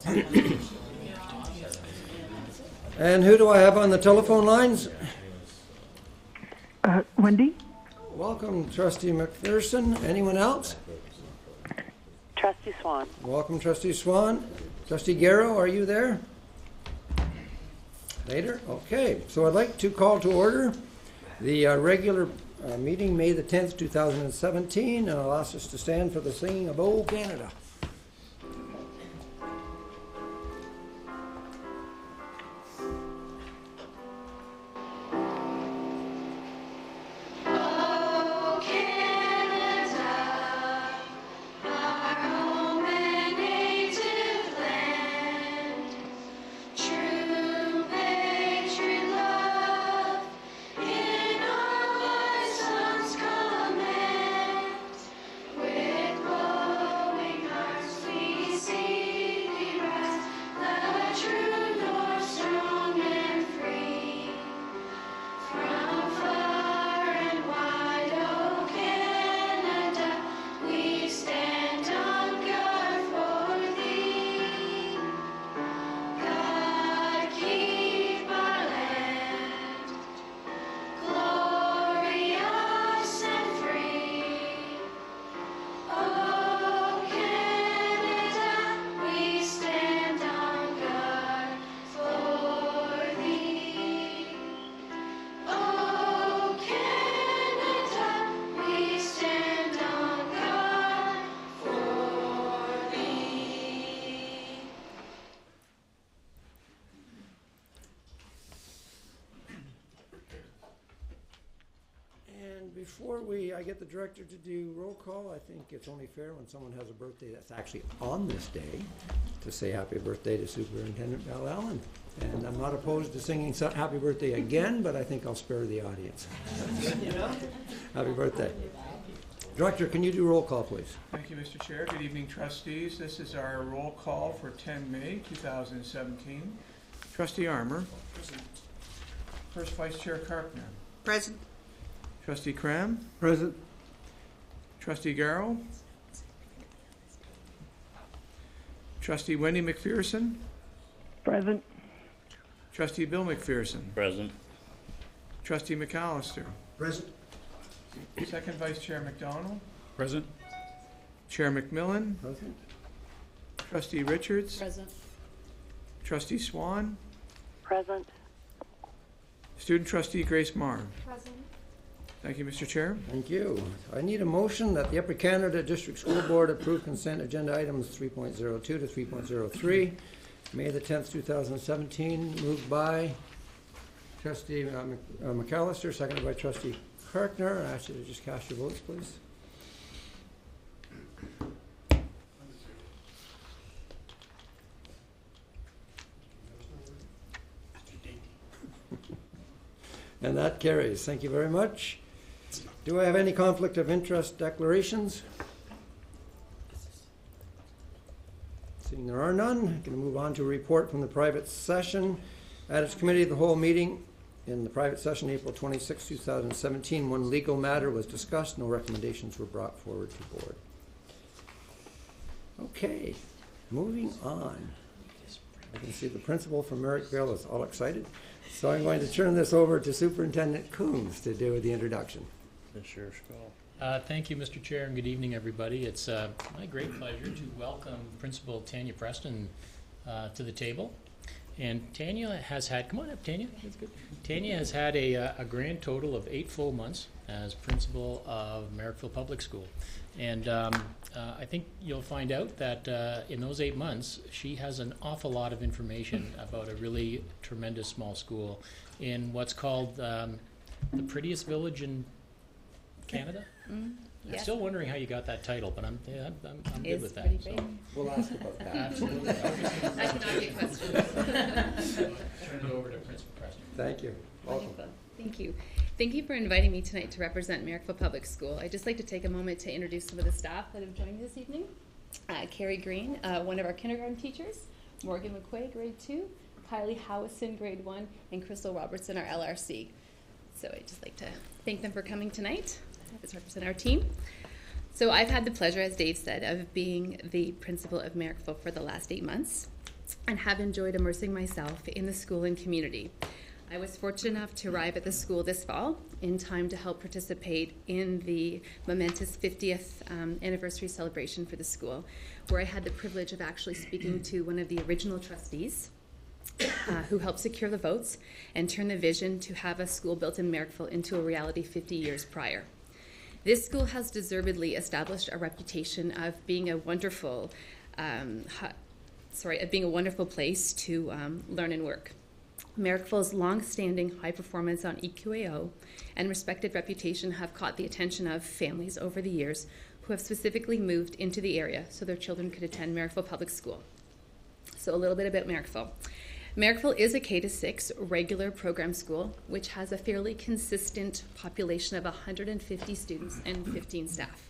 And who do I have on the telephone lines? Wendy? Welcome, Trustee McPherson. Anyone else? Trustee Swan. Welcome, Trustee Swan. Trustee Garrow, are you there? Later? Okay. So I'd like to call to order the regular meeting, May the 10th, 2017, and I'll ask us to stand for the singing of O Canada. Before I get the director to do roll call, I think it's only fair when someone has a birthday that's actually on this day to say happy birthday to Superintendent Val Allen. And I'm not opposed to singing happy birthday again, but I think I'll spare the audience. Happy birthday. Director, can you do roll call, please? Thank you, Mr. Chair. Good evening, trustees. This is our roll call for 10 May 2017. Trustee Armour. Present. First Vice Chair Carpenter. Present. Trustee Cram. Present. Trustee Garrow. Trustee Wendy McPherson. Present. Trustee Bill McPherson. Present. Trustee McAllister. Present. Second Vice Chair McDonald. Present. Chair McMillan. Present. Trustee Richards. Present. Trustee Swan. Present. Student Trustee Grace Marr. Present. Thank you, Mr. Chair. Thank you. I need a motion that the Upper Canada District School Board approve consent agenda items 3.02 to 3.03. May the 10th, 2017, moved by Trustee McAllister, seconded by Trustee Karkner. I ask you to just cast your votes, please. And that carries. Thank you very much. Do I have any conflict of interest declarations? Seeing there are none, I'm going to move on to a report from the private session. At its committee of the whole meeting in the private session, April 26, 2017, one legal matter was discussed. No recommendations were brought forward to the board. Okay, moving on. I can see the principal from Merrickville is all excited. So I'm going to turn this over to Superintendent Coombs to do the introduction. Thank you, Mr. Chair, and good evening, everybody. It's my great pleasure to welcome Principal Tanya Preston to the table. And Tanya has had, come on up, Tanya. That's good. Tanya has had a grand total of 8 full months as principal of Merrickville Public School. And I think you'll find out that in those 8 months, she has an awful lot of information about a really tremendous small school in what's called the prettiest village in Canada. I'm still wondering how you got that title, but I'm good with that. So. We'll ask about that. Absolutely. I cannot get questions. Turn it over to Principal Preston. Thank you. Welcome. Thank you. Thank you for inviting me tonight to represent Merrickville Public School. I'd just like to take a moment to introduce some of the staff that have joined me this evening. Carrie Green, one of our kindergarten teachers, Morgan McQuaid, grade 2, Kylie Howison, grade 1, and Crystal Robertson, our LRC. So I'd just like to thank them for coming tonight to represent our team. So I've had the pleasure, as Dave said, of being the principal of Merrickville for the last 8 months. and have enjoyed immersing myself in the school and community. I was fortunate enough to arrive at the school this fall in time to help participate in the momentous 50th anniversary celebration for the school, where I had the privilege of actually speaking to one of the original trustees who helped secure the votes and turn the vision to have a school built in Merrickville into a reality 50 years prior. This school has deservedly established a reputation of being a wonderful, place to learn and work. Merrickville's long-standing high performance on EQAO and respected reputation have caught the attention of families over the years who have specifically moved into the area so their children could attend Merrickville Public School. So a little bit about Merrickville. Merrickville is a K-6 regular program school, which has a fairly consistent population of 150 students and 15 staff.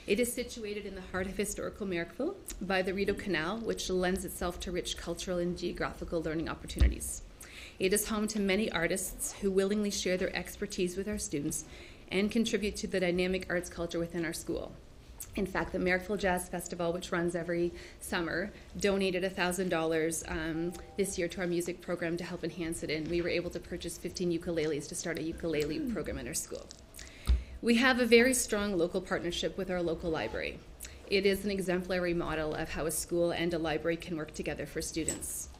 It is situated in the heart of historical Merrickville by the Rideau Canal, which lends itself to rich cultural and geographical learning opportunities. It is home to many artists who willingly share their expertise with our students and contribute to the dynamic arts culture within our school. In fact, the Merrickville Jazz Festival, which runs every summer, donated $1,000 this year to our music program to help enhance it, and we were able to purchase 15 ukuleles to start a ukulele program in our school. We have a very strong local partnership with our local library. It is an exemplary model of how a school and a library can work together for students.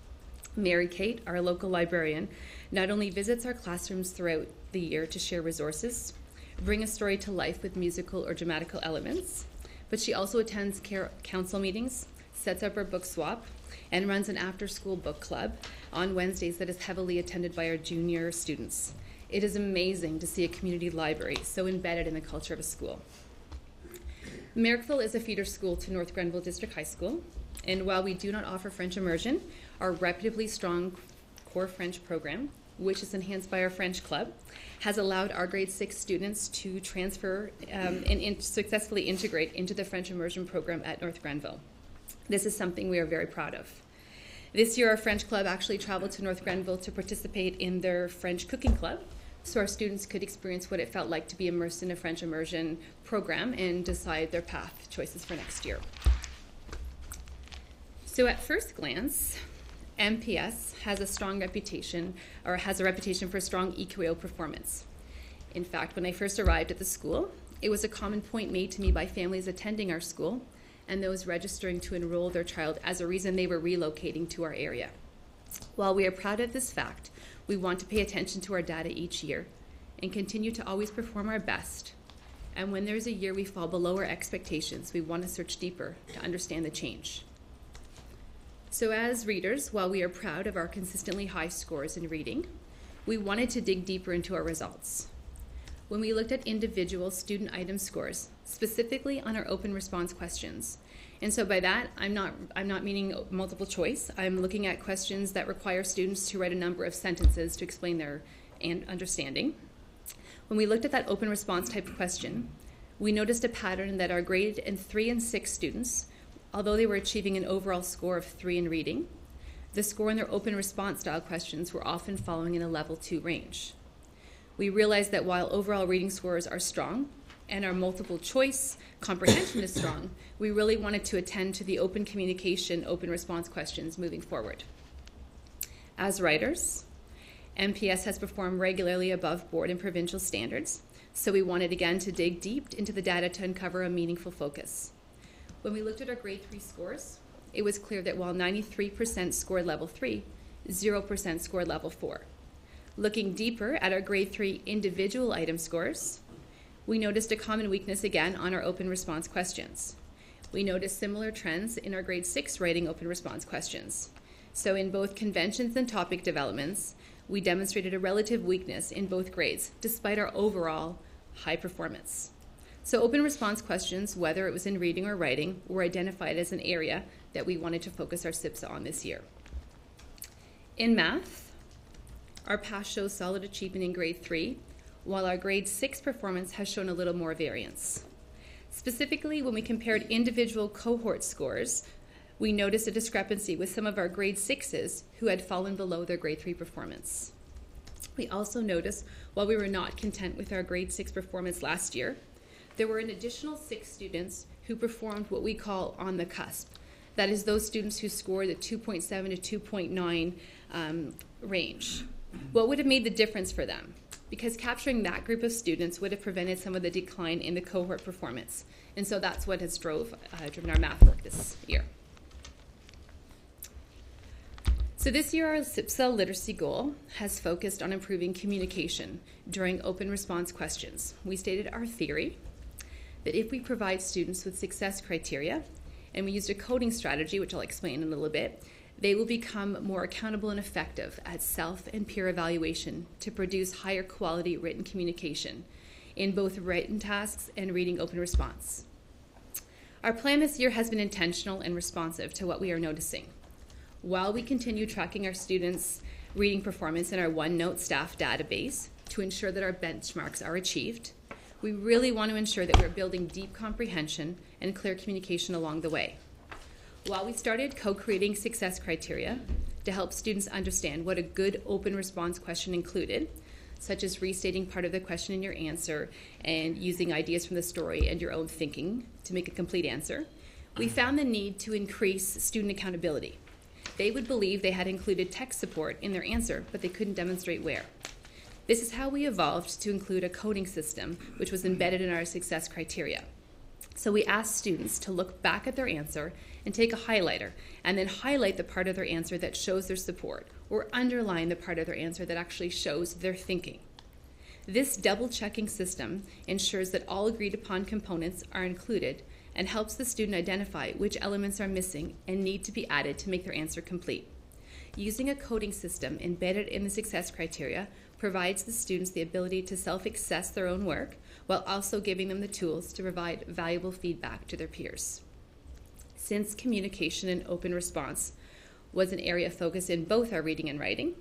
Mary Kate, our local librarian, not only visits our classrooms throughout the year to share resources, bring a story to life with musical or dramatical elements, but she also attends council meetings, sets up our book swap, and runs an after-school book club on Wednesdays that is heavily attended by our junior students. It is amazing to see a community library so embedded in the culture of a school. Merrickville is a feeder school to North Grenville District High School, and while we do not offer French immersion, our reputably strong core French program, which is enhanced by our French club, has allowed our grade 6 students to transfer and successfully integrate into the French immersion program at North Grenville. This is something we are very proud of. This year, our French club actually traveled to North Grenville to participate in their French cooking club, so our students could experience what it felt like to be immersed in a French immersion program and decide their path choices for next year. So at first glance, MPS has a strong reputation, or has a reputation for strong EQAO performance. In fact, when I first arrived at the school, it was a common point made to me by families attending our school and those registering to enroll their child as a reason they were relocating to our area. While we are proud of this fact, we want to pay attention to our data each year and continue to always perform our best. And when there's a year we fall below our expectations, we want to search deeper to understand the change. So as readers, while we are proud of our consistently high scores in reading, we wanted to dig deeper into our results. When we looked at individual student item scores, specifically on our open response questions, and so by that, I'm not meaning multiple choice. I'm looking at questions that require students to write a number of sentences to explain their understanding. When we looked at that open response type of question, we noticed a pattern that our grade 3 and 6 students, although they were achieving an overall score of 3 in reading, the score in their open response style questions were often falling in a level 2 range. We realized that while overall reading scores are strong and our multiple choice comprehension is strong, we really wanted to attend to the open communication, open response questions moving forward. As writers, MPS has performed regularly above board and provincial standards, so we wanted again to dig deep into the data to uncover a meaningful focus. When we looked at our grade 3 scores, it was clear that while 93% scored level 3, 0% scored level 4. Looking deeper at our grade 3 individual item scores, we noticed a common weakness again on our open response questions. We noticed similar trends in our grade 6 writing open response questions. So in both conventions and topic developments, we demonstrated a relative weakness in both grades, despite our overall high performance. So open response questions, whether it was in reading or writing, were identified as an area that we wanted to focus our SIPSA on this year. In math, our pass shows solid achievement in grade 3, while our grade 6 performance has shown a little more variance. Specifically, when we compared individual cohort scores, we noticed a discrepancy with some of our grade 6s who had fallen below their grade 3 performance. We also noticed, while we were not content with our grade 6 performance last year, there were an additional 6 students who performed what we call on the cusp. That is those students who scored the 2.7 to 2.9 range. What would have made the difference for them? Because capturing that group of students would have prevented some of the decline in the cohort performance. And so that's what has driven our math work this year. So this year, our CIPSA literacy goal has focused on improving communication during open response questions. We stated our theory that if we provide students with success criteria, and we used a coding strategy, which I'll explain in a little bit, they will become more accountable and effective at self and peer evaluation to produce higher quality written communication in both written tasks and reading open response. Our plan this year has been intentional and responsive to what we are noticing. While we continue tracking our students' reading performance in our OneNote staff database to ensure that our benchmarks are achieved, we really want to ensure that we're building deep comprehension and clear communication along the way. While we started co-creating success criteria to help students understand what a good open response question included, such as restating part of the question in your answer and using ideas from the story and your own thinking to make a complete answer, we found the need to increase student accountability. They would believe they had included text support in their answer, but they couldn't demonstrate where. This is how we evolved to include a coding system, which was embedded in our success criteria. So we asked students to look back at their answer and take a highlighter, and then highlight the part of their answer that shows their support, or underline the part of their answer that actually shows their thinking. This double-checking system ensures that all agreed-upon components are included and helps the student identify which elements are missing and need to be added to make their answer complete. Using a coding system embedded in the success criteria provides the students the ability to self-assess their own work while also giving them the tools to provide valuable feedback to their peers. Since communication and open response was an area of focus in both our reading and writing,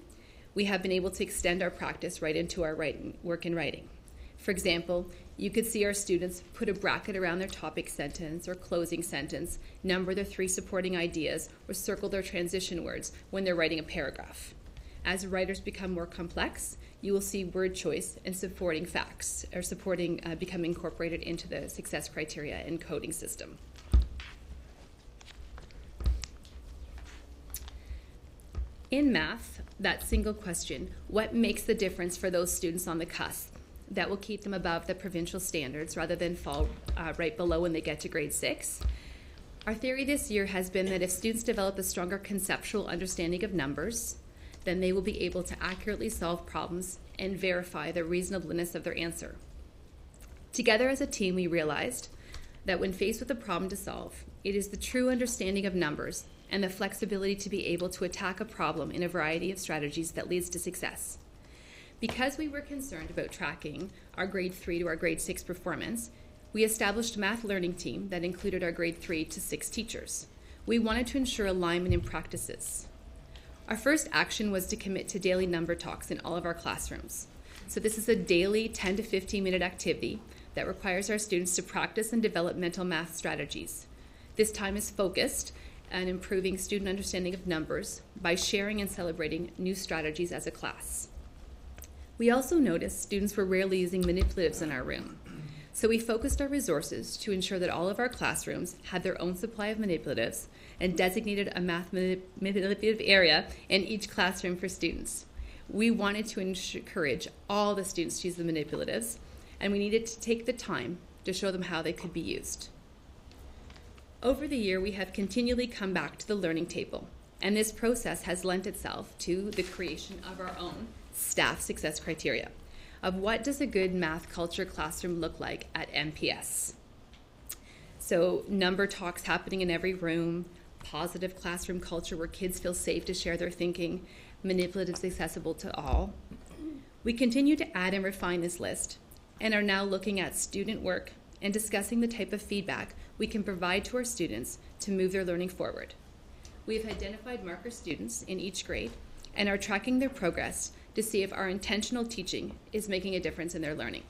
we have been able to extend our practice right into our work in writing. For example, you could see our students put a bracket around their topic sentence or closing sentence, number their 3 supporting ideas, or circle their transition words when they're writing a paragraph. As writers become more complex, you will see word choice and supporting facts or become incorporated into the success criteria and coding system. In math, that single question, what makes the difference for those students on the cusp that will keep them above the provincial standards rather than fall right below when they get to grade 6? Our theory this year has been that if students develop a stronger conceptual understanding of numbers, then they will be able to accurately solve problems and verify the reasonableness of their answer. Together as a team, we realized that when faced with a problem to solve, it is the true understanding of numbers and the flexibility to be able to attack a problem in a variety of strategies that leads to success. Because we were concerned about tracking our grade 3 to our grade 6 performance, we established a math learning team that included our grade 3 to 6 teachers. We wanted to ensure alignment in practices. Our first action was to commit to daily number talks in all of our classrooms. So this is a daily 10 to 15 minute activity that requires our students to practice and develop mental math strategies. This time is focused on improving student understanding of numbers by sharing and celebrating new strategies as a class. We also noticed students were rarely using manipulatives in our room. So we focused our resources to ensure that all of our classrooms had their own supply of manipulatives and designated a math manipulative area in each classroom for students. We wanted to encourage all the students to use the manipulatives, and we needed to take the time to show them how they could be used. Over the year, we have continually come back to the learning table, and this process has lent itself to the creation of our own staff success criteria of what does a good math culture classroom look like at MPS. So number talks happening in every room, positive classroom culture where kids feel safe to share their thinking, manipulatives accessible to all. We continue to add and refine this list and are now looking at student work and discussing the type of feedback we can provide to our students to move their learning forward. We have identified marker students in each grade and are tracking their progress to see if our intentional teaching is making a difference in their learning.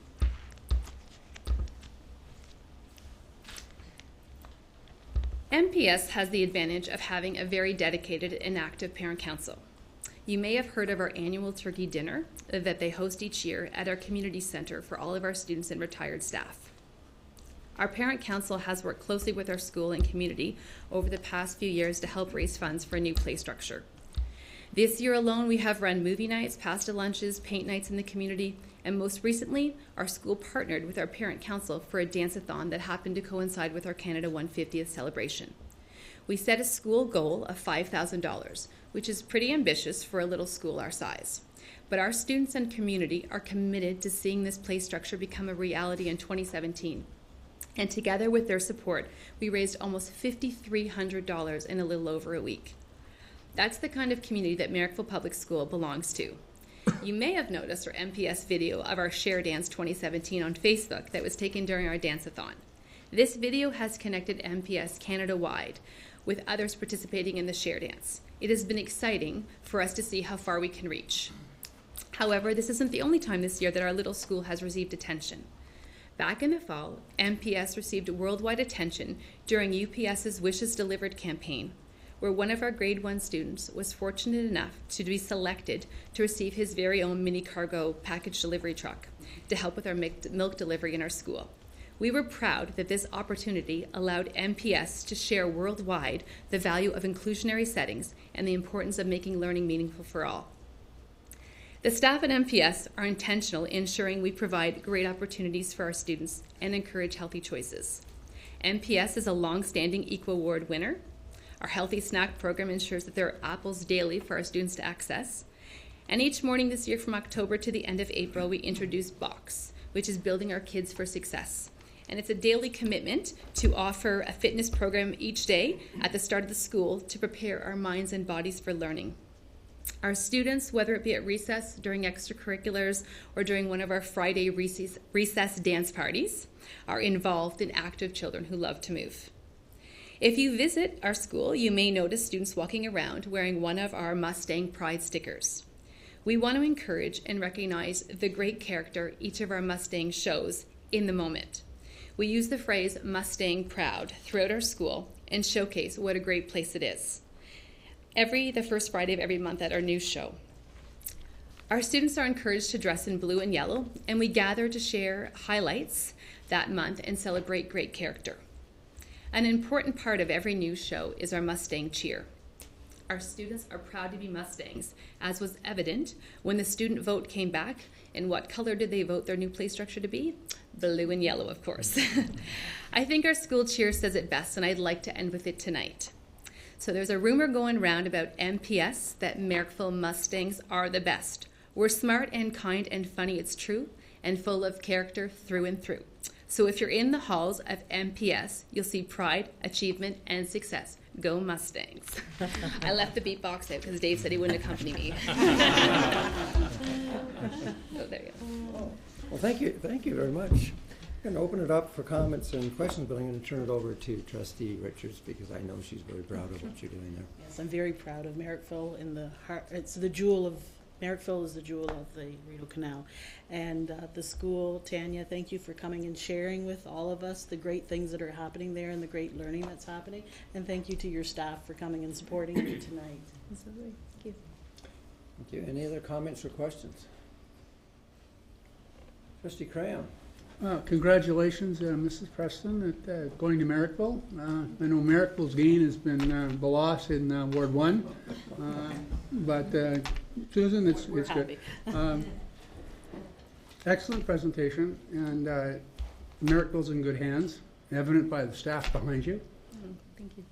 MPS has the advantage of having a very dedicated and active parent council. You may have heard of our annual turkey dinner that they host each year at our community center for all of our students and retired staff. Our parent council has worked closely with our school and community over the past few years to help raise funds for a new play structure. This year alone, we have run movie nights, pasta lunches, paint nights in the community, and most recently, our school partnered with our parent council for a dance-a-thon that happened to coincide with our Canada 150th celebration. We set a school goal of $5,000, which is pretty ambitious for a little school our size. But our students and community are committed to seeing this play structure become a reality in 2017. And together with their support, we raised almost $5,300 in a little over a week. That's the kind of community that Merrickville Public School belongs to. You may have noticed our MPS video of our Share Dance 2017 on Facebook that was taken during our dance-a-thon. This video has connected MPS Canada-wide with others participating in the Share Dance. It has been exciting for us to see how far we can reach. However, this isn't the only time this year that our little school has received attention. Back in the fall, MPS received worldwide attention during UPS's Wishes Delivered campaign, where one of our grade 1 students was fortunate enough to be selected to receive his very own mini cargo package delivery truck to help with our milk delivery in our school. We were proud that this opportunity allowed MPS to share worldwide the value of inclusionary settings and the importance of making learning meaningful for all. The staff at MPS are intentional in ensuring we provide great opportunities for our students and encourage healthy choices. MPS is a long-standing Equal Award winner. Our healthy snack program ensures that there are apples daily for our students to access. And each morning this year from October to the end of April, we introduced Box, which is building our kids for success. And it's a daily commitment to offer a fitness program each day at the start of the school to prepare our minds and bodies for learning. Our students, whether it be at recess, during extracurriculars, or during one of our Friday recess dance parties, are involved in active children who love to move. If you visit our school, you may notice students walking around wearing one of our Mustang Pride stickers. We want to encourage and recognize the great character each of our Mustangs shows in the moment. We use the phrase Mustang Proud throughout our school and showcase what a great place it is. The first Friday of every month at our news show. Our students are encouraged to dress in blue and yellow, and we gather to share highlights that month and celebrate great character. An important part of every news show is our Mustang cheer. Our students are proud to be Mustangs, as was evident when the student vote came back. And what color did they vote their new play structure to be? Blue and yellow, of course. I think our school cheer says it best, and I'd like to end with it tonight. So there's a rumor going around about MPS that Merrickville Mustangs are the best. We're smart and kind and funny, it's true, and full of character through and through. So if you're in the halls of MPS, you'll see pride, achievement, and success. Go Mustangs. I left the beatbox out because Dave said he wouldn't accompany me. Oh, there you go. Well, thank you very much. I'm going to open it up for comments and questions, but I'm going to turn it over to Trustee Richards because I know she's very proud of what you're doing there. Yes, I'm very proud of Merrickville. In the heart, it's the jewel of Merrickville is the jewel of the Rideau Canal, and the school. Tanya, thank you for coming and sharing with all of us the great things that are happening there and the great learning that's happening. And thank you to your staff for coming and supporting me tonight. Absolutely. Thank you. Thank you. Any other comments or questions? Trustee Cram. Congratulations, Mrs. Preston, at going to Merrickville. I know Merrickville's gain has been the loss in Ward 1, but Susan, it's good. Excellent presentation, and Merrickville's in good hands, evident by the staff behind you. Thank you.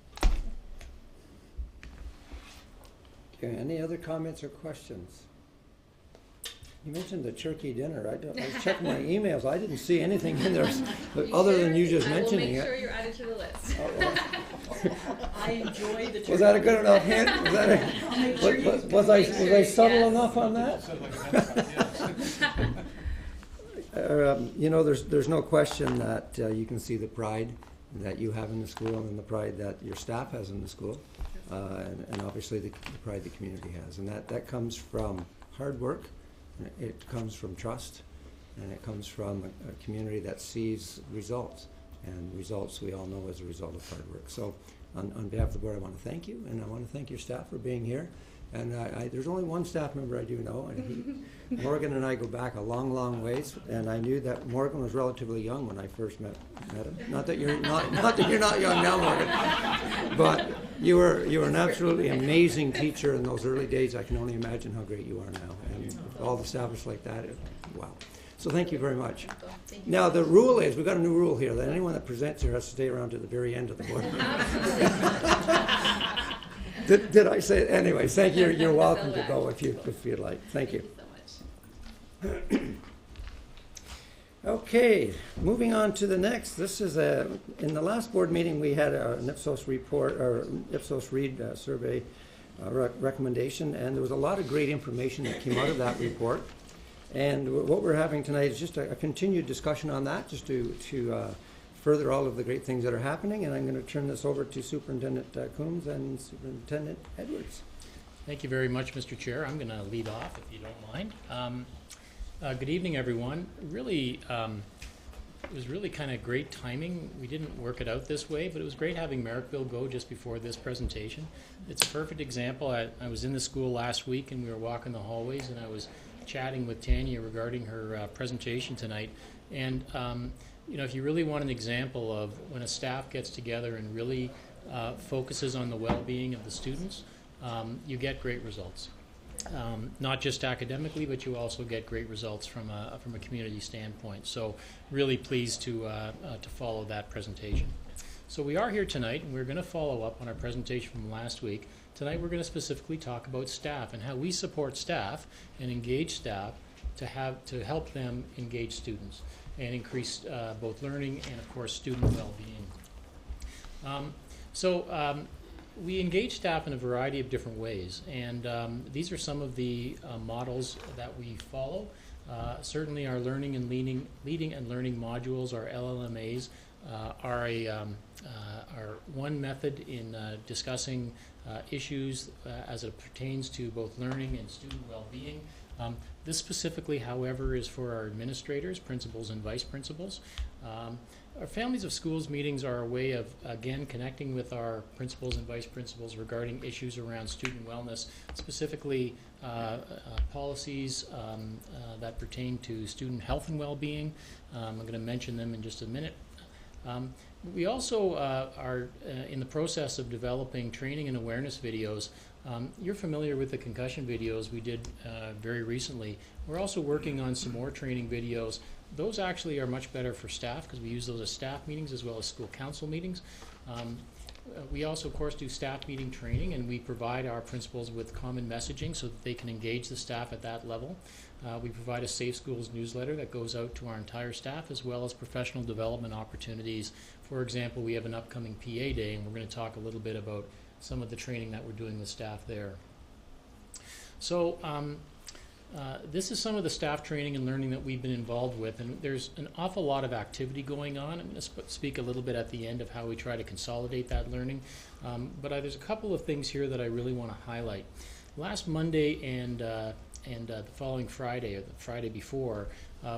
Okay, any other comments or questions? You mentioned the turkey dinner. I checked my emails. I didn't see anything in there other than you just mentioning it. I will make sure you're added to the list. I enjoy the. Was that a good enough hint? Was I subtle enough on that? You know, there's no question that you can see the pride that you have in the school and the pride that your staff has in the school, and obviously the pride the community has, and that comes from hard work. It comes from trust, and it comes from a community that sees results, and results we all know as a result of hard work. So on behalf of the board, I want to thank you, and I want to thank your staff for being here And there's only one staff member I do know, and Morgan and I go back a long, long ways. And I knew that Morgan was relatively young when I first met him. Not that you're not young now, Morgan, but you were an absolutely amazing teacher in those early days. I can only imagine how great you are now, and with all the staffers like that. Wow. So thank you very much. Now the rule is, we've got a new rule here, that anyone that presents here has to stay around to the very end of the board. Did I say it? Anyway, thank you. You're welcome to go if you'd like. Thank you. Thank you so much. Okay, moving on to the next. This is in the last board meeting we had an Ipsos report, or Ipsos Read survey recommendation, and there was a lot of great information that came out of that report. And what we're having tonight is just a continued discussion on that, just to further all of the great things that are happening. And I'm going to turn this over to Superintendent Coombs and Superintendent Edwards. Thank you very much, Mr. Chair. I'm going to lead off, if you don't mind. Good evening, everyone. Really, it was really kind of great timing. We didn't work it out this way, but it was great having Merrickville go just before this presentation. It's a perfect example. I was in the school last week, and we were walking the hallways, and I was chatting with Tanya regarding her presentation tonight. And you know, if you really want an example of when a staff gets together and really focuses on the well-being of the students, you get great results. Not just academically, but you also get great results from a community standpoint. So really pleased to follow that presentation. So we are here tonight, and we're going to follow up on our presentation from last week. Tonight we're going to specifically talk about staff and how we support staff and engage staff to help them engage students and increase both learning and, of course, student well-being. We engage staff in a variety of different ways, and these are some of the models that we follow. Certainly our learning and leading and learning modules, our LLMAs, are one method in discussing issues as it pertains to both learning and student well-being. This specifically, however, is for our administrators, principals, and vice principals. Our Families of Schools meetings are a way of, again, connecting with our principals and vice principals regarding issues around student wellness, specifically policies that pertain to student health and well-being. I'm going to mention them in just a minute. We also are in the process of developing training and awareness videos. You're familiar with the concussion videos we did very recently. We're also working on some more training videos. Those actually are much better for staff because we use those as staff meetings as well as school council meetings. We also, of course, do staff meeting training, and we provide our principals with common messaging so that they can engage the staff at that level. We provide a Safe Schools newsletter that goes out to our entire staff, as well as professional development opportunities. For example, we have an upcoming PA Day, and we're going to talk a little bit about some of the training that we're doing with staff there. So this is some of the staff training and learning that we've been involved with, and there's an awful lot of activity going on. I'm going to speak a little bit at the end of how we try to consolidate that learning, but there's a couple of things here that I really want to highlight. Last Monday and the following Friday, or the Friday before,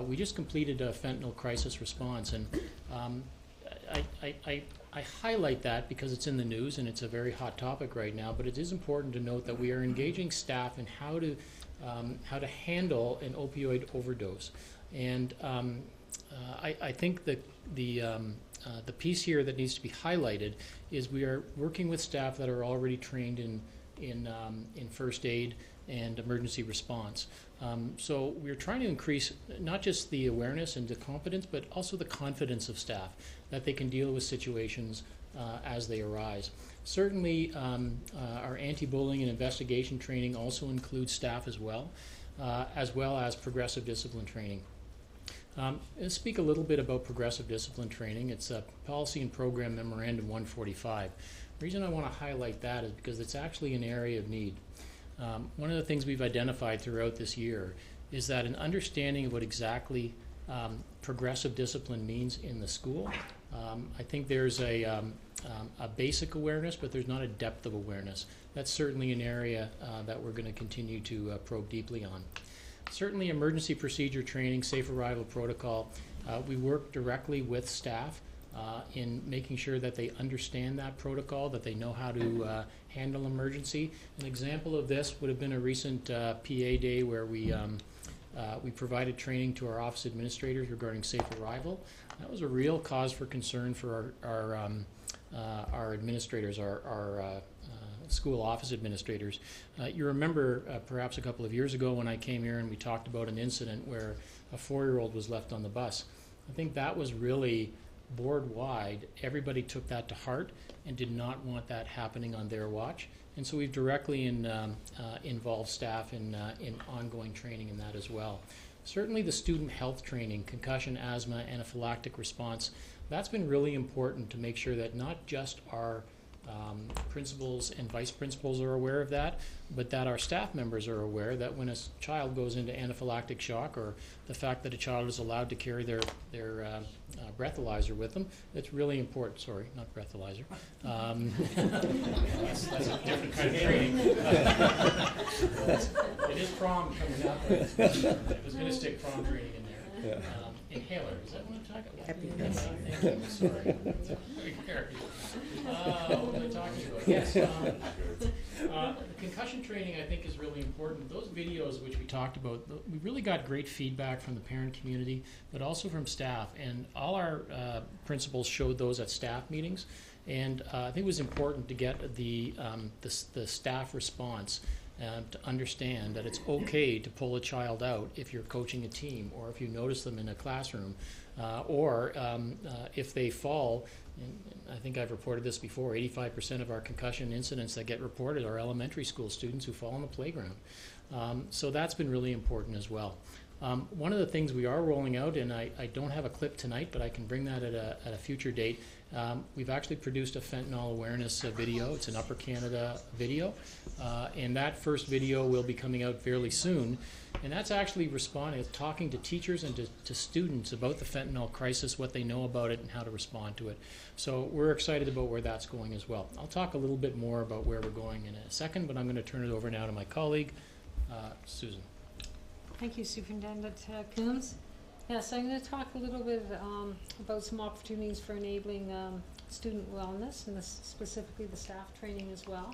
we just completed a fentanyl crisis response, and I highlight that because it's in the news and it's a very hot topic right now, but it is important to note that we are engaging staff in how to handle an opioid overdose. And I think that the piece here that needs to be highlighted is we are working with staff that are already trained in first aid and emergency response. So we're trying to increase not just the awareness and the competence, but also the confidence of staff that they can deal with situations as they arise. Certainly, our anti-bullying and investigation training also includes staff as well as progressive discipline training. I'll speak a little bit about progressive discipline training. It's Policy and Program Memorandum 145. The reason I want to highlight that is because it's actually an area of need. One of the things we've identified throughout this year is that an understanding of what exactly progressive discipline means in the school. I think there's a basic awareness, but there's not a depth of awareness. That's certainly an area that we're going to continue to probe deeply on. Certainly emergency procedure training, safe arrival protocol. We work directly with staff in making sure that they understand that protocol, that they know how to handle emergency. An example of this would have been a recent PA day where we provided training to our office administrators regarding safe arrival. That was a real cause for concern for our administrators, our school office administrators. You remember perhaps a couple of years ago when I came here and we talked about an incident where a 4-year-old was left on the bus. I think that was really board-wide. Everybody took that to heart and did not want that happening on their watch. And so we've directly involved staff in ongoing training in that as well. Certainly the student health training, concussion, asthma, anaphylactic response, that's been really important to make sure that not just our principals and vice principals are aware of that, but that our staff members are aware that when a child goes into anaphylactic shock, or the fact that a child is allowed to carry their breathalyzer with them, it's really important. Sorry, not breathalyzer. That's a different kind of training. It is prom coming up. I was going to stick prom training in there. Yeah. Inhaler, is that what I'm talking about? Happy Thank you, sorry. What am I talking about? Yes, concussion training I think is really important. Those videos which we talked about, we really got great feedback from the parent community, but also from staff, and all our principals showed those at staff meetings, and I think it was important to get the staff response to understand that it's okay to pull a child out if you're coaching a team, or if you notice them in a classroom, or if they fall. And I think I've reported this before, 85% of our concussion incidents that get reported are elementary school students who fall on the playground. So that's been really important as well. One of the things we are rolling out, and I don't have a clip tonight, but I can bring that at a future date, we've actually produced a fentanyl awareness video. It's an Upper Canada video, and that first video will be coming out fairly soon. And that's actually talking to teachers and to students about the fentanyl crisis, what they know about it, and how to respond to it. So we're excited about where that's going as well. I'll talk a little bit more about where we're going in a second, but I'm going to turn it over now to my colleague, Susan. Thank you, Superintendent Coombs. Yes, I'm going to talk a little bit about some opportunities for enabling student wellness, and specifically the staff training as well.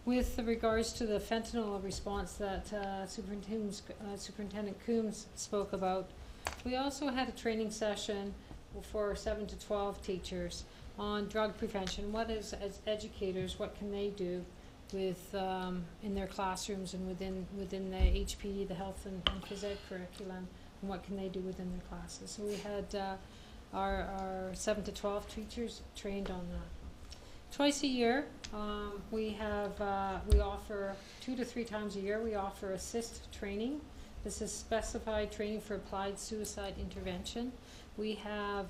With regards to the fentanyl response that Superintendent Coombs spoke about, we also had a training session for 7 to 12 teachers on drug prevention. What is, as educators, what can they do with in their classrooms and within the HP, the health and phys ed curriculum, and what can they do within their classes? So we had our 7 to 12 teachers trained on that. Twice a year, we offer 2 to 3 times a year. We offer assist training. This is specified training for applied suicide intervention. We have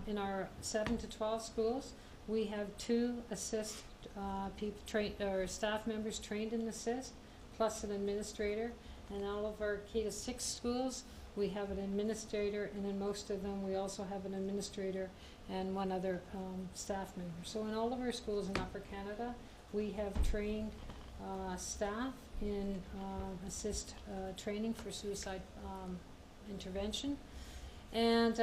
in our 7 to 12 schools, we have 2 assist staff members trained in assist, plus an administrator. And all of our K to 6 schools, we have an administrator, and in most of them, we also have an administrator and 1 other staff member. So in all of our schools in Upper Canada, we have trained staff in assist training for suicide intervention. And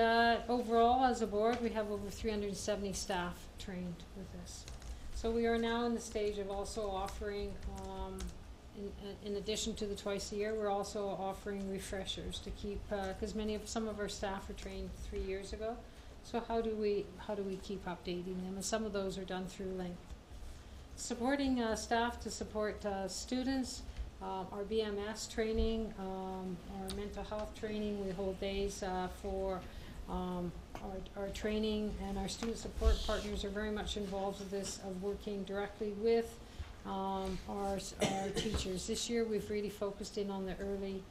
overall, as a board, we have over 370 staff trained with this. So we are now in the stage of also offering, in addition to the twice a year, we're also offering refreshers to keep, because some of our staff were trained 3 years ago. So how do we keep updating them? And some of those are done through Link. Supporting staff to support students, our BMS training, our mental health training. We hold days for our training, and our student support partners are very much involved with this, of working directly with our teachers. This year we've really focused in on the early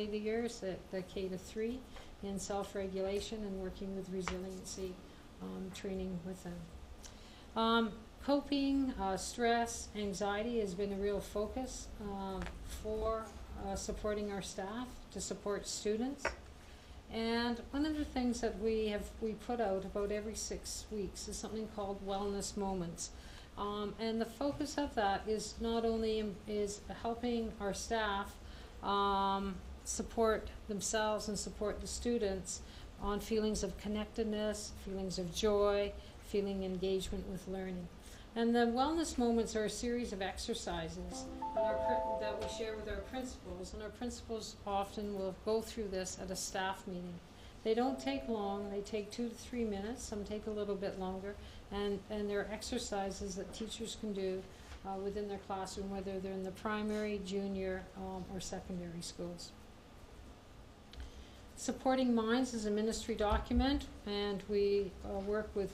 years, the K to 3, in self-regulation and working with resiliency training with them. Coping, stress, anxiety has been a real focus for supporting our staff to support students. And one of the things that we put out about every 6 weeks is something called Wellness Moments. And the focus of that is not only is helping our staff support themselves and support the students, on feelings of connectedness, feelings of joy, feeling engagement with learning. And the wellness moments are a series of exercises that we share with our principals, and our principals often will go through this at a staff meeting. They don't take long, they take 2 to 3 minutes, some take a little bit longer, and they're exercises that teachers can do within their classroom, whether they're in the primary, junior, or secondary schools. Supporting Minds is a ministry document, and we work with,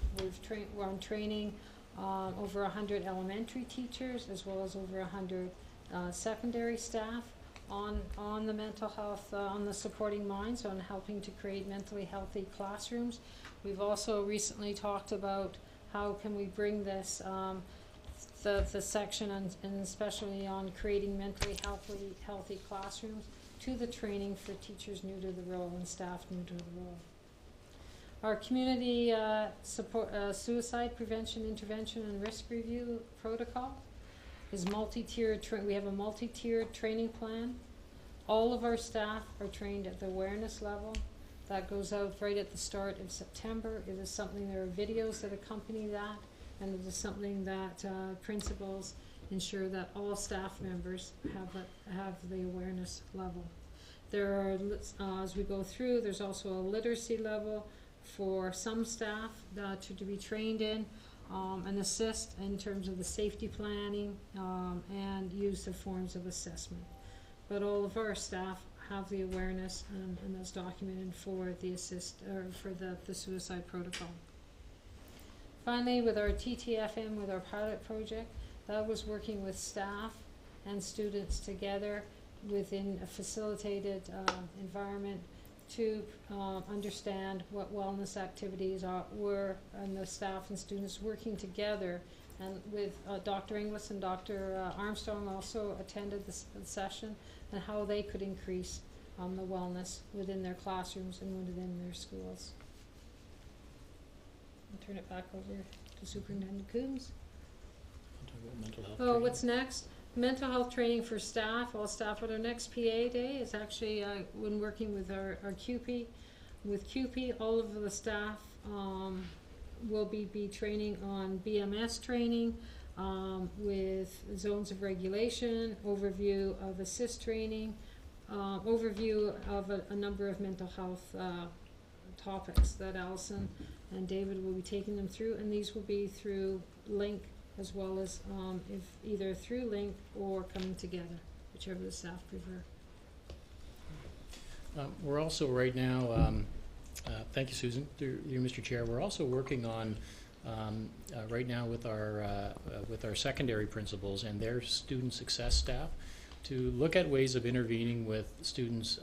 we're on training over 100 elementary teachers as well as over 100 secondary staff on the mental health, on the Supporting Minds, on helping to create mentally healthy classrooms. We've also recently talked about how can we bring this, the section and especially on creating mentally healthy classrooms to the training for teachers new to the role and staff new to the role. Our community suicide prevention, intervention, and risk review protocol is multi-tiered. We have a multi-tiered training plan. All of our staff are trained at the awareness level. That goes out right at the start of September. It is something, there are videos that accompany that, and it is something that principals ensure that all staff members have the awareness level. There are, as we go through, there's also a literacy level for some staff to be trained in and assist in terms of the safety planning and use of forms of assessment. But all of our staff have the awareness and that's documented for the the suicide protocol. Finally, with our TTFM, with our pilot project, that was working with staff and students together within a facilitated environment to understand what wellness activities were, and the staff and students working together. And with Dr. Inglis and Dr. Armstrong also attended the session, and how they could increase the wellness within their classrooms and within their schools. I'll turn it back over to Superintendent Coombs. Talk about mental health Oh, training. what's next? Mental health training for staff, all staff at our next PA day is actually when working with our QP. With QP, all of the staff will be training on BMS training with zones of regulation, overview of assist training, overview of a number of mental health topics that Allison and David will be taking them through, and these will be through Link as well as if either through Link or coming together, whichever the staff prefer. We're also right now, thank you, Susan, through you, Mr. Chair. We're also working on right now with our secondary principals and their student success staff to look at ways of intervening with students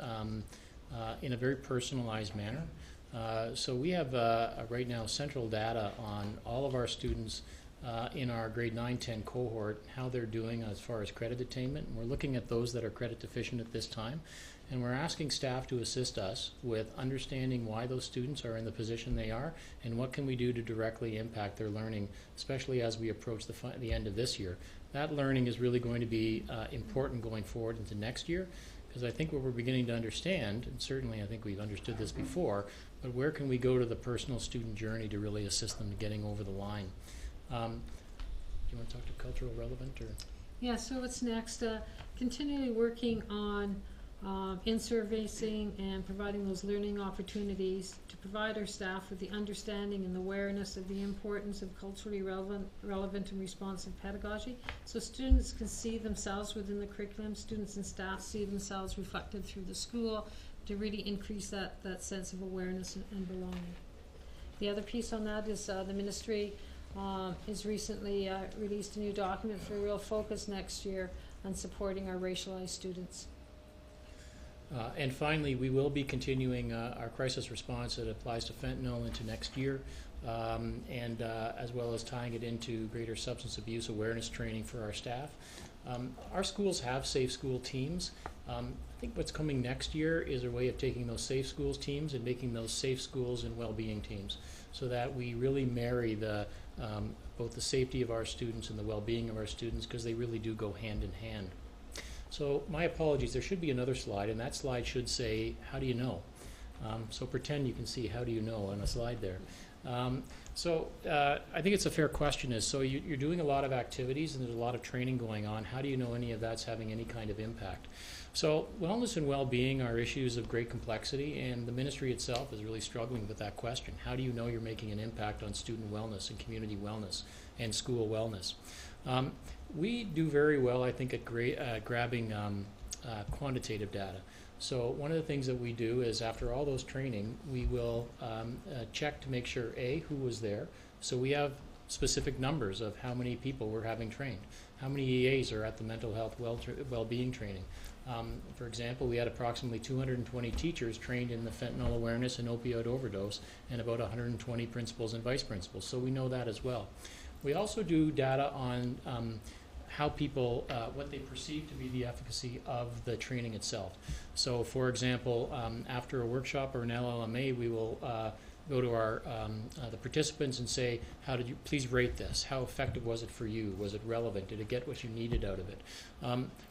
in a very personalized manner. So we have right now central data on all of our students in our grade 9-10 cohort, how they're doing as far as credit attainment. And we're looking at those that are credit deficient at this time, and we're asking staff to assist us with understanding why those students are in the position they are and what can we do to directly impact their learning, especially as we approach the end of this year. That learning is really going to be important going forward into next year, because I think what we're beginning to understand, and certainly I think we've understood this before, but where can we go to the personal student journey to really assist them to getting over the line? Do you want to talk to cultural relevant or? Yeah, so what's next? Continually working on in-servicing and providing those learning opportunities to provide our staff with the understanding and awareness of the importance of culturally relevant and responsive pedagogy, so students can see themselves within the curriculum, students and staff see themselves reflected through the school to really increase that sense of awareness and belonging. The other piece on that is the ministry has recently released a new document for a real focus next year on supporting our racialized students. And finally, we will be continuing our crisis response that applies to fentanyl into next year, and as well as tying it into greater substance abuse awareness training for our staff. Our schools have safe school teams. I think what's coming next year is a way of taking those safe schools teams and making those safe schools and well-being teams, so that we really marry both the safety of our students and the well-being of our students, because they really do go hand in hand. So my apologies, there should be another slide, and that slide should say, how do you know? So pretend you can see, how do you know, on a slide there. I think it's a fair question is, so you're doing a lot of activities and there's a lot of training going on. How do you know any of that's having any kind of impact? So wellness and well-being are issues of great complexity, and the ministry itself is really struggling with that question. How do you know you're making an impact on student wellness and community wellness and school wellness? We do very well, I think, at grabbing quantitative data. So one of the things that we do is, after all those training, we will check to make sure, A, who was there. So we have specific numbers of how many people we're having trained. How many EAs are at the mental health well-being training? For example, we had approximately 220 teachers trained in the fentanyl awareness and opioid overdose, and about 120 principals and vice principals. So we know that as well. We also do data on how people, what they perceive to be the efficacy of the training itself. So, for example, after a workshop or an LLMA, we will go to our the participants and say, how did you, please rate this. How effective was it for you? Was it relevant? Did it get what you needed out of it?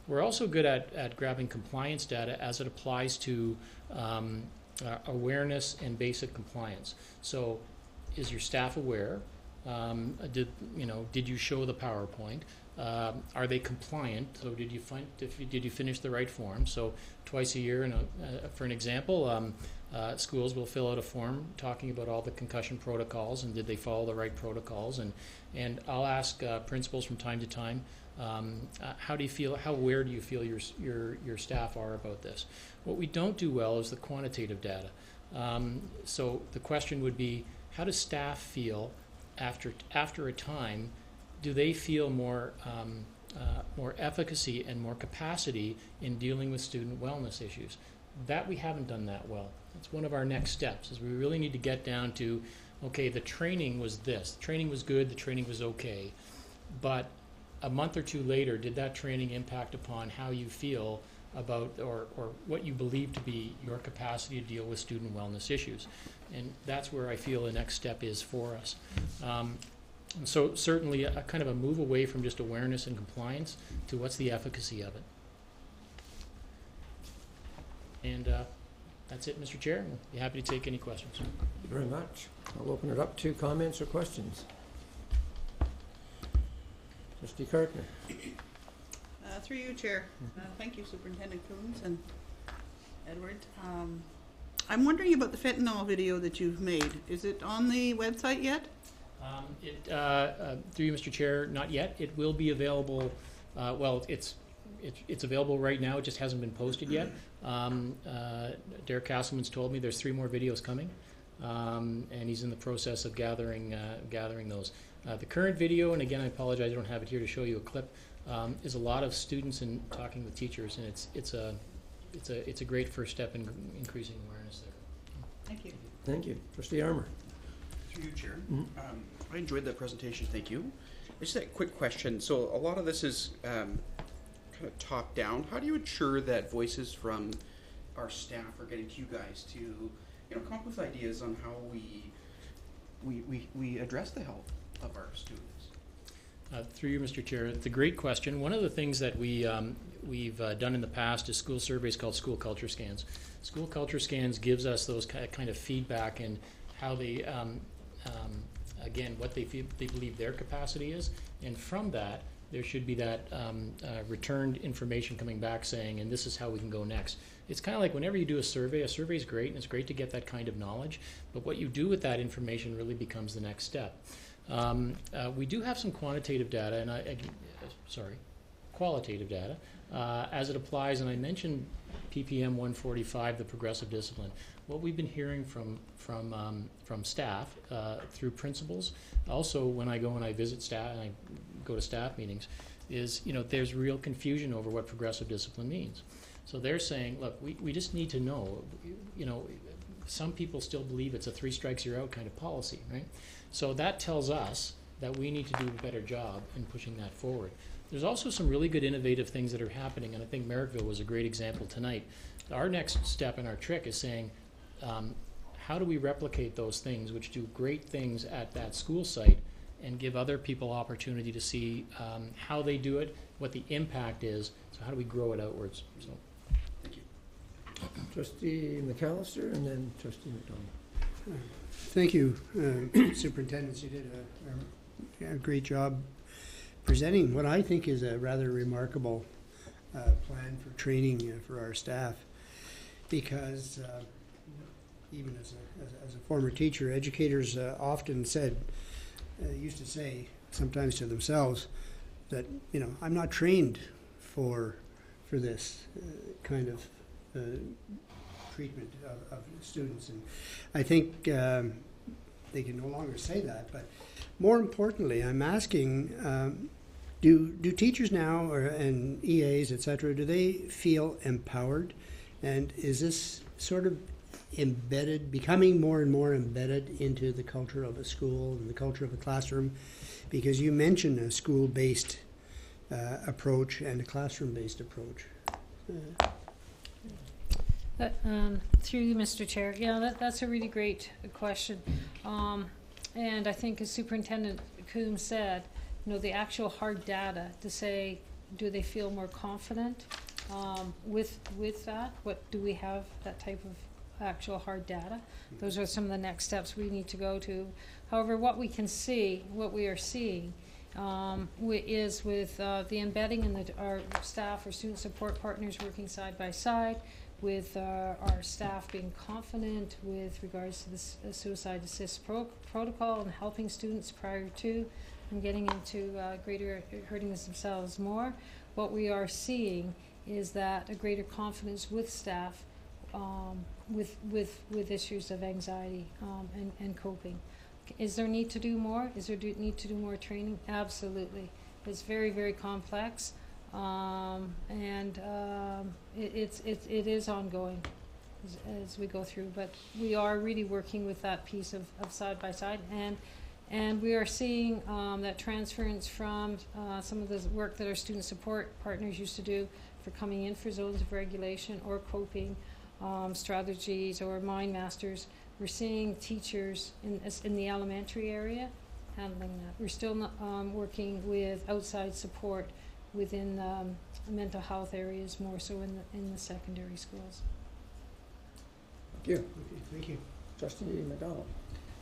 We're also good at grabbing compliance data as it applies to awareness and basic compliance. So, is your staff aware? Did you show the PowerPoint? Are they compliant? So did you finish the right form? So twice a year, for an example, schools will fill out a form talking about all the concussion protocols and did they follow the right protocols. And I'll ask principals from time to time, how do you feel? How aware do you feel your staff are about this? What we don't do well is the quantitative data. So the question would be, how does staff feel after a time? Do they feel more efficacy and more capacity in dealing with student wellness issues? That we haven't done that well. That's one of our next steps, is we really need to get down to, okay, the training was this. The training was good, the training was okay. But a month or two later, did that training impact upon how you feel about or what you believe to be your capacity to deal with student wellness issues? And that's where I feel the next step is for us. And so certainly a kind of a move away from just awareness and compliance to what's the efficacy of it. And that's it, Mr. Chair. I'll be happy to take any questions. Thank you very much. I'll open it up to comments or questions. Trustee Cartner. Through you, Chair. Thank you, Superintendent Coons and Edward. I'm wondering about the fentanyl video that you've made. Is it on the website yet? Through you, Mr. Chair, not yet. It will be available. It's available right now. It just hasn't been posted yet. Derek Castleman's told me there's 3 more videos coming, and he's in the process of gathering those. The current video, and again, I apologize, I don't have it here to show you a clip, is a lot of students and talking with teachers, and it's a great first step in increasing awareness there. Thank you. Thank you. Trustee Armour. Through you, Chair. I enjoyed that presentation. Thank you. Just a quick question. So a lot of this is kind of top down. How do you ensure that voices from our staff are getting to you guys to, come up with ideas on how we address the health of our students? Through you, Mr. Chair, it's a great question. One of the things that we've done in the past is school surveys called school culture scans. School culture scans gives us those kind of feedback and how they, again, what they believe their capacity is, and from that there should be that returned information coming back saying, and this is how we can go next. It's kind of like whenever you do a survey is great, and it's great to get that kind of knowledge, but what you do with that information really becomes the next step. We do have some quantitative data, and qualitative data, as it applies, and I mentioned PPM 145, the progressive discipline. What we've been hearing from staff through principals, also when I go and I visit staff and I go to staff meetings, is there's real confusion over what progressive discipline means. So they're saying, look, we just need to know. Some people still believe it's a 3 strikes you're out kind of policy, right? So that tells us that we need to do a better job in pushing that forward. There's also some really good innovative things that are happening, and I think Merrickville was a great example tonight. Our next step in our trick is saying, how do we replicate those things which do great things at that school site and give other people opportunity to see how they do it, what the impact is, so how do we grow it outwards? So. Thank you. Trustee McAllister and then Trustee McDonald. Thank you, Superintendent. You did a great job presenting what I think is a rather remarkable plan for training for our staff, because even as a former teacher, educators often used to say sometimes to themselves that, I'm not trained for this kind of treatment of students. And I think they can no longer say that. But more importantly, I'm asking, do teachers now and EAs, et cetera, do they feel empowered? And is this sort of becoming more and more embedded into the culture of a school and the culture of a classroom? Because you mentioned a school-based approach and a classroom-based approach. Through you, Mr. Chair. Yeah, that's a really great question. And I think, as Superintendent Coombs said, the actual hard data to say, do they feel more confident with that? What do we have, that type of actual hard data? Those are some of the next steps we need to go to. However, what we are seeing is with the embedding in our staff or student support partners working side by side, with our staff being confident with regards to the suicide assist protocol and helping students prior to and getting into greater hurting themselves more. What we are seeing is that a greater confidence with staff with issues of anxiety and coping. Is there need to do more? Is there need to do more training? Absolutely. It's very, very complex. It is ongoing as we go through, but we are really working with that piece of side by side, and we are seeing that transference from some of the work that our student support partners used to do for coming in for zones of regulation or coping strategies or mind masters. We're seeing teachers in the elementary area handling that. We're still working with outside support within mental health areas, more so in the secondary schools. Thank you. Okay, thank you. Trustee McDonald.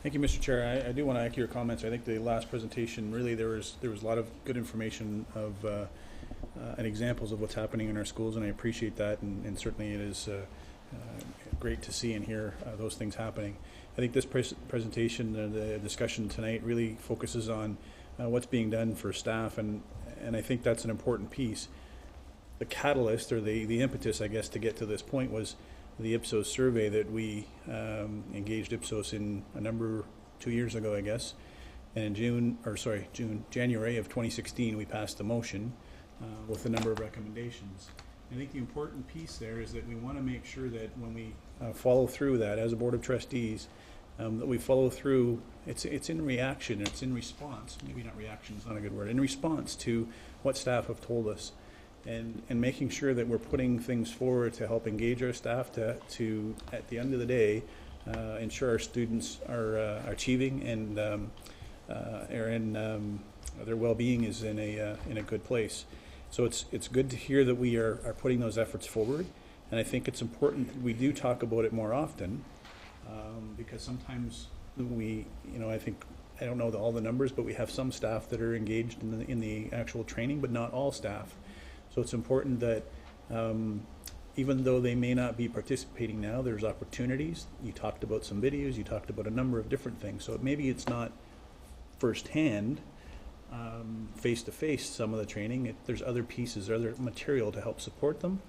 Thank you, Mr. Chair. I do want to echo your comments. I think the last presentation, really, there was a lot of good information of and examples of what's happening in our schools, and I appreciate that, and certainly it is great to see and hear those things happening. I think this presentation, the discussion tonight, really focuses on what's being done for staff, and I think that's an important piece. The catalyst, or the impetus, I guess, to get to this point was the Ipsos survey that we engaged Ipsos in 2 years ago, I guess. And in January of 2016, we passed the motion with a number of recommendations. I think the important piece there is that we want to make sure that when we follow through that as a Board of Trustees, that we follow through. It's in reaction, it's in response, maybe not reaction is not a good word, in response to what staff have told us, and making sure that we're putting things forward to help engage our staff to at the end of the day, ensure our students are achieving and their well-being is in a good place. So it's good to hear that we are putting those efforts forward, and I think it's important that we do talk about it more often, because sometimes I don't know all the numbers, but we have some staff that are engaged in the actual training, but not all staff. So it's important that even though they may not be participating now, there's opportunities. You talked about some videos, you talked about a number of different things. So maybe it's not firsthand, face-to-face some of the training. There's other pieces, other material to help support them.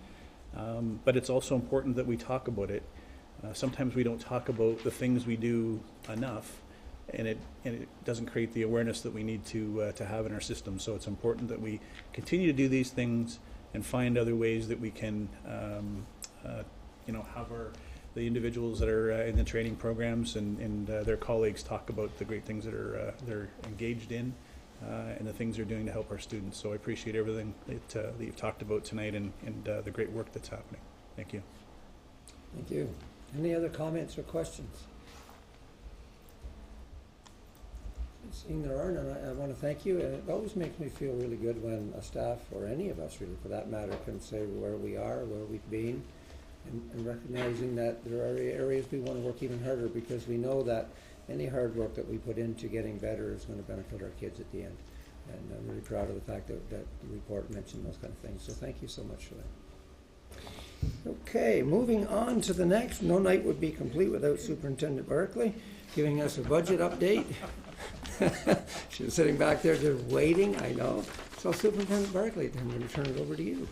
But it's also important that we talk about it. Sometimes we don't talk about the things we do enough, and it doesn't create the awareness that we need to have in our system. So it's important that we continue to do these things and find other ways that we can have the individuals that are in the training programs and their colleagues talk about the great things that they're engaged in and the things they're doing to help our students. So I appreciate everything that you've talked about tonight and the great work that's happening. Thank you. Thank you. Any other comments or questions? Seeing there are none, I want to thank you. It always makes me feel really good when a staff, or any of us really for that matter, can say where we are, where we've been, and recognizing that there are areas we want to work even harder, because we know that any hard work that we put into getting better is going to benefit our kids at the end. And I'm really proud of the fact that the report mentioned those kind of things. So thank you so much for that. Okay, moving on to the next. No night would be complete without Superintendent Barkley giving us a budget update. She was sitting back there just waiting, I know. So Superintendent Barkley, I'm going to turn it over to you.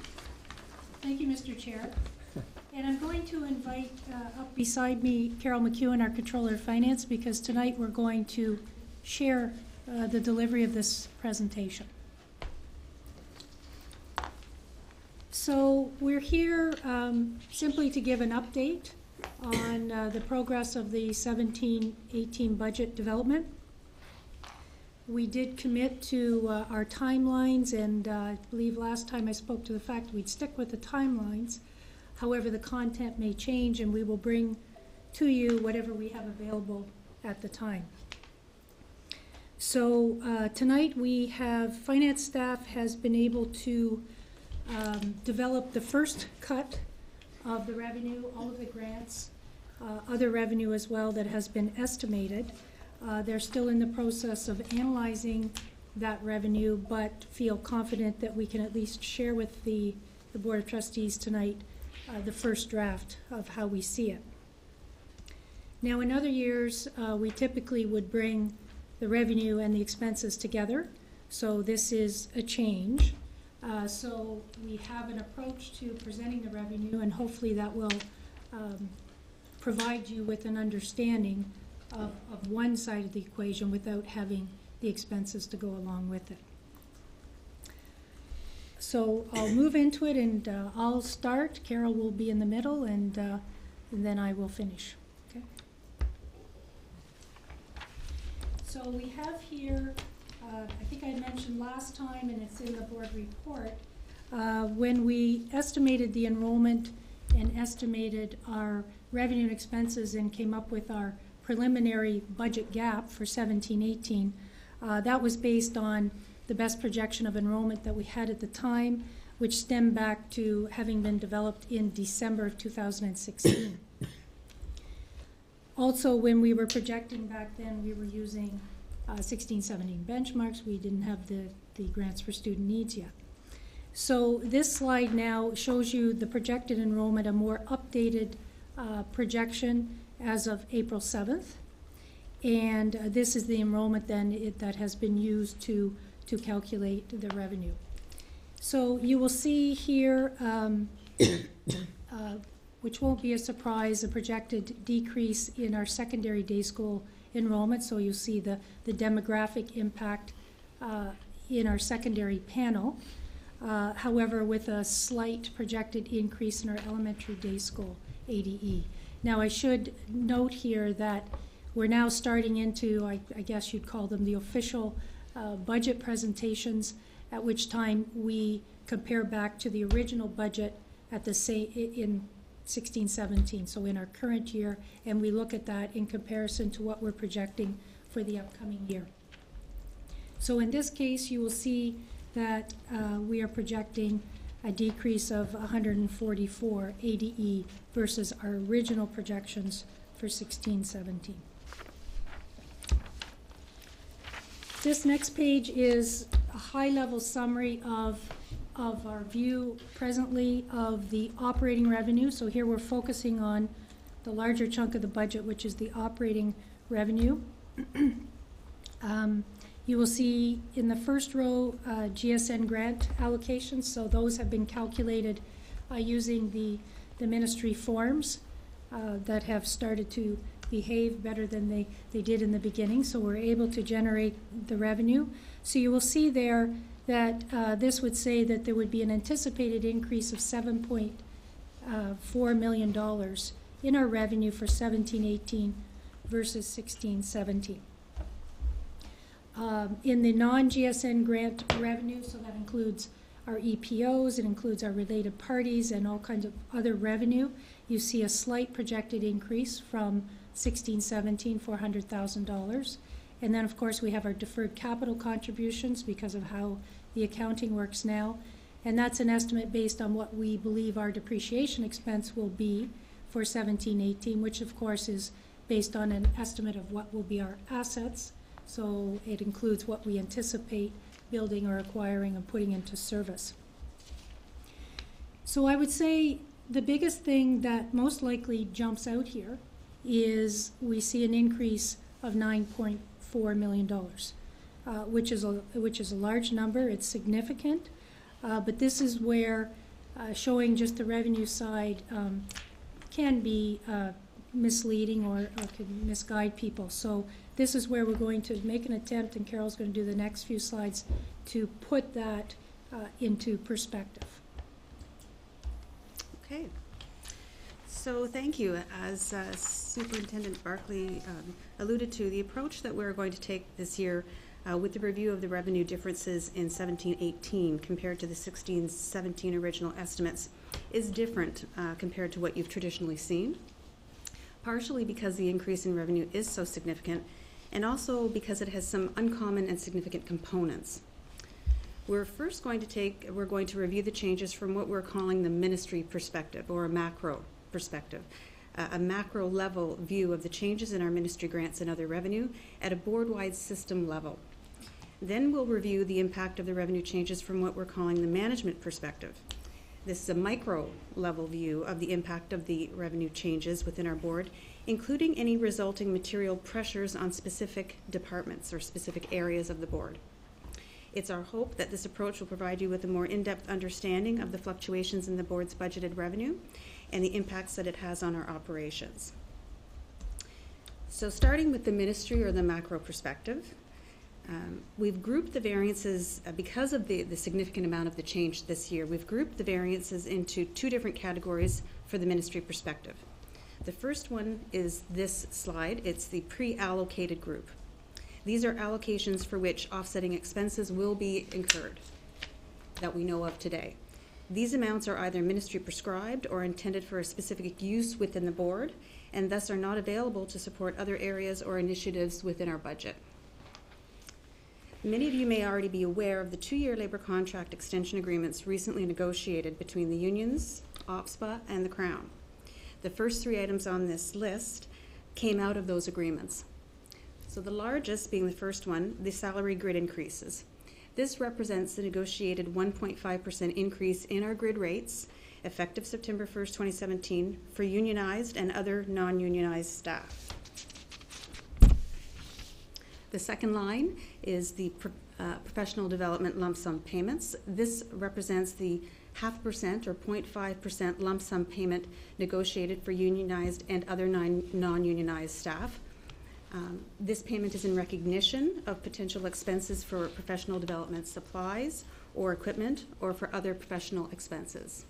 Thank you, Mr. Chair. And I'm going to invite up beside me Carol McEwen, our Controller of Finance, because tonight we're going to share the delivery of this presentation. So we're here simply to give an update on the progress of the 17-18 budget development. We did commit to our timelines, and I believe last time I spoke to the fact we'd stick with the timelines. However, the content may change, and we will bring to you whatever we have available at the time. So tonight we have, finance staff has been able to develop the first cut of the revenue, all of the grants, other revenue as well that has been estimated. They're still in the process of analyzing that revenue, but feel confident that we can at least share with the Board of Trustees tonight the first draft of how we see it. Now, in other years, we typically would bring the revenue and the expenses together, so this is a change. So we have an approach to presenting the revenue, and hopefully that will provide you with an understanding of one side of the equation without having the expenses to go along with it. So I'll move into it, and I'll start. Carol will be in the middle, and then I will finish. Okay. So we have here, I think I mentioned last time, and it's in the board report, when we estimated the enrollment and estimated our revenue and expenses and came up with our preliminary budget gap for 17-18, that was based on the best projection of enrollment that we had at the time, which stemmed back to having been developed in December of 2016. Also, when we were projecting back then, we were using 16-17 benchmarks. We didn't have the grants for student needs yet. So this slide now shows you the projected enrollment, a more updated projection as of April 7th. And this is the enrollment then that has been used to calculate the revenue. So you will see here, which won't be a surprise, a projected decrease in our secondary day school enrollment. So you'll see the demographic impact in our secondary panel. However, with a slight projected increase in our elementary day school ADE. Now, I should note here that we're now starting into, I guess you'd call them the official budget presentations, at which time we compare back to the original budget at the in 16-17, so in our current year, and we look at that in comparison to what we're projecting for the upcoming year. So in this case, you will see that we are projecting a decrease of 144 ADE versus our original projections for 16-17. This next page is a high-level summary of our view presently of the operating revenue. So here we're focusing on the larger chunk of the budget, which is the operating revenue. You will see in the first row GSN grant allocations. So those have been calculated using the ministry forms that have started to behave better than they did in the beginning. So we're able to generate the revenue. So you will see there that this would say that there would be an anticipated increase of $7.4 million in our revenue for 17-18 versus 16-17. In the non-GSN grant revenue, so that includes our EPOs, it includes our related parties and all kinds of other revenue, you see a slight projected increase from 16-17, $400,000. And then, of course, we have our deferred capital contributions because of how the accounting works now. And that's an estimate based on what we believe our depreciation expense will be for 17-18, which of course is based on an estimate of what will be our assets. So it includes what we anticipate building or acquiring and putting into service. So I would say the biggest thing that most likely jumps out here is we see an increase of $9.4 million, which is a large number. It's significant, but this is where showing just the revenue side can be misleading or can misguide people. So this is where we're going to make an attempt, and Carol's going to do the next few slides to put that into perspective. Okay. So thank you. As Superintendent Barclay alluded to, the approach that we're going to take this year with the review of the revenue differences in 17-18 compared to the 16-17 original estimates is different compared to what you've traditionally seen, partially because the increase in revenue is so significant, and also because it has some uncommon and significant components. We're going to review the changes from what we're calling the ministry perspective, or a macro perspective, a macro level view of the changes in our ministry grants and other revenue at a board-wide system level. Then we'll review the impact of the revenue changes from what we're calling the management perspective. This is a micro level view of the impact of the revenue changes within our board, including any resulting material pressures on specific departments or specific areas of the board. It's our hope that this approach will provide you with a more in-depth understanding of the fluctuations in the board's budgeted revenue and the impacts that it has on our operations. So starting with the ministry or the macro perspective, we've grouped the variances, because of the significant amount of the change this year, we've grouped the variances into two different categories for the ministry perspective. The first one is this slide. It's the pre-allocated group. These are allocations for which offsetting expenses will be incurred that we know of today. These amounts are either ministry prescribed or intended for a specific use within the board, and thus are not available to support other areas or initiatives within our budget. Many of you may already be aware of the 2-year labor contract extension agreements recently negotiated between the unions, OPSPA, and the Crown. The first 3 items on this list came out of those agreements. So the largest being the first one, the salary grid increases. This represents the negotiated 1.5% increase in our grid rates effective September 1st, 2017 for unionized and other non-unionized staff. The second line is the professional development lump sum payments. This represents the 0.5% or 0.5% lump sum payment negotiated for unionized and other non-unionized staff. This payment is in recognition of potential expenses for professional development supplies or equipment or for other professional expenses.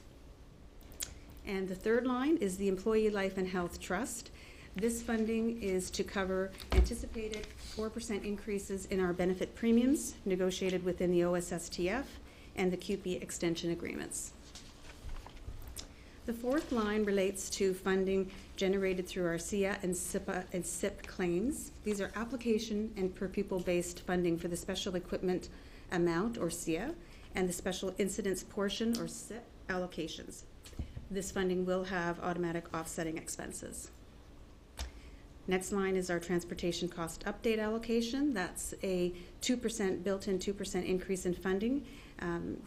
And the third line is the Employee Life and Health Trust. This funding is to cover anticipated 4% increases in our benefit premiums negotiated within the OSSTF and the CUPE extension agreements. The fourth line relates to funding generated through our SIA and SIPA and SIP claims. These are application and per pupil based funding for the special equipment amount, or SIA, and the special incidents portion, or SIP, allocations. This funding will have automatic offsetting expenses. Next line is our transportation cost update allocation. That's a 2% built-in 2% increase in funding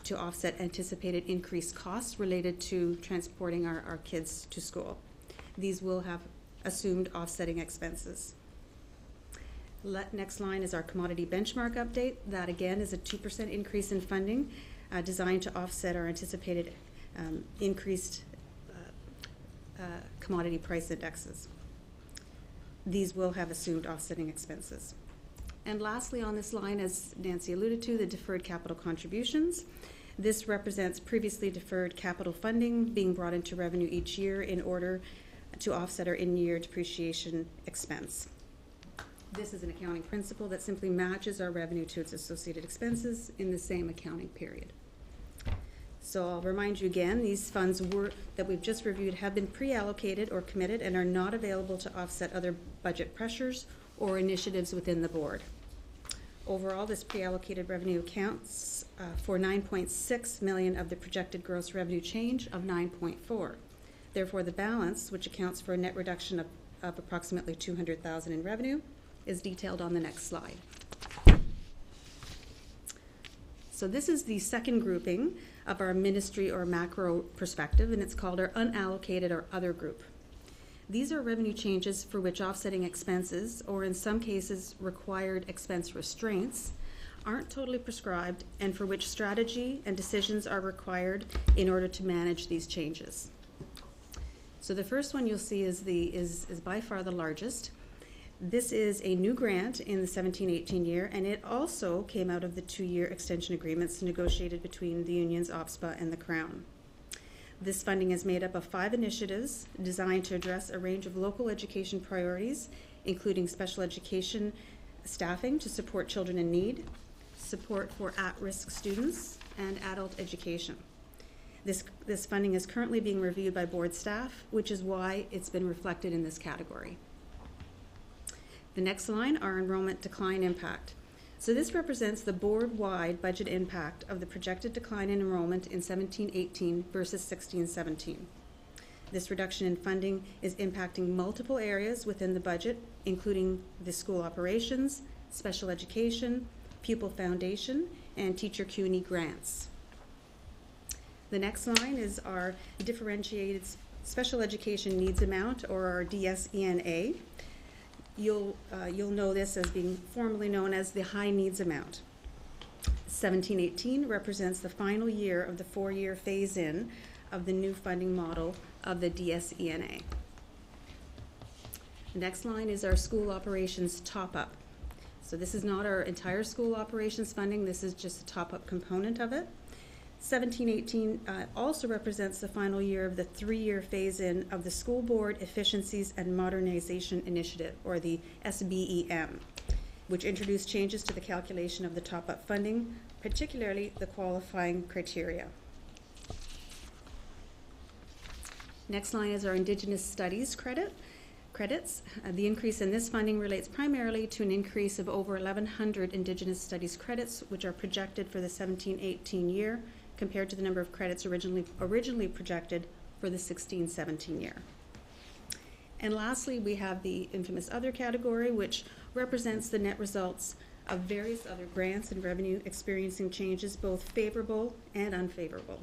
to offset anticipated increased costs related to transporting our kids to school. These will have assumed offsetting expenses. Next line is our commodity benchmark update. That again is a 2% increase in funding designed to offset our anticipated increased commodity price indexes. These will have assumed offsetting expenses. And lastly on this line, as Nancy alluded to, the deferred capital contributions. This represents previously deferred capital funding being brought into revenue each year in order to offset our in-year depreciation expense. This is an accounting principle that simply matches our revenue to its associated expenses in the same accounting period. So I'll remind you again, these funds that we've just reviewed have been pre-allocated or committed and are not available to offset other budget pressures or initiatives within the board. Overall, this pre-allocated revenue accounts for 9.6 million of the projected gross revenue change of 9.4. Therefore, the balance, which accounts for a net reduction of approximately 200,000 in revenue, is detailed on the next slide. So this is the second grouping of our ministry or macro perspective, and it's called our unallocated or other group. These are revenue changes for which offsetting expenses, or in some cases required expense restraints, aren't totally prescribed and for which strategy and decisions are required in order to manage these changes. So the first one you'll see is by far the largest. This is a new grant in the 17-18 year, and it also came out of the 2-year extension agreements negotiated between the unions, OPSPA, and the Crown. This funding is made up of 5 initiatives designed to address a range of local education priorities, including special education staffing to support children in need, support for at-risk students, and adult education. This funding is currently being reviewed by board staff, which is why it's been reflected in this category. The next line, our enrollment decline impact. So this represents the board-wide budget impact of the projected decline in enrollment in 17-18 versus 16-17. This reduction in funding is impacting multiple areas within the budget, including the school operations, special education, pupil foundation, and teacher CUNY grants. The next line is our differentiated special education needs amount, or our DSENA. You'll know this as being formally known as the high needs amount. 17-18 represents the final year of the 4-year phase-in of the new funding model of the DSENA. The next line is our school operations top-up. So this is not our entire school operations funding, this is just a top-up component of it. 17-18 also represents the final year of the 3-year phase-in of the School Board Efficiencies and Modernization Initiative, or the SBEM, which introduced changes to the calculation of the top-up funding, particularly the qualifying criteria. Next line is our Indigenous Studies credits. The increase in this funding relates primarily to an increase of over 1,100 Indigenous Studies credits, which are projected for the 17-18 year, compared to the number of credits originally projected for the 16-17 year. And lastly, we have the infamous other category, which represents the net results of various other grants and revenue experiencing changes, both favorable and unfavorable.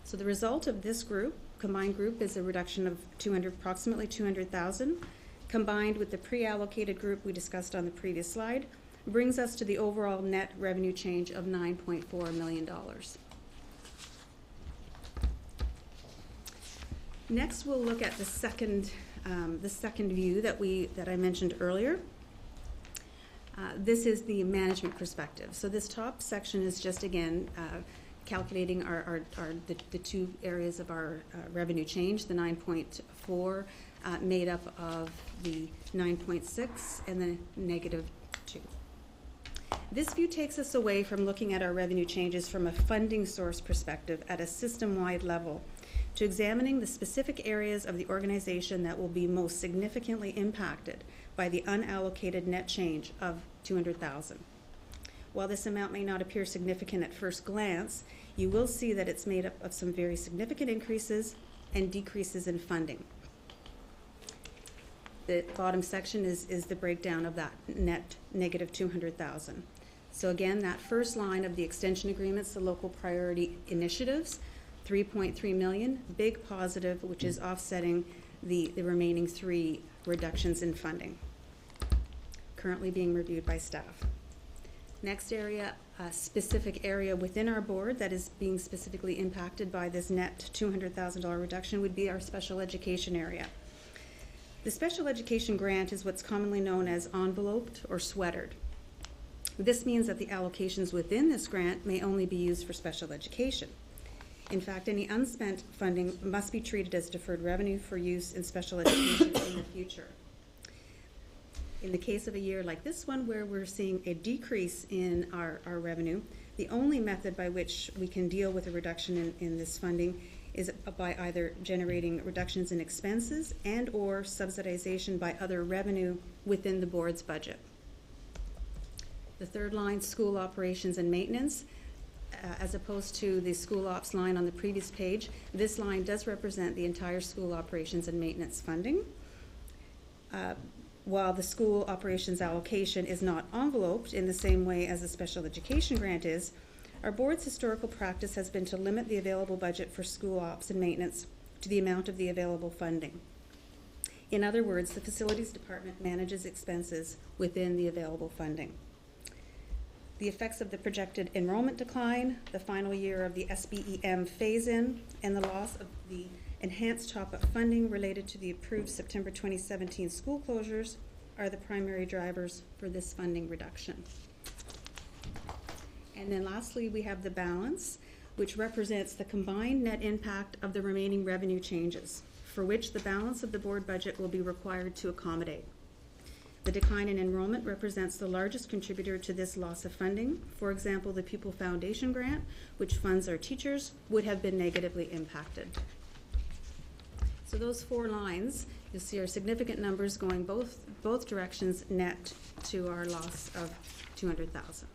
So the result of this combined group, is a reduction of approximately 200,000, combined with the pre-allocated group we discussed on the previous slide, brings us to the overall net revenue change of $9.4 million. Next, we'll look at the second view that I mentioned earlier. This is the management perspective. So this top section is just, again, calculating the 2 areas of our revenue change, the 9.4 made up of the 9.6 and the -2. This view takes us away from looking at our revenue changes from a funding source perspective at a system-wide level to examining the specific areas of the organization that will be most significantly impacted by the unallocated net change of 200,000. While this amount may not appear significant at first glance, you will see that it's made up of some very significant increases and decreases in funding. The bottom section is the breakdown of that net -200,000. So again, that first line of the extension agreements, the local priority initiatives, 3.3 million, big positive, which is offsetting the remaining 3 reductions in funding, currently being reviewed by staff. Next area, a specific area within our board that is being specifically impacted by this net $200,000 reduction would be our special education area. The special education grant is what's commonly known as enveloped or sweatered. This means that the allocations within this grant may only be used for special education. In fact, any unspent funding must be treated as deferred revenue for use in special education in the future. In the case of a year like this one, where we're seeing a decrease in our revenue, the only method by which we can deal with a reduction in this funding is by either generating reductions in expenses and or subsidization by other revenue within the board's budget. The third line, school operations and maintenance, as opposed to the school ops line on the previous page, this line does represent the entire school operations and maintenance funding. While the school operations allocation is not enveloped in the same way as a special education grant is, our board's historical practice has been to limit the available budget for school ops and maintenance to the amount of the available funding. In other words, the facilities department manages expenses within the available funding. The effects of the projected enrollment decline, the final year of the SBEM phase-in, and the loss of the enhanced top-up funding related to the approved September 2017 school closures are the primary drivers for this funding reduction. And then lastly, we have the balance, which represents the combined net impact of the remaining revenue changes, for which the balance of the board budget will be required to accommodate. The decline in enrollment represents the largest contributor to this loss of funding. For example, the Pupil Foundation grant, which funds our teachers, would have been negatively impacted. So those 4 lines, you'll see are significant numbers going both directions, net to our loss of $200,000.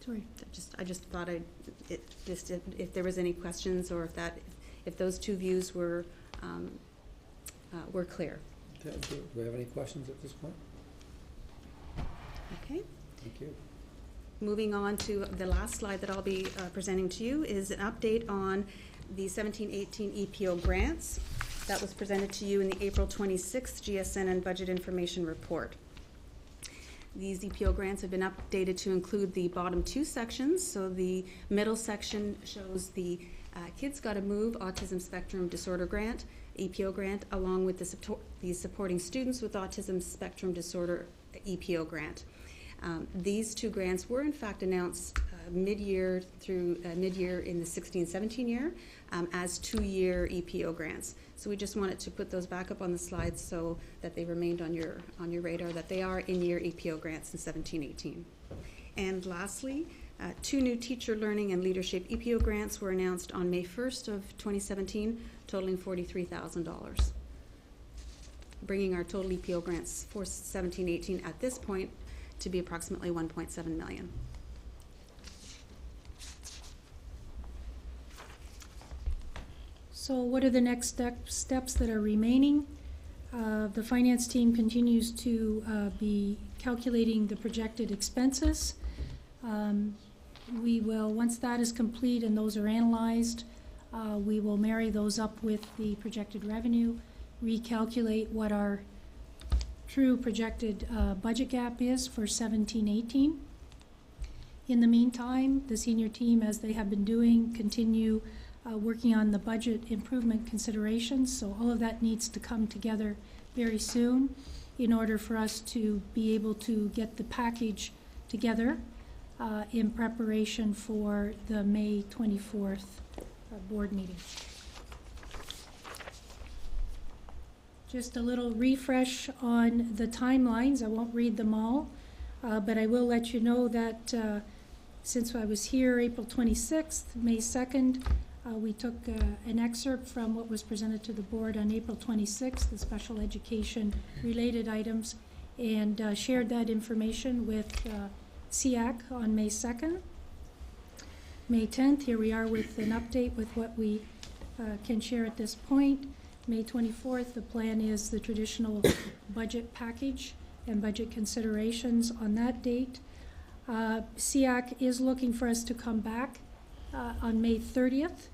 Sorry. I just thought if there was any questions, or if those 2 views were clear. Do we have any questions at this point? Okay. Thank you. Moving on to the last slide that I'll be presenting to you is an update on the 17-18 EPO grants that was presented to you in the April 26th GSN and Budget Information Report. These EPO grants have been updated to include the bottom 2 sections. So the middle section shows the Kids Gotta Move Autism Spectrum Disorder Grant, EPO grant, along with the Supporting Students with Autism Spectrum Disorder EPO grant. These 2 grants were in fact announced mid-year through mid-year in the 16-17 year as 2-year EPO grants. So we just wanted to put those back up on the slides so that they remained on your radar, that they are in-year EPO grants in 17-18. And lastly, 2 new teacher learning and leadership EPO grants were announced on May 1st of 2017, totaling $43,000, bringing our total EPO grants for 17-18 at this point to be approximately $1.7 million. So what are the next steps that are remaining? The finance team continues to be calculating the projected expenses. We will, once that is complete and those are analyzed, we will marry those up with the projected revenue, recalculate what our true projected budget gap is for 17-18. In the meantime, the senior team, as they have been doing, continue working on the budget improvement considerations. So all of that needs to come together very soon in order for us to be able to get the package together in preparation for the May 24th board meeting. Just a little refresh on the timelines. I won't read them all, but I will let you know that since I was here April 26th, May 2nd, we took an excerpt from what was presented to the board on April 26th, the special education related items, and shared that information with SEAC on May 2nd. May 10th, here we are with an update with what we can share at this point. May 24th, the plan is the traditional budget package and budget considerations on that date. SEAC is looking for us to come back on May 30th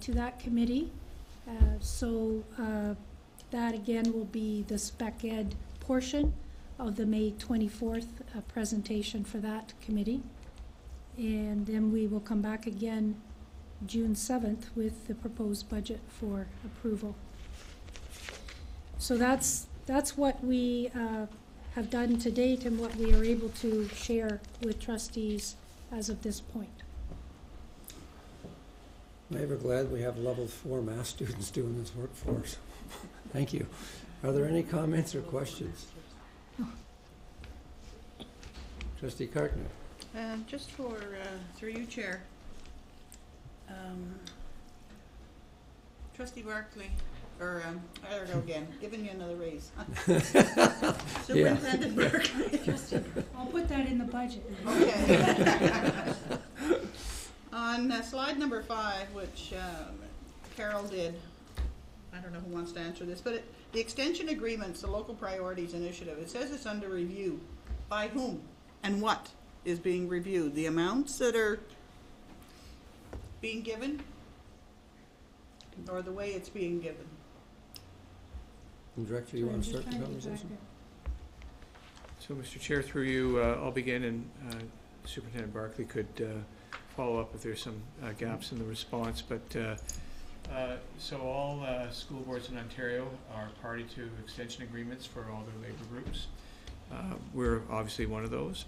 to that committee. So that again will be the spec ed portion of the May 24th presentation for that committee. And then we will come back again June 7th with the proposed budget for approval. So that's what we have done to date and what we are able to share with trustees as of this point. I'm ever glad we have level 4 math students doing this work for us. Thank you. Are there any comments or questions? Trustee Karkner. Just for, through you, Chair. Trustee Barkley, or, there we go again, giving you another raise. Superintendent Barkley. I'll put that in the budget. Okay. On slide number 5, which Carol did, I don't know who wants to answer this, but the extension agreements, the local priorities initiative, it says it's under review. By whom and what is being reviewed? The amounts that are being given, or the way it's being given? Director, you want to start the conversation? So, Mr. Chair, through you, I'll begin, and Superintendent Barkley could follow up if there's some gaps in the response. But so all school boards in Ontario are party to extension agreements for all their labor groups. We're obviously one of those.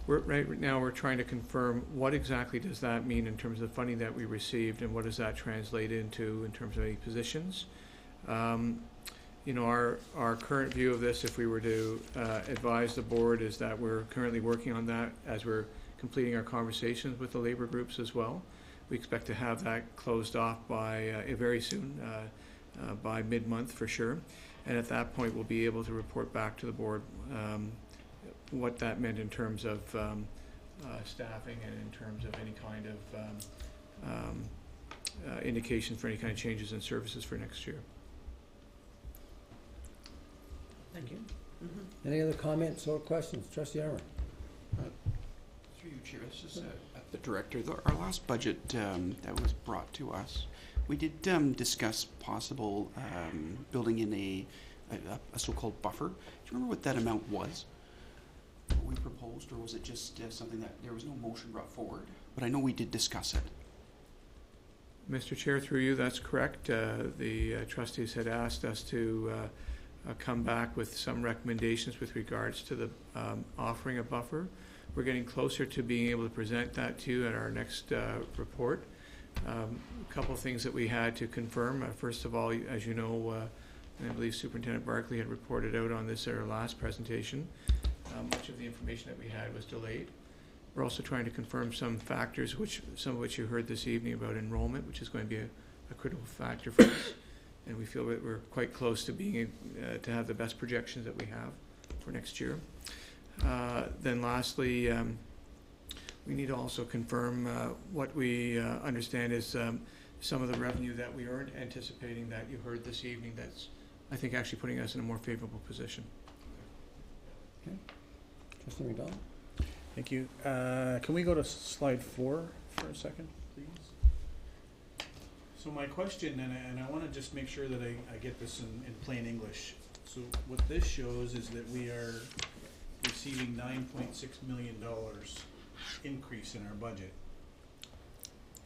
Right now we're trying to confirm what exactly does that mean in terms of the funding that we received, and what does that translate into in terms of any positions. You know, our current view of this, if we were to advise the board, is that we're currently working on that as we're completing our conversations with the labor groups as well. We expect to have that closed off by very soon, by mid-month for sure. And at that point, we'll be able to report back to the board what that meant in terms of staffing and in terms of any kind of indications for any kind of changes in services for next year. Thank you. Any other comments or questions? Trustee Armour. Through you, Chair, this is at the Director. Our last budget that was brought to us, we did discuss possible building in a so-called buffer. Do you remember what that amount was? What we proposed, or was it just something that there was no motion brought forward? But I know we did discuss it. Mr. Chair, through you, that's correct. The trustees had asked us to come back with some recommendations with regards to the offering a buffer. We're getting closer to being able to present that to you at our next report. A couple of things that we had to confirm. First of all, as you know, and I believe Superintendent Barkley had reported out on this at our last presentation, much of the information that we had was delayed. We're also trying to confirm some factors, some of which you heard this evening about enrollment, which is going to be a critical factor for us. And we feel that we're quite close to being to have the best projections that we have for next year. Then lastly, we need to also confirm what we understand is some of the revenue that we aren't anticipating that you heard this evening. That's, I think, actually putting us in a more favorable position. Okay. Trustee McDonald. Thank you. Can we go to slide 4 for a second, please? So my question, and I want to just make sure that I get this in plain English. So what this shows is that we are receiving $9.6 million increase in our budget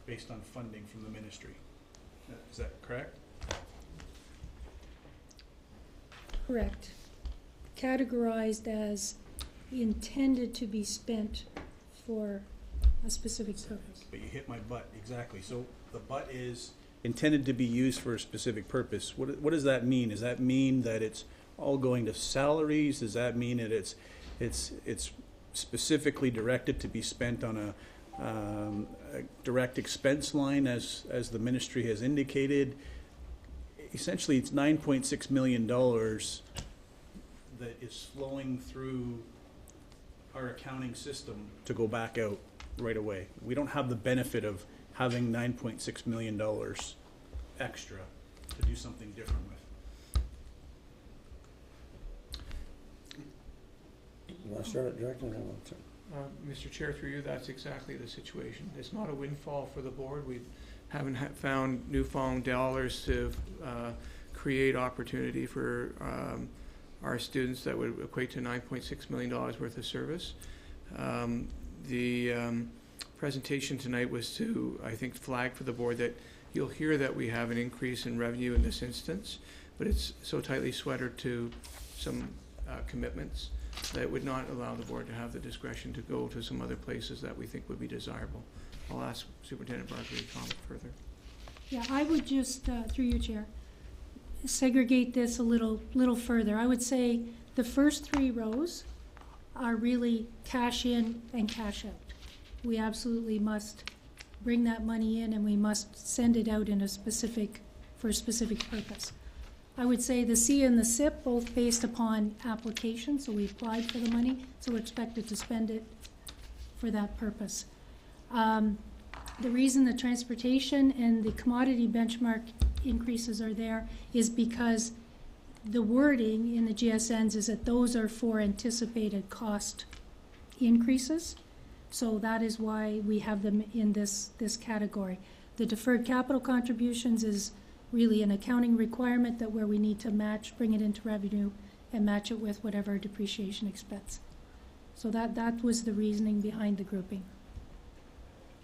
based on funding from the ministry. Is that correct? Correct. Categorized as intended to be spent for a specific purpose. But you hit my butt, exactly. So the butt is intended to be used for a specific purpose. What does that mean? Does that mean that it's all going to salaries? Does that mean that it's specifically directed to be spent on a direct expense line as the ministry has indicated? Essentially, it's $9.6 million that is flowing through our accounting system to go back out right away. We don't have the benefit of having $9.6 million extra to do something different with. You want to start it directly? Mr. Chair, through you, that's exactly the situation. It's not a windfall for the board. We haven't found newfound dollars to create opportunity for our students that would equate to $9.6 million worth of service. The presentation tonight was to, I think, flag for the board that you'll hear that we have an increase in revenue in this instance, but it's so tightly sweatered to some commitments that would not allow the board to have the discretion to go to some other places that we think would be desirable. I'll ask Superintendent Barkley to comment further. Yeah, I would just, through you, Chair, segregate this a little further. I would say the first 3 rows are really cash in and cash out. We absolutely must bring that money in, and we must send it out in for a specific purpose. I would say the C and the SIP, both based upon application, so we applied for the money, so we're expected to spend it for that purpose. The reason the transportation and the commodity benchmark increases are there is because the wording in the GSNs is that those are for anticipated cost increases. So that is why we have them in this category. The deferred capital contributions is really an accounting requirement that where we need to match, bring it into revenue and match it with whatever depreciation expense. So that was the reasoning behind the grouping.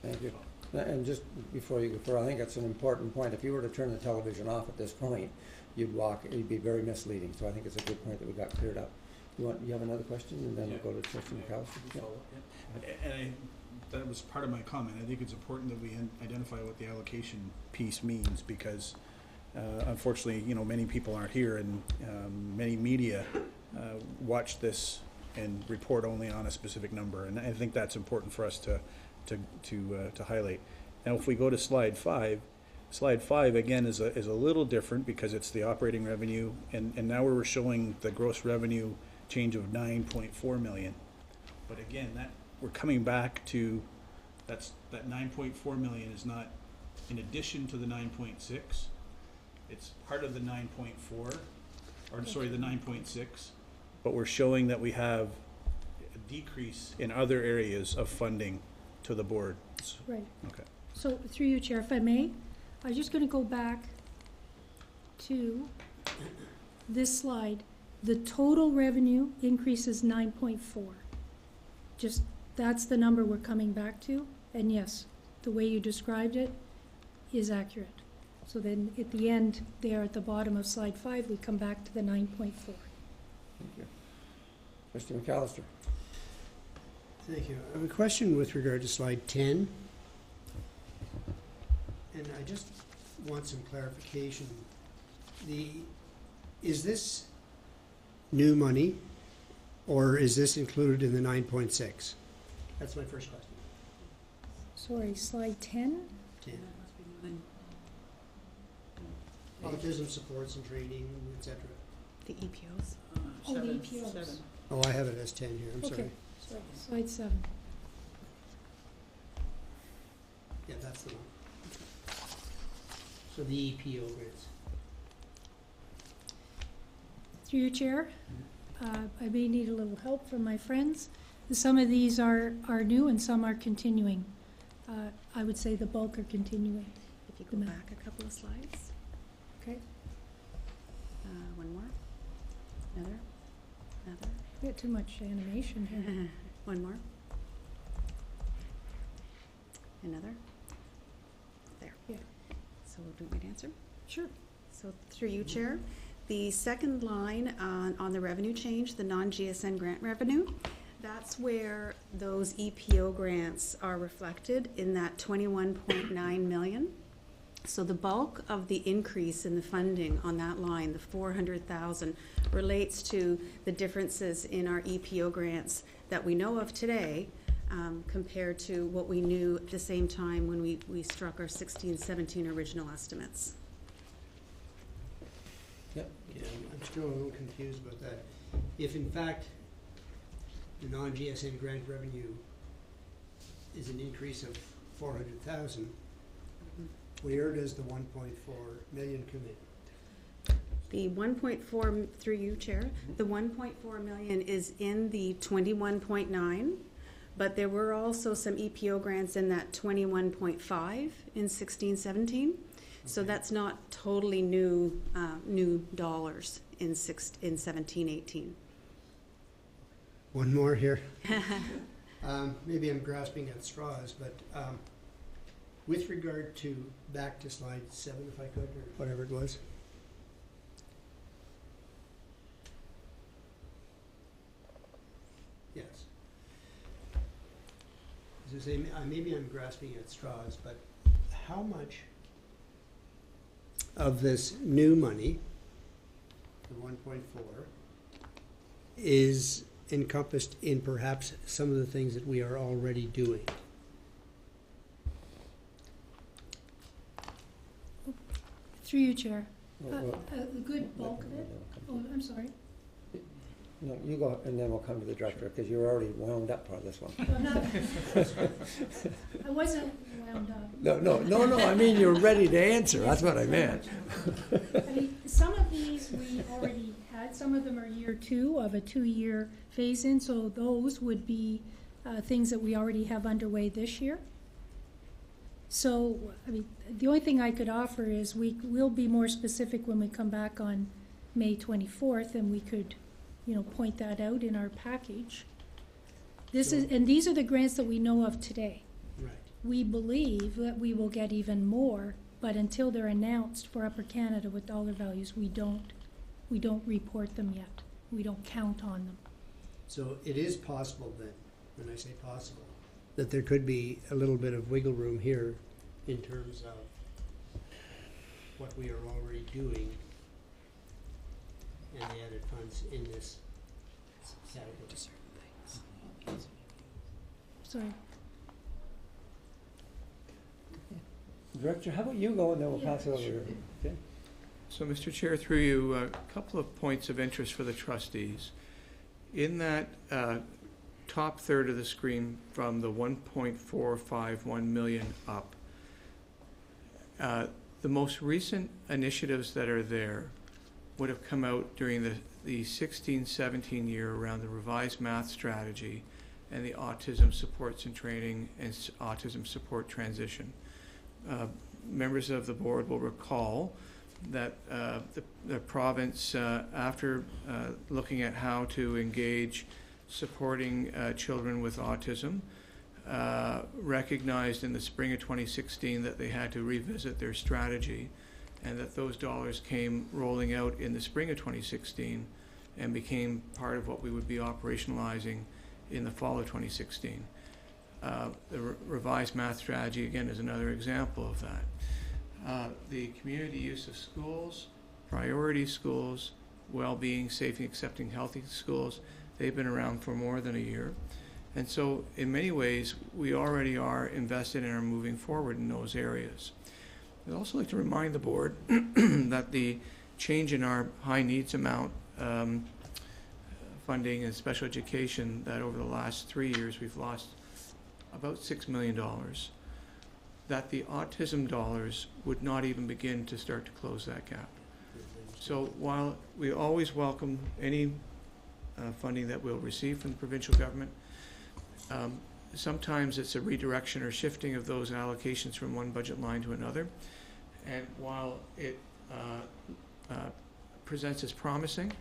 Thank you. And just before you go further, I think that's an important point. If you were to turn the television off at this point, it'd be very misleading. So I think it's a good point that we got cleared up. You have another question, and then we'll go to Trustee McAllister. Yeah. And that was part of my comment. I think it's important that we identify what the allocation piece means, because unfortunately, many people aren't here, and many media watch this and report only on a specific number, and I think that's important for us to highlight. Now, if we go to slide 5, again is a little different because it's the operating revenue, and now we're showing the gross revenue change of 9.4 million. But again, that we're coming back to that 9.4 million is not in addition to the 9.6. It's part of the 9.4, or sorry, the 9.6. But we're showing that we have a decrease in other areas of funding to the board. Right. Okay. So through you, Chair, if I may, I'm just going to go back to this slide. The total revenue increase is 9.4. Just that's the number we're coming back to. And yes, the way you described it is accurate. So then at the end there at the bottom of slide 5, we come back to the 9.4. Thank you. Trustee McAllister. Thank you. I have a question with regard to slide 10. And I just want some clarification. Is this new money, or is this included in the 9.6? That's my first question. Sorry, slide 10? 10. Autism supports and training, etc. The EPOs. Oh, the EPOs. 7. Oh, I have it as 10 here. I'm Okay. sorry. Sorry, slide 7. Yeah, that's the one. So the EPO grants. Through you, Chair, I may need a little help from my friends. Some of these are new and some are continuing. I would say the bulk are continuing. If you go back a couple of slides. Okay. One more. Another. We got too much animation here. One more. Another. There. Yeah. So do you want me to answer? Sure. So through you, Chair, the second line on the revenue change, the non-GSN grant revenue, that's where those EPO grants are reflected in that 21.9 million. So the bulk of the increase in the funding on that line, the 400,000, relates to the differences in our EPO grants that we know of today compared to what we knew at the same time when we struck our 16-17 original estimates. Yep. Yeah, I'm still a little confused about that. If in fact the non-GSN grant revenue is an increase of 400,000, where does the 1.4 million come in? The 1.4, through you, Chair, the 1.4 million is in the 21.9, but there were also some EPO grants in that 21.5 in 16-17. So that's not totally new dollars in 17-18. One more here. Maybe I'm grasping at straws, but with regard to, back to slide 7 if I could, or whatever it was. Yes. As I say, maybe I'm grasping at straws, but how much of this new money, the 1.4, is encompassed in perhaps some of the things that we are already doing? Through you, Chair. A good bulk of it. Oh, I'm sorry. No, you go, and then we'll come to the director, because you're already wound up for this one. Well, not, I wasn't wound up. No, I mean, you're ready to answer, that's what I meant. I mean, some of these we already had, some of them are year 2 of a 2-year phase-in, so those would be things that we already have underway this year. So, I mean, the only thing I could offer is we'll be more specific when we come back on May 24th, and we could, point that out in our package. And these are the grants that we know of today. Right. We believe that we will get even more, but until they're announced for Upper Canada with dollar values, we don't report them yet. We don't count on them. So it is possible then, when I say possible, that there could be a little bit of wiggle room here in terms of what we are already doing and the added funds in this category. Sorry. Director, how about you go, and then we'll pass it over here, okay? So, Mr. Chair, through you, a couple of points of interest for the trustees. In that top third of the screen from the 1.451 million up, the most recent initiatives that are there would have come out during the 16-17 year around the revised math strategy and the autism supports and training and autism support transition. Members of the board will recall that the province, after looking at how to engage supporting children with autism, recognized in the spring of 2016 that they had to revisit their strategy, and that those dollars came rolling out in the spring of 2016 and became part of what we would be operationalizing in the fall of 2016. The revised math strategy, again, is another example of that. The community use of schools, priority schools, well-being, safe and accepting healthy schools, they've been around for more than a year. And so in many ways, we already are invested and are moving forward in those areas. I'd also like to remind the board that the change in our high needs amount funding and special education, that over the last 3 years we've lost about $6 million, that the autism dollars would not even begin to start to close that gap. So while we always welcome any funding that we'll receive from the provincial government, sometimes it's a redirection or shifting of those allocations from one budget line to another. And while it presents as promising,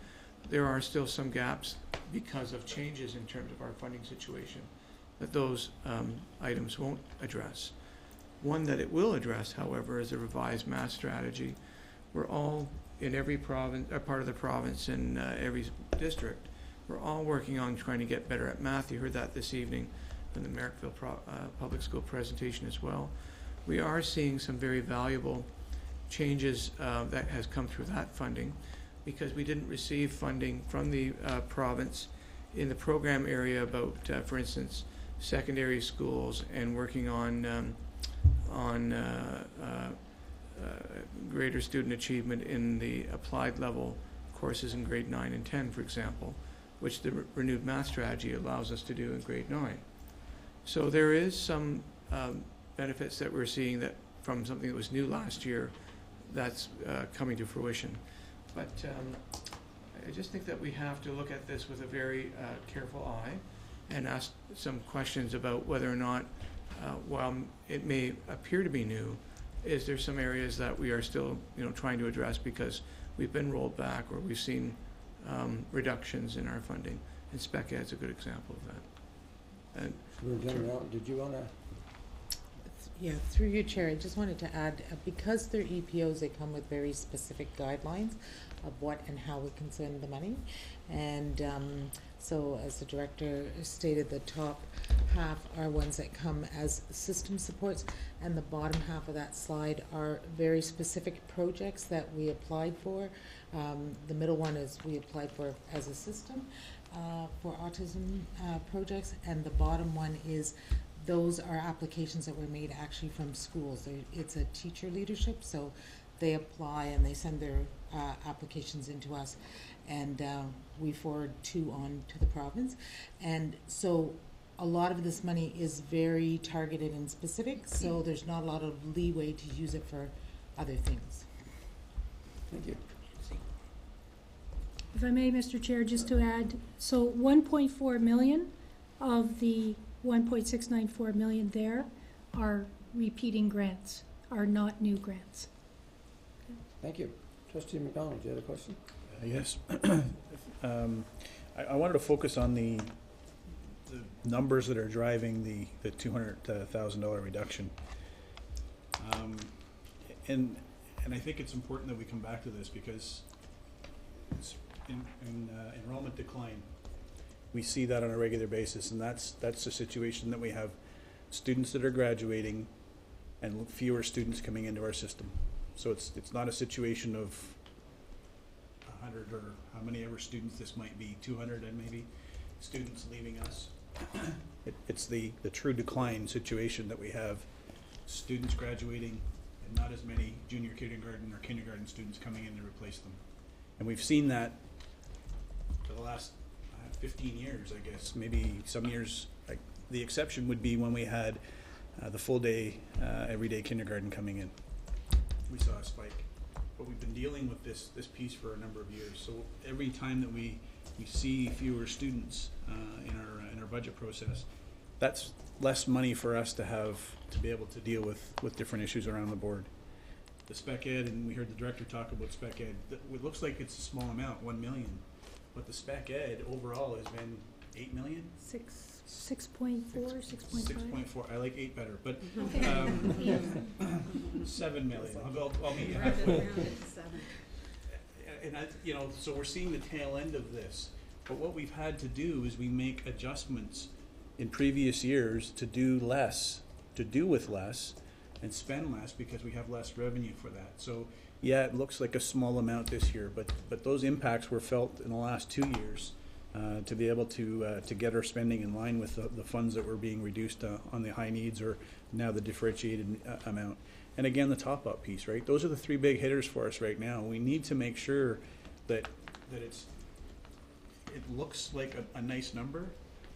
there are still some gaps because of changes in terms of our funding situation that those items won't address. One that it will address, however, is a revised math strategy. We're all, in every province, part of the province and every district, we're all working on trying to get better at math. You heard that this evening in the Merrickville Public School presentation as well. We are seeing some very valuable changes that has come through that funding, because we didn't receive funding from the province in the program area about, for instance, secondary schools and working on greater student achievement in the applied level courses in grade 9 and 10, for example, which the renewed math strategy allows us to do in grade 9. So there is some benefits that we're seeing that from something that was new last year that's coming to fruition. But I just think that we have to look at this with a very careful eye and ask some questions about whether or not, while it may appear to be new, is there some areas that we are still, trying to address because we've been rolled back or we've seen reductions in our funding, and Spec Ed's a good example of that. And did you want to? Yeah, through you, Chair, I just wanted to add, because they're EPOs, they come with very specific guidelines of what and how we can spend the money. And so as the director stated, the top half are ones that come as system supports, and the bottom half of that slide are very specific projects that we applied for. The middle one is we applied for as a system for autism projects, and the bottom one is those are applications that were made actually from schools. It's a teacher leadership, so they apply and they send their applications into us, and we forward on to the province. And so a lot of this money is very targeted and specific, so there's not a lot of leeway to use it for other things. Thank you. If I may, Mr. Chair, just to add, so 1.4 million of the 1.694 million there are repeating grants, are not new grants. Thank you. Trustee McDonald, do you have a question? Yes. I wanted to focus on the numbers that are driving the $200,000 reduction. And I think it's important that we come back to this because it's in enrollment decline, we see that on a regular basis, and that's the situation that we have students that are graduating and fewer students coming into our system. So it's not a situation of 100 or how many ever students this might be, 200 and maybe students leaving us. It's the true decline situation that we have, students graduating and not as many junior kindergarten or kindergarten students coming in to replace them. And we've seen that for the last 15 years, I guess. Maybe some years, like the exception would be when we had the full day, everyday kindergarten coming in. We saw a spike. But we've been dealing with this piece for a number of years. So every time that we see fewer students in our budget process, that's less money for us to have to be able to deal with different issues around the board. The spec ed, and we heard the director talk about spec ed, it looks like it's a small amount, 1 million, but the spec ed overall has been 8 million? 6.4, 6.5. 6.4, I like 8 better, but 7 million, I'll meet you halfway. And so we're seeing the tail end of this, but what we've had to do is we make adjustments in previous years to do with less and spend less because we have less revenue for that. So yeah, it looks like a small amount this year, but those impacts were felt in the last 2 years to be able to get our spending in line with the funds that were being reduced on the high needs or now the differentiated amount. And again, the top-up piece, right? Those are the 3 big hitters for us right now. We need to make sure that it looks like a nice number,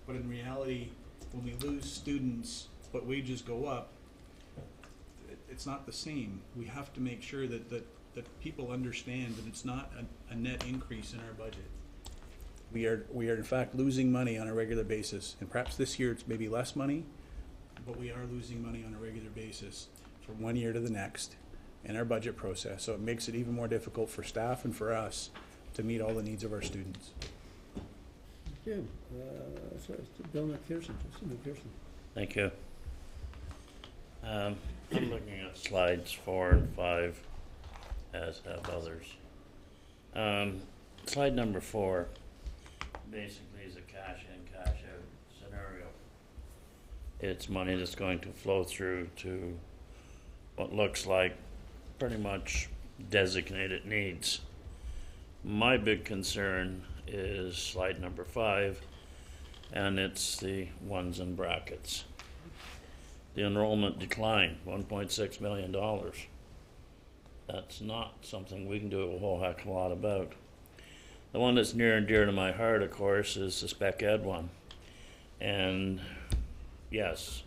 but in reality, when we lose students but wages go up, it's not the same. We have to make sure that people understand that it's not a net increase in our budget. We are in fact losing money on a regular basis, and perhaps this year it's maybe less money, but we are losing money on a regular basis from one year to the next in our budget process. So it makes it even more difficult for staff and for us to meet all the needs of our students. Thank you. Bill McPherson, Trustee McPherson. Thank you. I'm looking at slides 4 and 5, as have others. Slide number 4 basically is a cash in, cash out scenario. It's money that's going to flow through to what looks like pretty much designated needs. My big concern is slide number 5, and it's the ones in brackets. The enrollment decline, $1.6 million. That's not something we can do a whole heck of a lot about. The one that's near and dear to my heart, of course, is the spec ed one. And yes,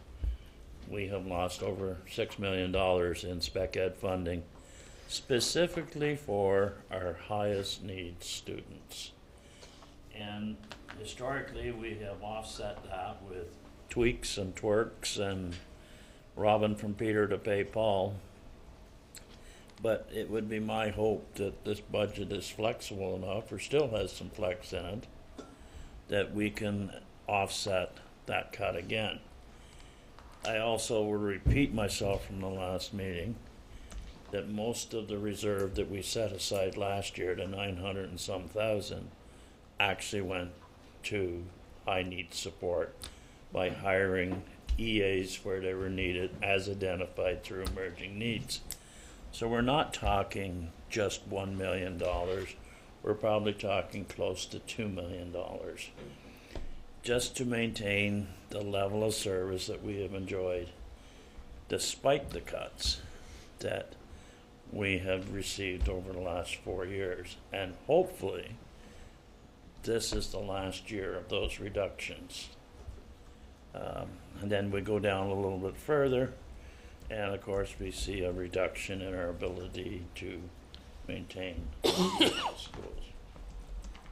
we have lost over $6 million in spec ed funding, specifically for our highest needs students. And historically, we have offset that with tweaks and twerks and robbing from Peter to pay Paul. But it would be my hope that this budget is flexible enough, or still has some flex in it, that we can offset that cut again. I also will repeat myself from the last meeting that most of the reserve that we set aside last year, the 900 and some thousand, actually went to high needs support by hiring EAs where they were needed as identified through emerging needs. So we're not talking just $1 million. We're probably talking close to $2 million just to maintain the level of service that we have enjoyed despite the cuts that we have received over the last 4 years. And hopefully, this is the last year of those reductions. And then we go down a little bit further, and of course we see a reduction in our ability to maintain schools.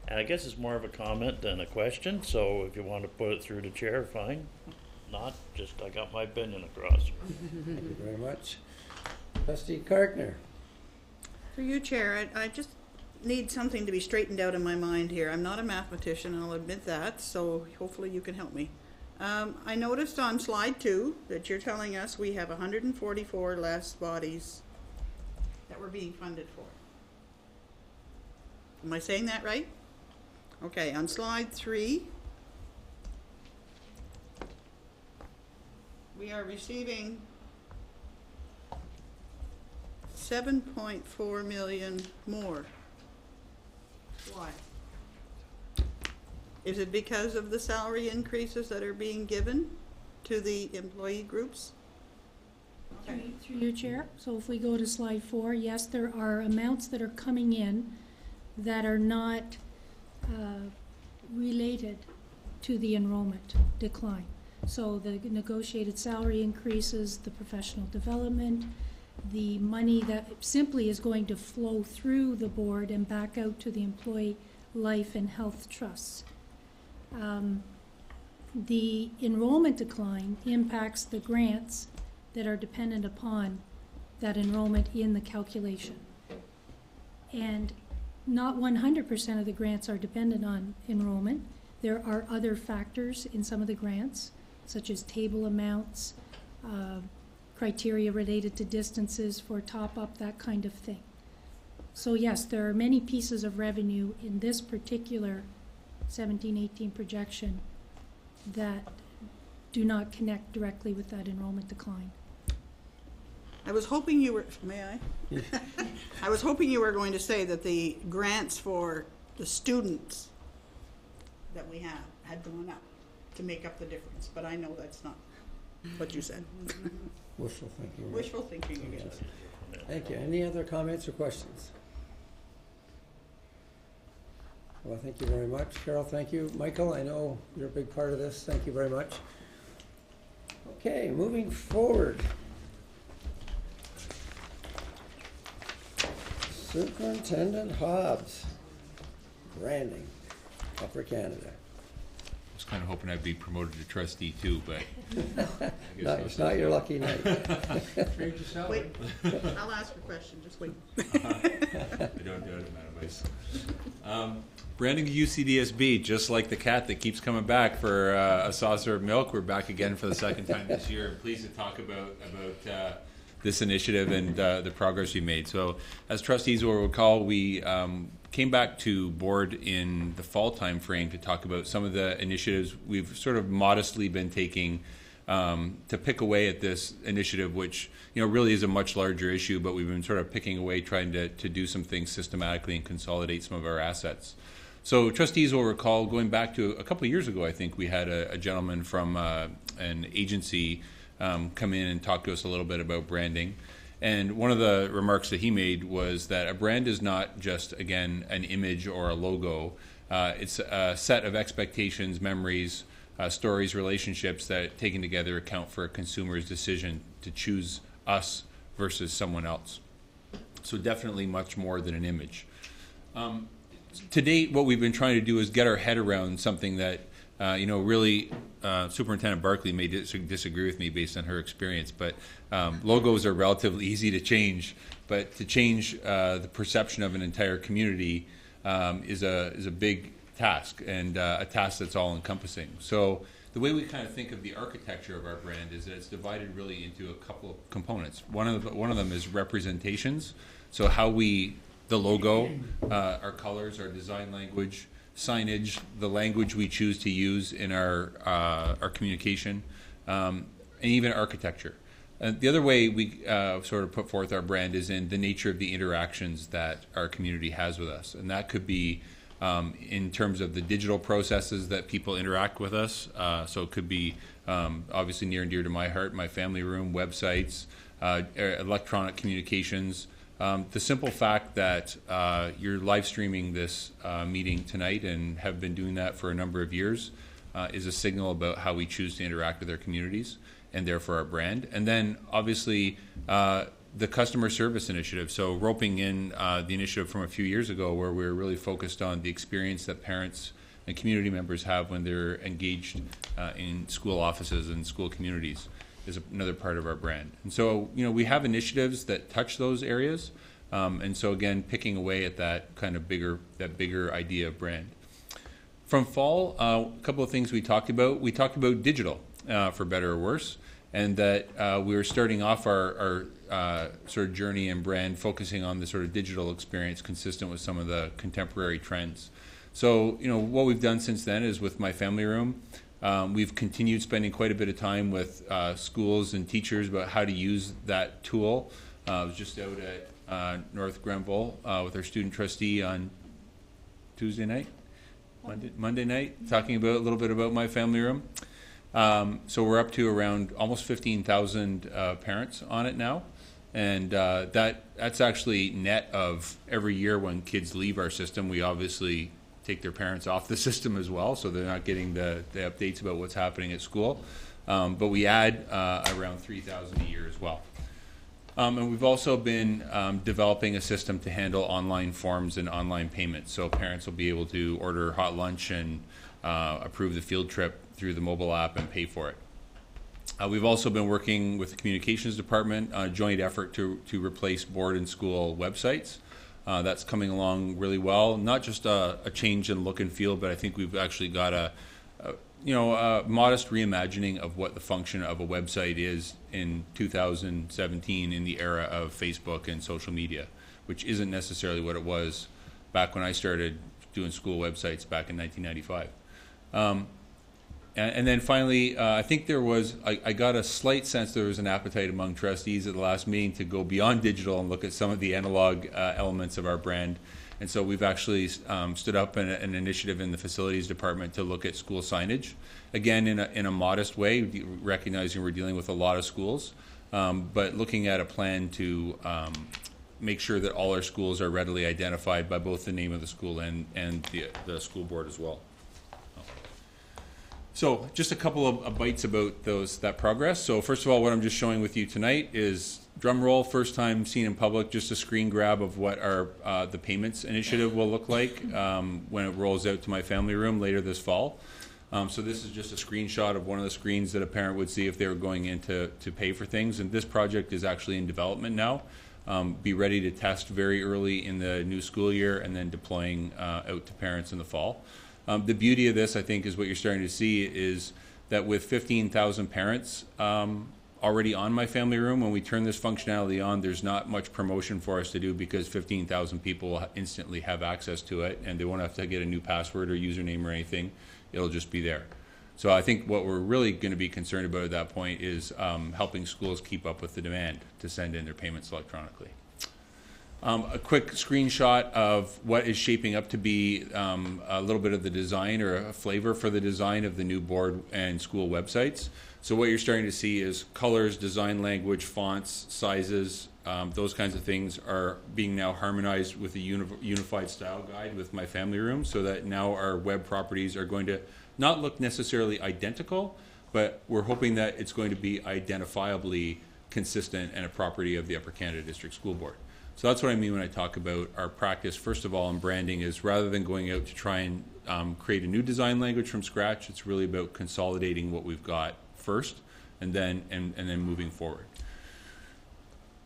And I guess it's more of a comment than a question, so if you want to put it through the chair, fine. Not, just I got my opinion across. Thank you very much. Trustee Karkner. Through you, Chair, I just need something to be straightened out in my mind here. I'm not a mathematician, I'll admit that, so hopefully you can help me. I noticed on slide 2 that you're telling us we have 144 less bodies that we're being funded for. Am I saying that right? Okay, on slide 3, we are receiving 7.4 million more. Why? Is it because of the salary increases that are being given to the employee groups? Okay. Through you, Chair. So if we go to slide 4, yes, there are amounts that are coming in that are not related to the enrollment decline. So the negotiated salary increases, the professional development, the money that simply is going to flow through the board and back out to the employee life and health trusts. The enrollment decline impacts the grants that are dependent upon that enrollment in the calculation. And not 100% of the grants are dependent on enrollment. There are other factors in some of the grants, such as table amounts, criteria related to distances for top-up, that kind of thing. So yes, there are many pieces of revenue in this particular 17-18 projection that do not connect directly with that enrollment decline. I was hoping you were, may I? I was hoping you were going to say that the grants for the students that we have had gone up to make up the difference, but I know that's not what you said. Wishful thinking. Right? Wishful thinking again. Thank you. Any other comments or questions? Well, thank you very much. Carol, thank you. Michael, I know you're a big part of this. Thank you very much. Okay, moving forward. Superintendent Hobbs, branding, Upper Canada. I was kind of hoping I'd be promoted to trustee too, but no, it's not your lucky night. Wait, I'll ask a question, just wait. I don't doubt it, Madam Vice. Branding UCDSB, just like the cat that keeps coming back for a saucer of milk, we're back again for the second time this year. I'm pleased to talk about this initiative and the progress we made. So, as trustees will recall, we came back to board in the fall time frame to talk about some of the initiatives we've sort of modestly been taking to pick away at this initiative, which really is a much larger issue, but we've been sort of picking away, trying to do some things systematically and consolidate some of our assets. So trustees will recall, going back to a couple of years ago, I think we had a gentleman from an agency come in and talk to us a little bit about branding. And one of the remarks that he made was that a brand is not just, again, an image or a logo. It's a set of expectations, memories, stories, relationships that, taken together, account for a consumer's decision to choose us versus someone else. So definitely much more than an image. To date, what we've been trying to do is get our head around something that really, Superintendent Barkley may disagree with me based on her experience, but logos are relatively easy to change. But to change the perception of an entire community is a big task, and a task that's all-encompassing. So the way we kind of think of the architecture of our brand is that it's divided really into a couple of components. One of them is representations. So how the logo, our colors, our design language, signage, the language we choose to use in our communication, and even architecture. The other way we sort of put forth our brand is in the nature of the interactions that our community has with us. And that could be in terms of the digital processes that people interact with us. So it could be obviously near and dear to my heart, my family room, websites, electronic communications, The simple fact that you're live streaming this meeting tonight and have been doing that for a number of years is a signal about how we choose to interact with our communities and therefore our brand. And then obviously the customer service initiative. So roping in the initiative from a few years ago where we were really focused on the experience that parents and community members have when they're engaged in school offices and school communities is another part of our brand. And so, we have initiatives that touch those areas. And so again, picking away at that kind of bigger idea of brand. From fall, a couple of things we talked about. We talked about digital, for better or worse, and that we were starting off our sort of journey and brand focusing on the sort of digital experience consistent with some of the contemporary trends. So, what we've done since then is with My Family Room, we've continued spending quite a bit of time with schools and teachers about how to use that tool. I was just out at North Grenville with our student trustee on Tuesday night, Monday night, talking about a little bit about My Family Room. So we're up to around almost 15,000 parents on it now. And that's actually net of every year when kids leave our system, we obviously take their parents off the system as well, so they're not getting the updates about what's happening at school. But we add around 3,000 a year as well. And we've also been developing a system to handle online forms and online payments. So parents will be able to order hot lunch and approve the field trip through the mobile app and pay for it. We've also been working with the communications department on a joint effort to replace board and school websites. That's coming along really well. Not just a change in look and feel, but I think we've actually got a modest reimagining of what the function of a website is in 2017 in the era of Facebook and social media, which isn't necessarily what it was back when I started doing school websites back in 1995. And then finally, I think I got a slight sense there was an appetite among trustees at the last meeting to go beyond digital and look at some of the analog elements of our brand. And so we've actually stood up an initiative in the facilities department to look at school signage, again in a modest way, recognizing we're dealing with a lot of schools, but looking at a plan to make sure that all our schools are readily identified by both the name of the school and the school board as well. So just a couple of bites about that progress. So first of all, what I'm just showing with you tonight is, drum roll, first time seen in public, just a screen grab of what our the payments initiative will look like when it rolls out to My Family Room later this fall. So this is just a screenshot of one of the screens that a parent would see if they were going in to pay for things. And this project is actually in development now. Be ready to test very early in the new school year and then deploying out to parents in the fall. The beauty of this, I think, is what you're starting to see is that with 15,000 parents already on My Family Room, when we turn this functionality on, there's not much promotion for us to do because 15,000 people will instantly have access to it and they won't have to get a new password or username or anything. It'll just be there. So I think what we're really going to be concerned about at that point is helping schools keep up with the demand to send in their payments electronically. A quick screenshot of what is shaping up to be a little bit of the design or a flavor for the design of the new board and school websites. So what you're starting to see is colors, design language, fonts, sizes, those kinds of things are being now harmonized with a unified style guide with My Family Room, so that now our web properties are going to not look necessarily identical, but we're hoping that it's going to be identifiably consistent and a property of the Upper Canada District School Board. So that's what I mean when I talk about our practice, first of all, in branding, is rather than going out to try and create a new design language from scratch, it's really about consolidating what we've got first and then moving forward.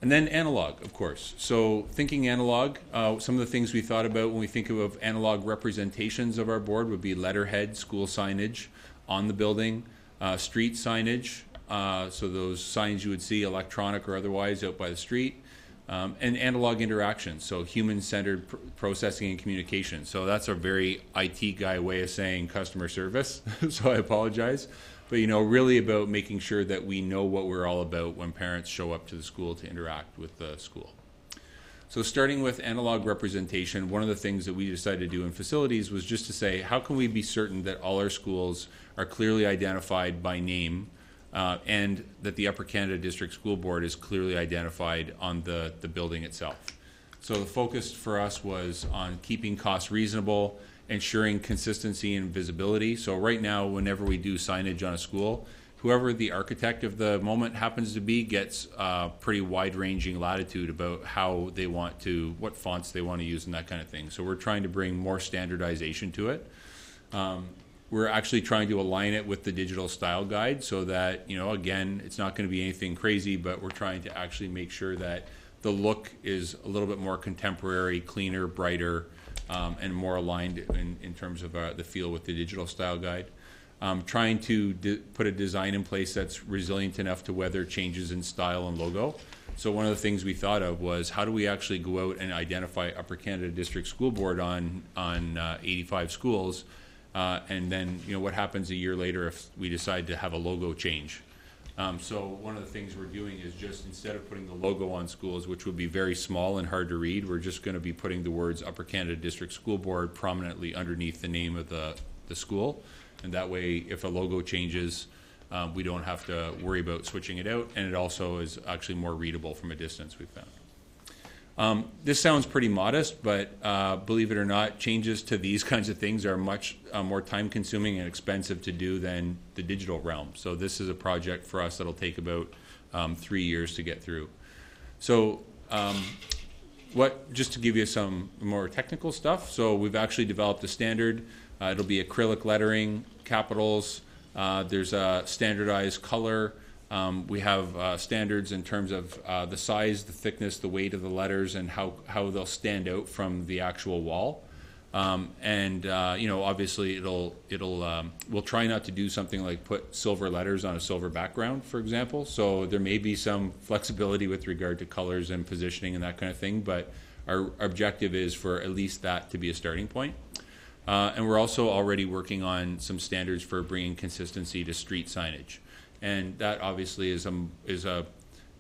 And then analog, of course. So thinking analog, some of the things we thought about when we think of analog representations of our board would be letterhead, school signage on the building, street signage, so those signs you would see electronic or otherwise out by the street. And analog interactions, so human-centered processing and communication. So that's a very IT guy way of saying customer service, so I apologize. But, really about making sure that we know what we're all about when parents show up to the school to interact with the school. So starting with analog representation, one of the things that we decided to do in facilities was just to say, how can we be certain that all our schools are clearly identified by name, and that the Upper Canada District School Board is clearly identified on the building itself. So the focus for us was on keeping costs reasonable, ensuring consistency and visibility. So right now, whenever we do signage on a school, whoever the architect of the moment happens to be gets pretty wide-ranging latitude about how they want to, what fonts they want to use and that kind of thing. So we're trying to bring more standardization to it. We're actually trying to align it with the digital style guide so that, you know, again, it's not going to be anything crazy, but we're trying to actually make sure that the look is a little bit more contemporary, cleaner, brighter, and more aligned in terms of the feel with the digital style guide. Trying to put a design in place that's resilient enough to weather changes in style and logo. So one of the things we thought of was how do we actually go out and identify Upper Canada District School Board on 85 schools, and then, you know, what happens a year later if we decide to have a logo change. So one of the things we're doing is just instead of putting the logo on schools, which would be very small and hard to read, we're just going to be putting the words Upper Canada District School Board prominently underneath the name of the school. And that way, if a logo changes, we don't have to worry about switching it out. And it also is actually more readable from a distance, we've found. This sounds pretty modest, but believe it or not, changes to these kinds of things are much more time-consuming and expensive to do than the digital realm. So this is a project for us that'll take about 3 years to get through. So just to give you some more technical stuff, so we've actually developed a standard. It'll be acrylic lettering, capitals. There's a standardized color. We have standards in terms of the size, the thickness, the weight of the letters, and how they'll stand out from the actual wall. You know, obviously we'll try not to do something like put silver letters on a silver background, for example. So there may be some flexibility with regard to colors and positioning and that kind of thing, but our objective is for at least that to be a starting point. And we're also already working on some standards for bringing consistency to street signage. And that obviously is a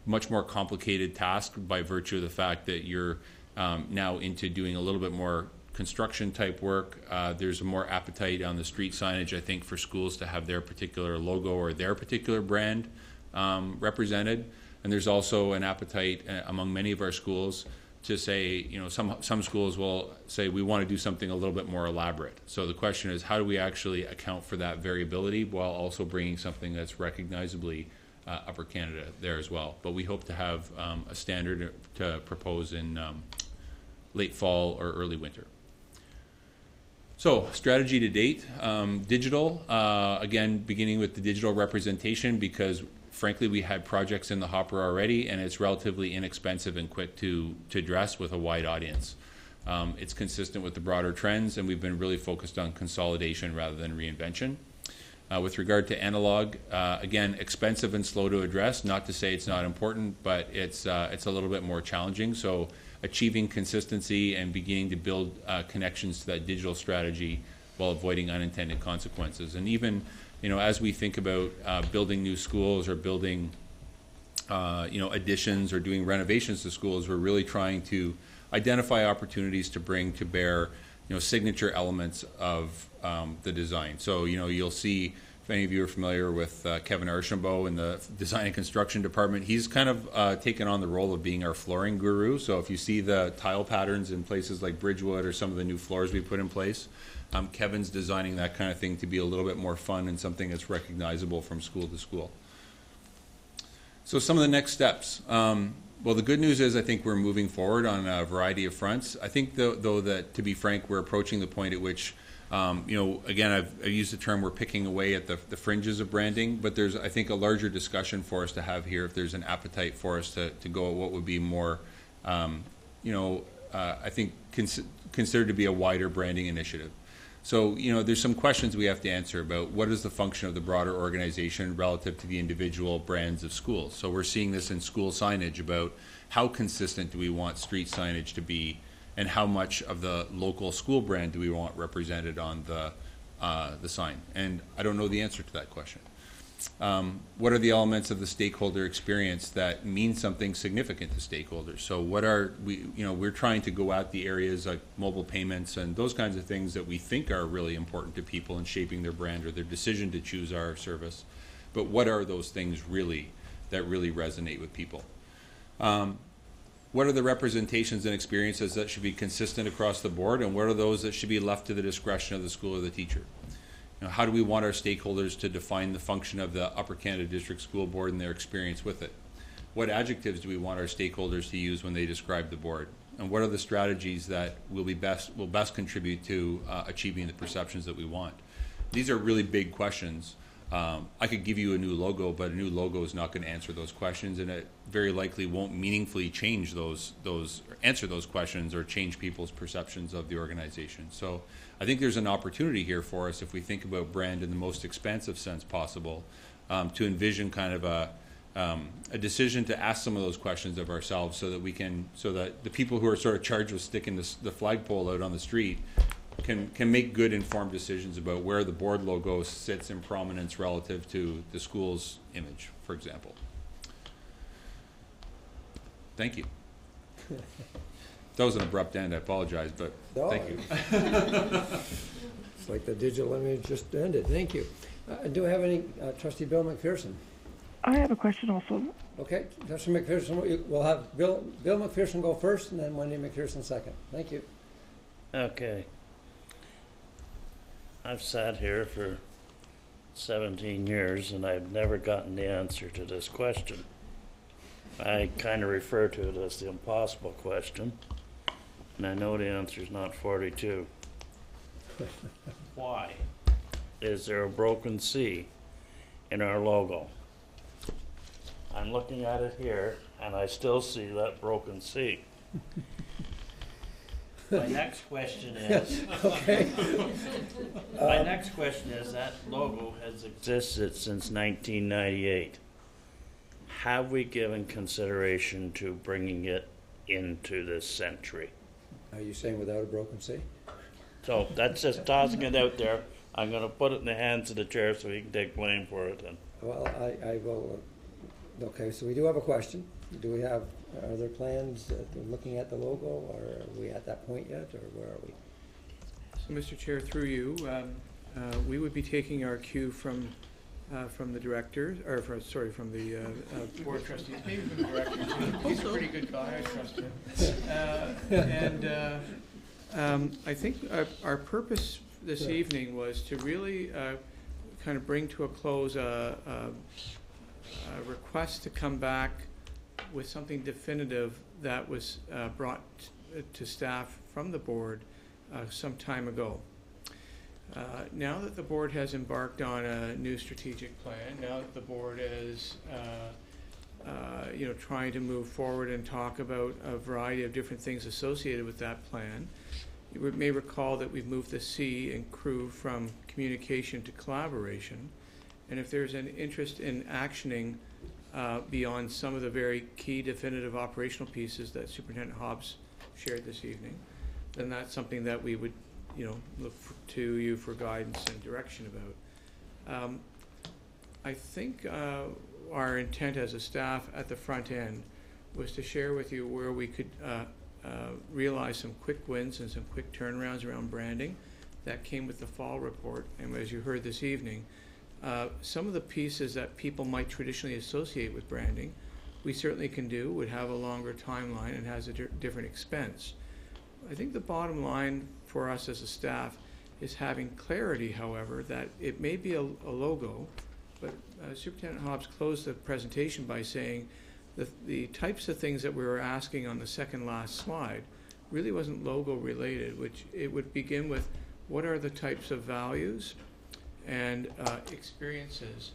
much more complicated task by virtue of the fact that you're now into doing a little bit more construction type work. There's more appetite on the street signage, I think, for schools to have their particular logo or their particular brand represented. And there's also an appetite among many of our schools to say, you know, some schools will say we want to do something a little bit more elaborate. So the question is, how do we actually account for that variability while also bringing something that's recognizably Upper Canada there as well? But we hope to have a standard to propose in late fall or early winter. So strategy to date, digital, again, beginning with the digital representation, because frankly, we had projects in the hopper already, and it's relatively inexpensive and quick to address with a wide audience. It's consistent with the broader trends, and we've been really focused on consolidation rather than reinvention. With regard to analog, again, expensive and slow to address. Not to say it's not important, but it's a little bit more challenging. So achieving consistency and beginning to build connections to that digital strategy while avoiding unintended consequences. And even, you know, as we think about building new schools or building, you know, additions or doing renovations to schools, we're really trying to identify opportunities to bring to bear, you know, signature elements of the design. So, you know, you'll see, if any of you are familiar with Kevin Archambault in the design and construction department, he's kind of taken on the role of being our flooring guru. So if you see the tile patterns in places like Bridgewood or some of the new floors we put in place, Kevin's designing that kind of thing to be a little bit more fun and something that's recognizable from school to school. So some of the next steps. Well, the good news is I think we're moving forward on a variety of fronts. I think, though, that to be frank, we're approaching the point at which, you know, again, I've used the term we're picking away at the fringes of branding, but there's, I think, a larger discussion for us to have here if there's an appetite for us to go at what would be more, you know, I think considered to be a wider branding initiative. So, you know, there's some questions we have to answer about what is the function of the broader organization relative to the individual brands of schools. So we're seeing this in school signage about how consistent do we want street signage to be, and how much of the local school brand do we want represented on the sign. And I don't know the answer to that question. What are the elements of the stakeholder experience that mean something significant to stakeholders? So what are we, you know, we're trying to go at the areas like mobile payments and those kinds of things that we think are really important to people in shaping their brand or their decision to choose our service. But what are those things really that really resonate with people? what are the representations and experiences that should be consistent across the board, and what are those that should be left to the discretion of the school or the teacher? How do we want our stakeholders to define the function of the Upper Canada District School Board and their experience with it? What adjectives do we want our stakeholders to use when they describe the board? And what are the strategies that will best contribute to achieving the perceptions that we want? These are really big questions. I could give you a new logo, but a new logo is not going to answer those questions, and it very likely won't meaningfully change answer those questions or change people's perceptions of the organization. So I think there's an opportunity here for us, if we think about brand in the most expansive sense possible, to envision kind of a decision to ask some of those questions of ourselves, so that the people who are sort of charged with sticking the flagpole out on the street can make good informed decisions about where the board logo sits in prominence relative to the school's image, for example. Thank you. That was an abrupt end, I apologize, but thank you. It's like the digital image just ended. Thank you. Do I have any, Trustee Bill McPherson? I have a question also. Okay, Trustee McPherson, we'll have Bill McPherson go first, and then Wendy McPherson second. Thank you. Okay. I've sat here for 17 years and I've never gotten the answer to this question. I kind of refer to it as the impossible question, and I know the answer is not 42. Why is there a broken C in our logo? I'm looking at it here and I still see that broken C. My next question is, okay. My next question is, that logo has existed since 1998. Have we given consideration to bringing it into this century? Are you saying without a broken C? So that's just tossing it out there. I'm going to put it in the hands of the chair so he can take blame for it. And Well, I will. Okay, so we do have a question. Are there plans looking at the logo, or are we at that point yet, or where are we? So, Mr. Chair, through you, we would be taking our cue from the director, or from the board of trustees, maybe from the director too. He's a pretty good guy, I trust him. I think our purpose this evening was to really kind of bring to a close a request to come back with something definitive that was brought to staff from the board some time ago. Now that the board has embarked on a new strategic plan, now that the board is trying to move forward and talk about a variety of different things associated with that plan, you may recall that we've moved the C and crew from communication to collaboration. And if there's an interest in actioning beyond some of the very key definitive operational pieces that Superintendent Hobbs shared this evening, then that's something that we would look to you for guidance and direction about. I think our intent as a staff at the front end was to share with you where we could realize some quick wins and some quick turnarounds around branding that came with the fall report. And as you heard this evening, some of the pieces that people might traditionally associate with branding, we certainly can do, would have a longer timeline and has a different expense. I think the bottom line for us as a staff is having clarity, however, that it may be a logo, but Superintendent Hobbs closed the presentation by saying that the types of things that we were asking on the second last slide really wasn't logo related, which it would begin with what are the types of values and experiences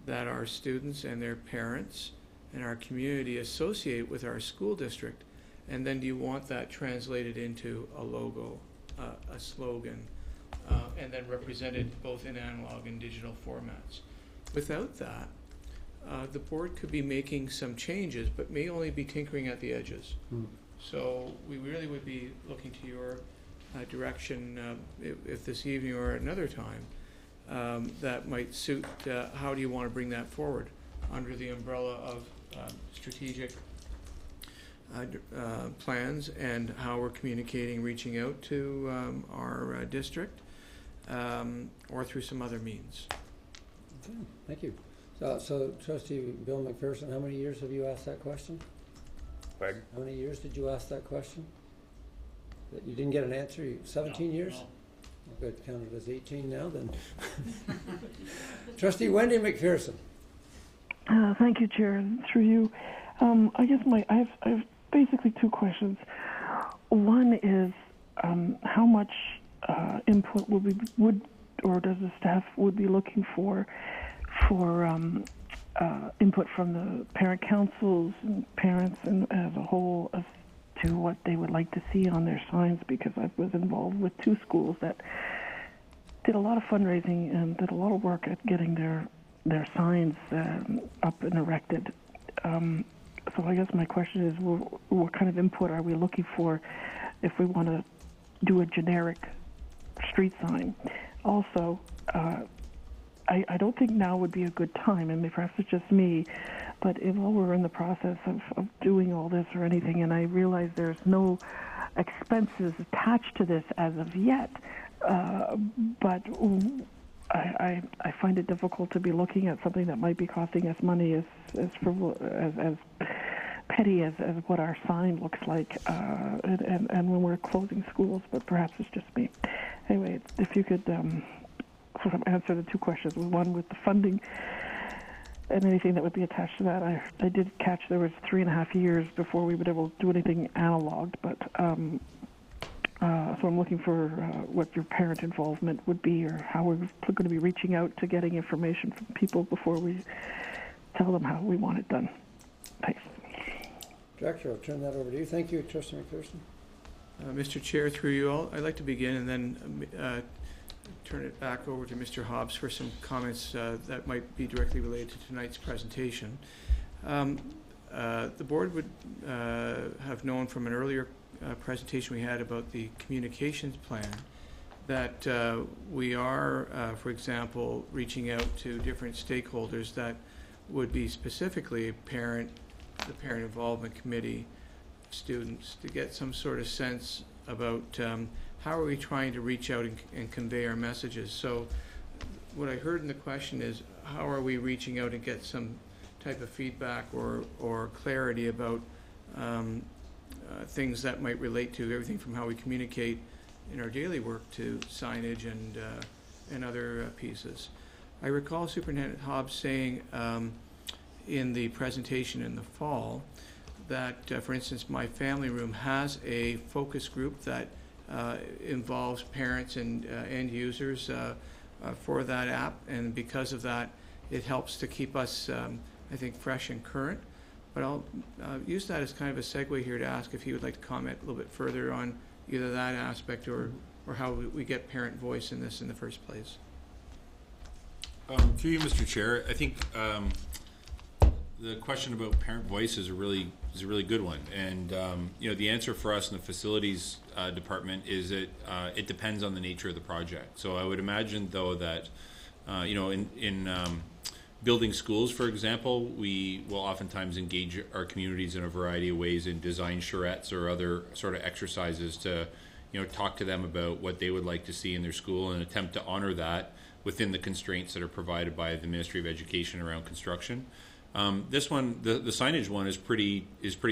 that our students and their parents and our community associate with our school district, and then do you want that translated into a logo, a slogan, and then represented both in analog and digital formats. Without that, the board could be making some changes, but may only be tinkering at the edges. So we really would be looking to your direction if this evening or another time that might suit how do you want to bring that forward under the umbrella of strategic plans and how we're communicating, reaching out to our district, or through some other means. Okay, thank you. So Trustee Bill McPherson, how many years have you asked that question? Pardon? How many years did you ask that question? That you didn't get an answer? 17 years? No. Well, good, counted as 18 now then. Trustee Wendy McPherson. Thank you, Chair. Through you, I guess I have basically two questions. One is how much input does the staff would be looking for input from the parent councils and parents and as a whole as to what they would like to see on their signs, because I was involved with two schools that did a lot of fundraising and did a lot of work at getting their signs up and erected. So I guess my question is, what kind of input are we looking for if we want to do a generic street sign? Also, I don't think now would be a good time, and perhaps it's just me, but while we're in the process of doing all this or anything, and I realize there's no expenses attached to this as of yet, but I find it difficult to be looking at something that might be costing us money as petty as what our sign looks like, and when we're closing schools, but perhaps it's just me. Anyway, if you could sort of answer the two questions, one with the funding and anything that would be attached to that. I did catch there was 3.5 years before we would able to do anything analog, but so I'm looking for what your parent involvement would be, or how we're going to be reaching out to getting information from people before we tell them how we want it done. Thanks. Director, I'll turn that over to you. Thank you, Trustee McPherson. Mr. Chair, through you all, I'd like to begin and then turn it back over to Mr. Hobbs for some comments that might be directly related to tonight's presentation. The board would have known from an earlier presentation we had about the communications plan that we are, for example, reaching out to different stakeholders that would be specifically the parent involvement committee, students, to get some sort of sense about how are we trying to reach out and convey our messages. So what I heard in the question is, how are we reaching out and get some type of feedback or clarity about things that might relate to everything from how we communicate in our daily work to signage and other pieces. I recall Superintendent Hobbs saying in the presentation in the fall that, for instance, my family room has a focus group that involves parents and end users for that app, and because of that, it helps to keep us, I think, fresh and current. But I'll use that as kind of a segue here to ask if he would like to comment a little bit further on either that aspect or how we get parent voice in this in the first place. Through you, Mr. Chair, I think the question about parent voice is a really good one, and the answer for us in the facilities department is that it depends on the nature of the project. So I would imagine, though, that in building schools, for example, we will oftentimes engage our communities in a variety of ways in design charrettes or other sort of exercises to talk to them about what they would like to see in their school and attempt to honor that within the constraints that are provided by the Ministry of Education around construction. This one, the signage one, is pretty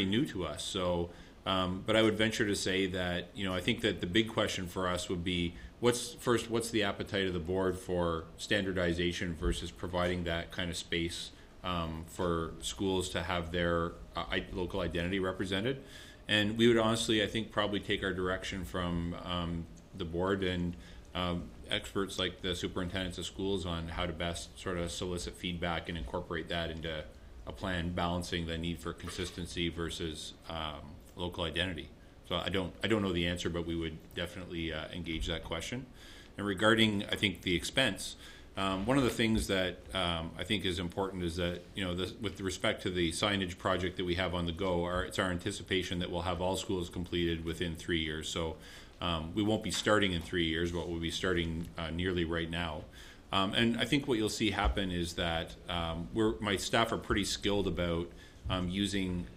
new to us. So, but I would venture to say that I think that the big question for us would be what's the appetite of the board for standardization versus providing that kind of space for schools to have their local identity represented. And we would honestly, I think, probably take our direction from the board and experts like the superintendents of schools on how to best sort of solicit feedback and incorporate that into a plan, balancing the need for consistency versus local identity. So I don't know the answer, but we would definitely engage that question. And regarding, I think, the expense, one of the things that I think is important is that with respect to the signage project that we have on the go, it's our anticipation that we'll have all schools completed within 3 years. So we won't be starting in 3 years, but we'll be starting nearly right now. And I think what you'll see happen is that my staff are pretty skilled about using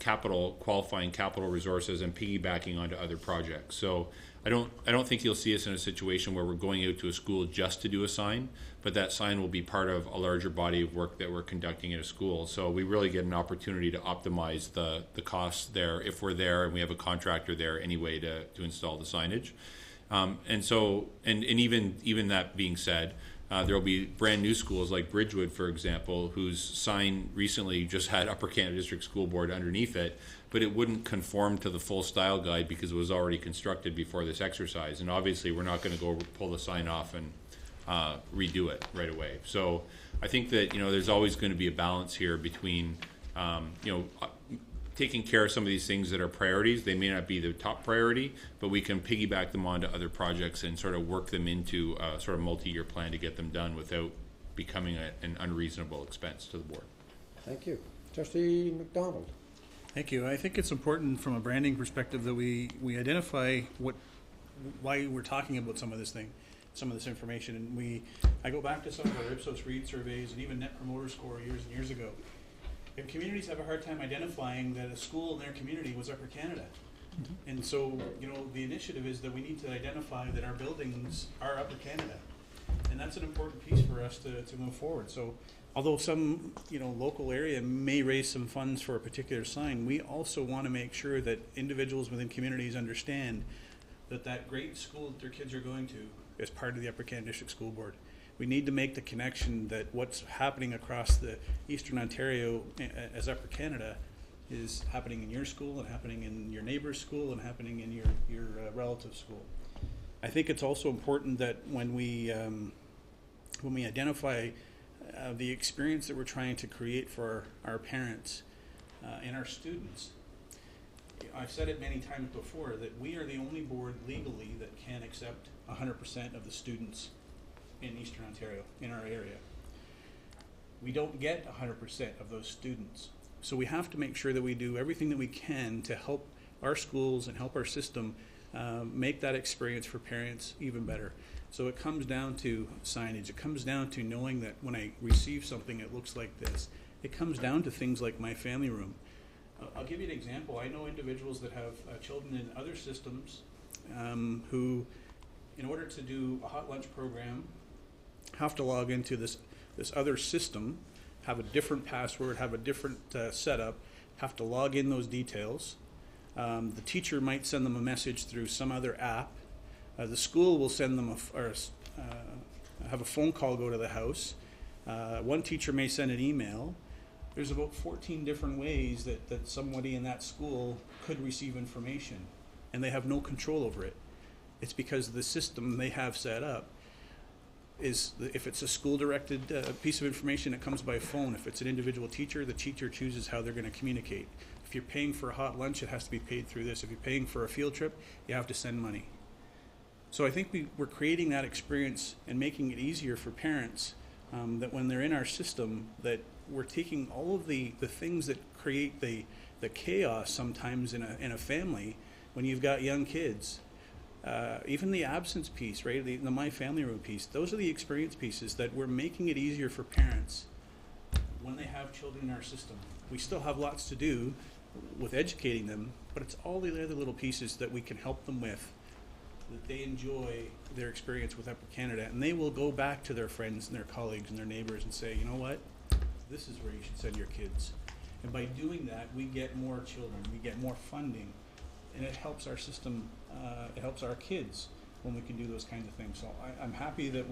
qualifying capital resources and piggybacking onto other projects. So I don't think you'll see us in a situation where we're going out to a school just to do a sign, but that sign will be part of a larger body of work that we're conducting at a school. So we really get an opportunity to optimize the costs there if we're there and we have a contractor there anyway to install the signage. And even that being said, there will be brand new schools like Bridgewood, for example, whose sign recently just had Upper Canada District School Board underneath it, but it wouldn't conform to the full style guide because it was already constructed before this exercise. And obviously we're not going to go pull the sign off and redo it right away. So I think that, there's always going to be a balance here between, taking care of some of these things that are priorities. They may not be the top priority, but we can piggyback them onto other projects and sort of work them into a sort of multi-year plan to get them done without becoming an unreasonable expense to the board. Thank you. Trustee McDonald. Thank you. I think it's important from a branding perspective that we identify why we're talking about some of this information. And I go back to some of our Ipsos Reid surveys and even Net Promoter Score years and years ago. And communities have a hard time identifying that a school in their community was Upper Canada. Mm-hmm. And so, the initiative is that we need to identify that our buildings are Upper Canada. And that's an important piece for us to move forward. So although some, local area may raise some funds for a particular sign, we also want to make sure that individuals within communities understand that great school that their kids are going to is part of the Upper Canada District School Board. We need to make the connection that what's happening across the Eastern Ontario as Upper Canada is happening in your school and happening in your neighbor's school and happening in your relative's school. I think it's also important that when we identify the experience that we're trying to create for our parents and our students, I've said it many times before that we are the only board legally that can accept 100% of the students in Eastern Ontario, in our area. We don't get 100% of those students. So we have to make sure that we do everything that we can to help our schools and help our system make that experience for parents even better. So it comes down to signage. It comes down to knowing that when I receive something that looks like this, it comes down to things like my family room. I'll give you an example. I know individuals that have children in other systems who, in order to do a hot lunch program, have to log into this other system, have a different password, have a different setup, have to log in those details. The teacher might send them a message through some other app. The school will send them have a phone call go to the house. One teacher may send an email. There's about 14 different ways that somebody in that school could receive information, and they have no control over it. It's because the system they have set up is, if it's a school-directed piece of information, it comes by phone. If it's an individual teacher, the teacher chooses how they're going to communicate. If you're paying for a hot lunch, it has to be paid through this. If you're paying for a field trip, you have to send money. So I think we're creating that experience and making it easier for parents that when they're in our system, that we're taking all of the things that create the chaos sometimes in a family when you've got young kids. Even the absence piece, right? The My Family Room piece. Those are the experience pieces that we're making it easier for parents when they have children in our system. We still have lots to do with educating them, but it's all the other little pieces that we can help them with, that they enjoy their experience with Upper Canada, and they will go back to their friends and their colleagues and their neighbors and say, you know what, this is where you should send your kids. And by doing that, we get more children, we get more funding, and it helps our system, it helps our kids when we can do those kinds of things. So I'm happy that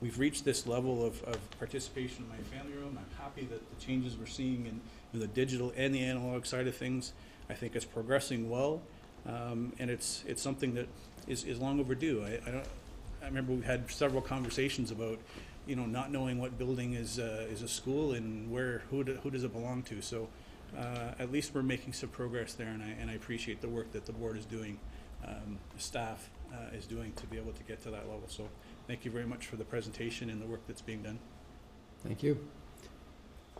we've reached this level of participation in My Family Room. I'm happy that the changes we're seeing in the digital and the analog side of things, I think it's progressing well, and it's something that is long overdue. I remember we had several conversations about, not knowing what building is a school and who does it belong to. So at least we're making some progress there, and I appreciate the work that the board is doing, the staff is doing to be able to get to that level. So thank you very much for the presentation and the work that's being done. Thank you.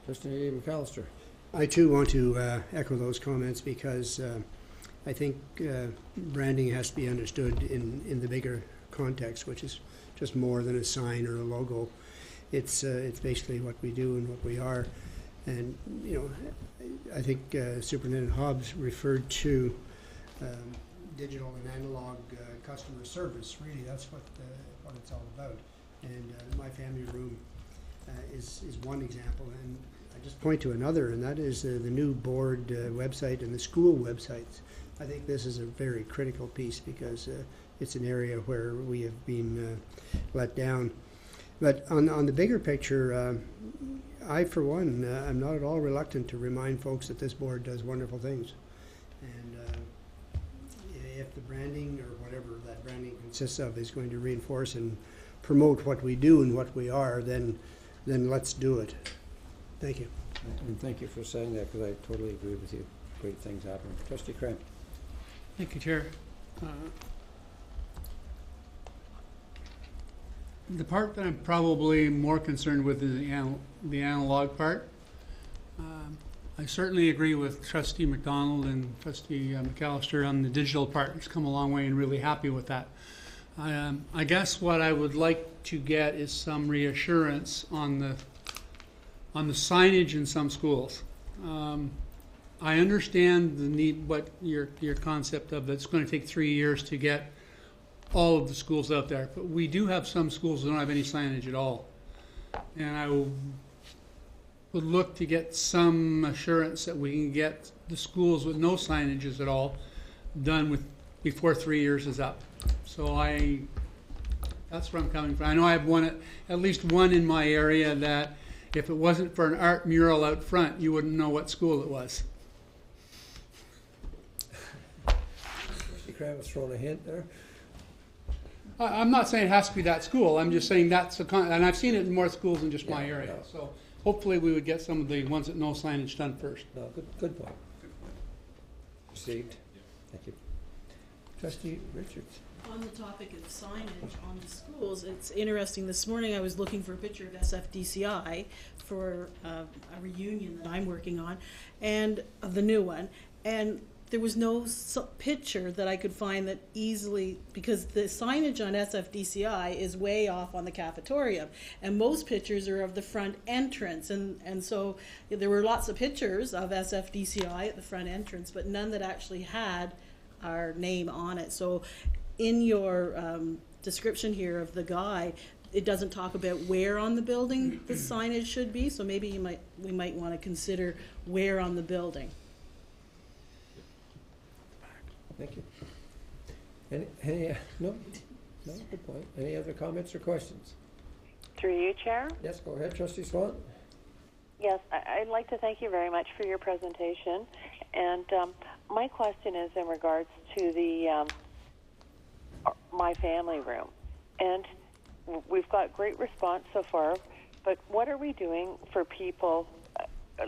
Trustee McAllister. I too want to echo those comments because I think branding has to be understood in the bigger context, which is just more than a sign or a logo. It's basically what we do and what we are. And, I think Superintendent Hobbs referred to digital and analog customer service. Really, that's what it's all about. And My Family Room is one example. And I just point to another, and that is the new board website and the school websites. I think this is a very critical piece because it's an area where we have been let down. But on the bigger picture, I, for one, am not at all reluctant to remind folks that this board does wonderful things. And if the branding or whatever that branding consists of is going to reinforce and promote what we do and what we are, then let's do it. Thank you. And thank you for saying that, because I totally agree with you. Great things happen. Trustee Cramp. Thank you, Chair. The part that I'm probably more concerned with is the analog part. I certainly agree with Trustee McDonald and Trustee McAllister on the digital part. It's come a long way and really happy with that. I guess what I would like to get is some reassurance on the signage in some schools. I understand the need, what your concept of it's going to take 3 years to get all of the schools out there, but we do have some schools that don't have any signage at all, and I would look to get some assurance that we can get the schools with no signages at all done before 3 years is up. So that's where I'm coming from. I know I have at least one in my area that if it wasn't for an art mural out front, you wouldn't know what school it was. Trustee Cramp was throwing a hint there. I'm not saying it has to be that school. I'm just saying that's and I've seen it in more schools than just my area. Yeah. So hopefully we would get some of the ones that know signage done first. No, good point. Received. Thank you. Trustee Richards. On the topic of signage on the schools, it's interesting. This morning I was looking for a picture of SFDCI for a reunion that I'm working on, and of the new one, and there was no picture that I could find that easily, because the signage on SFDCI is way off on the cafeteria, and most pictures are of the front entrance, and so there were lots of pictures of SFDCI at the front entrance, but none that actually had our name on it. So in your description here of the guide, it doesn't talk about where on the building the signage should be, so maybe we might want to consider where on the building. Thank you. No, good point. Any other comments or questions? Through you, Chair? Yes, go ahead, Trustee Swan. Yes, I'd like to thank you very much for your presentation. And my question is in regards to the My Family Room. And we've got great response so far, but what are we doing for people,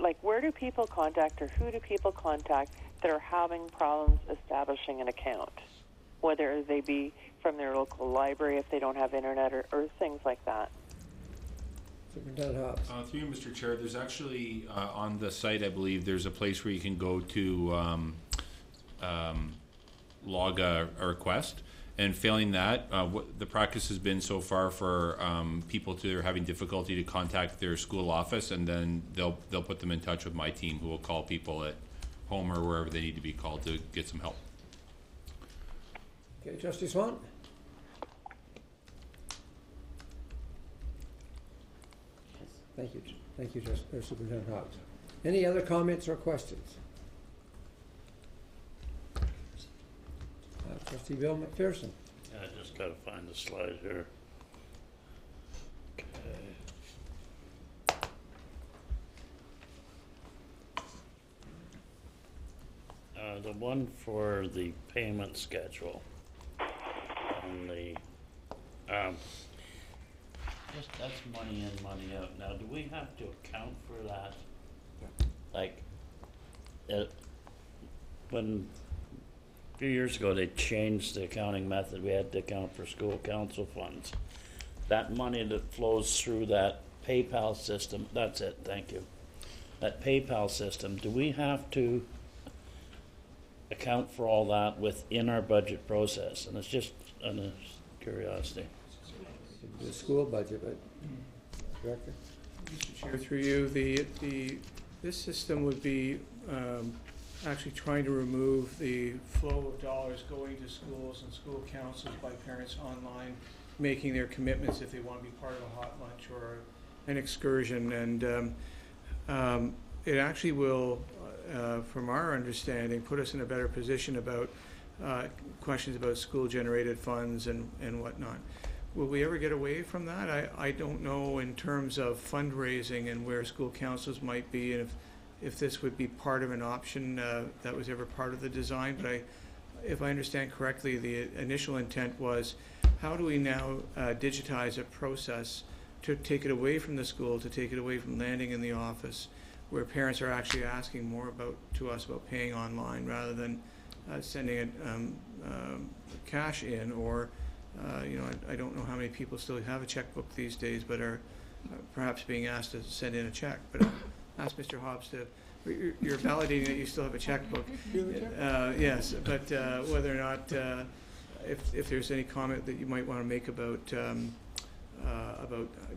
like where do people contact or who do people contact that are having problems establishing an account, whether they be from their local library if they don't have internet or things like that? Superintendent Hobbs. Through you, Mr. Chair, there's actually on the site, I believe, there's a place where you can go to log a request. And failing that, what the practice has been so far for people that are having difficulty to contact their school office, and then they'll put them in touch with my team, who will call people at home or wherever they need to be called to get some help. Okay, Trustee Swan. Thank you, Superintendent Hobbs. Any other comments or questions? Trustee Bill McPherson. I just got to find the slide here. Okay. The one for the payment schedule on the that's money in, money out. Now, do we have to account for that? Like, when a few years ago they changed the accounting method, we had to account for school council funds. That money that flows through that PayPal system, that's it, thank you. That PayPal system, do we have to account for all that within our budget process? And it's just a curiosity. The school budget, but Director. Mr. Chair, through you, the This system would be actually trying to remove the flow of dollars going to schools and school councils by parents online, making their commitments if they want to be part of a hot lunch or an excursion. And it actually will, from our understanding, put us in a better position about questions about school-generated funds and whatnot. Will we ever get away from that? I don't know in terms of fundraising and where school councils might be, and if this would be part of an option that was ever part of the design. But if I understand correctly, the initial intent was, how do we now digitize a process to take it away from the school, to take it away from landing in the office, where parents are actually asking more to us about paying online rather than sending it cash in, or I don't know how many people still have a checkbook these days, but are perhaps being asked to send in a check. But I'll ask Mr. Hobbs to. You're validating that you still have a checkbook. Yes, but whether or not, if there's any comment that you might want to make about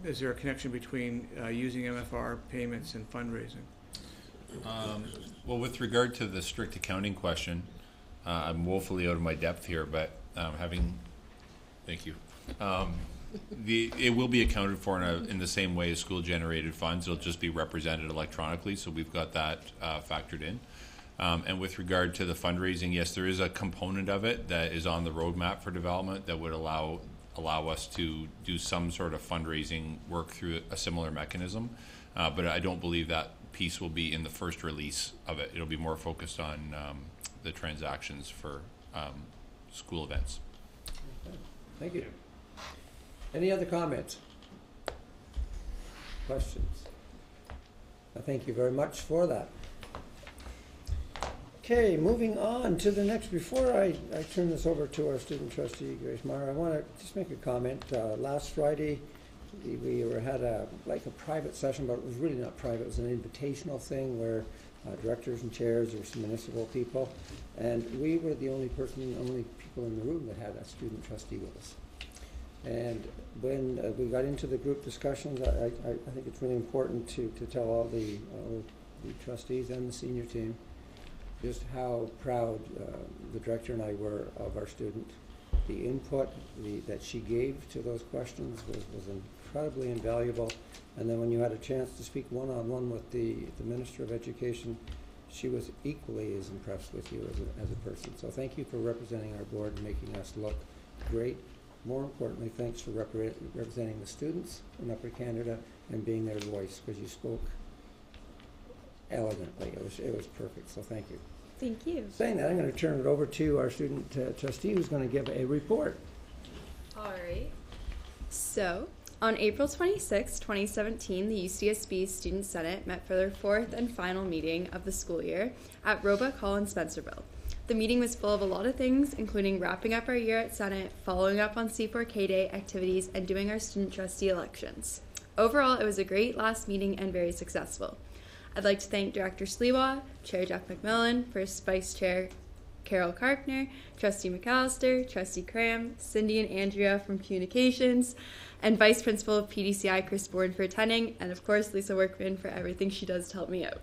is there a connection between using MFR payments and fundraising? Well, with regard to the strict accounting question, I'm woefully out of my depth here, but thank you. It will be accounted for in the same way as school-generated funds. It'll just be represented electronically, so we've got that factored in. And with regard to the fundraising, yes, there is a component of it that is on the roadmap for development that would allow us to do some sort of fundraising work through a similar mechanism. But I don't believe that piece will be in the first release of it. It'll be more focused on the transactions for school events. Okay. Thank you. Any other comments? Questions? Thank you very much for that. Okay, moving on to the next. Before I turn this over to our student trustee, Grace Meyer, I want to just make a comment. Last Friday, we had a private session, but it was really not private. It was an invitational thing where directors and chairs, there were some municipal people, and we were the only people in the room that had a student trustee with us. And when we got into the group discussions, I think it's really important to tell all the trustees and the senior team just how proud the director and I were of our student. The input that she gave to those questions was incredibly invaluable. And then when you had a chance to speak one-on-one with the Minister of Education, she was equally as impressed with you as a person. So thank you for representing our board and making us look great. More importantly, thanks for representing the students in Upper Canada and being their voice, because you spoke elegantly. It was perfect, so thank you. Thank you. Saying that, I'm going to turn it over to our student trustee, who's going to give a report. All right. So, on April 26, 2017, the UCDSB Student Senate met for their fourth and final meeting of the school year at Roebuck Hall in Spencerville. The meeting was full of a lot of things, including wrapping up our year at Senate, following up on C4K Day activities, and doing our student trustee elections. Overall, it was a great last meeting and very successful. I'd like to thank Director Sliwa, Chair Jeff McMillan, First Vice Chair Carol Karkner, Trustee McAllister, Trustee Cram, Cindy and Andrea from Communications, and Vice Principal of PDCI Chris Bourne for attending, and of course Lisa Workman for everything she does to help me out.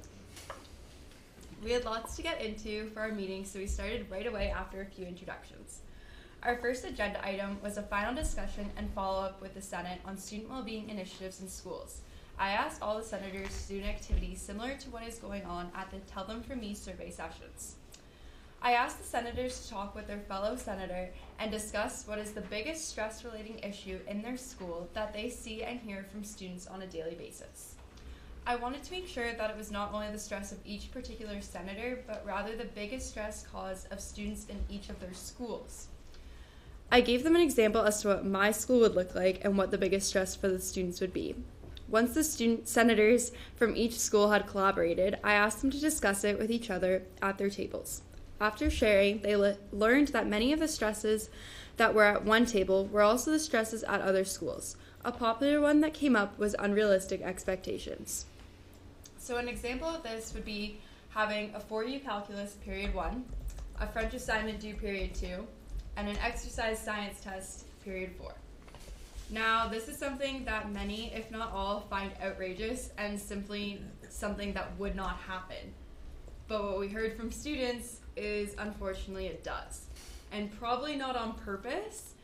We had lots to get into for our meeting, so we started right away after a few introductions. Our first agenda item was a final discussion and follow-up with the Senate on student well-being initiatives in schools. I asked all the senators to do an activity similar to what is going on at the Tell Them From Me survey sessions. I asked the senators to talk with their fellow senator and discuss what is the biggest stress-relating issue in their school that they see and hear from students on a daily basis. I wanted to make sure that it was not only the stress of each particular senator, but rather the biggest stress cause of students in each of their schools. I gave them an example as to what my school would look like and what the biggest stress for the students would be. Once the senators from each school had collaborated, I asked them to discuss it with each other at their tables. After sharing, they learned that many of the stresses that were at one table were also the stresses at other schools. A popular one that came up was unrealistic expectations. So an example of this would be having a 4U calculus period 1, a French assignment due period 2, and an exercise science test period 4. Now, this is something that many, if not all, find outrageous and simply something that would not happen. But what we heard from students is, unfortunately, it does. And probably not on purpose,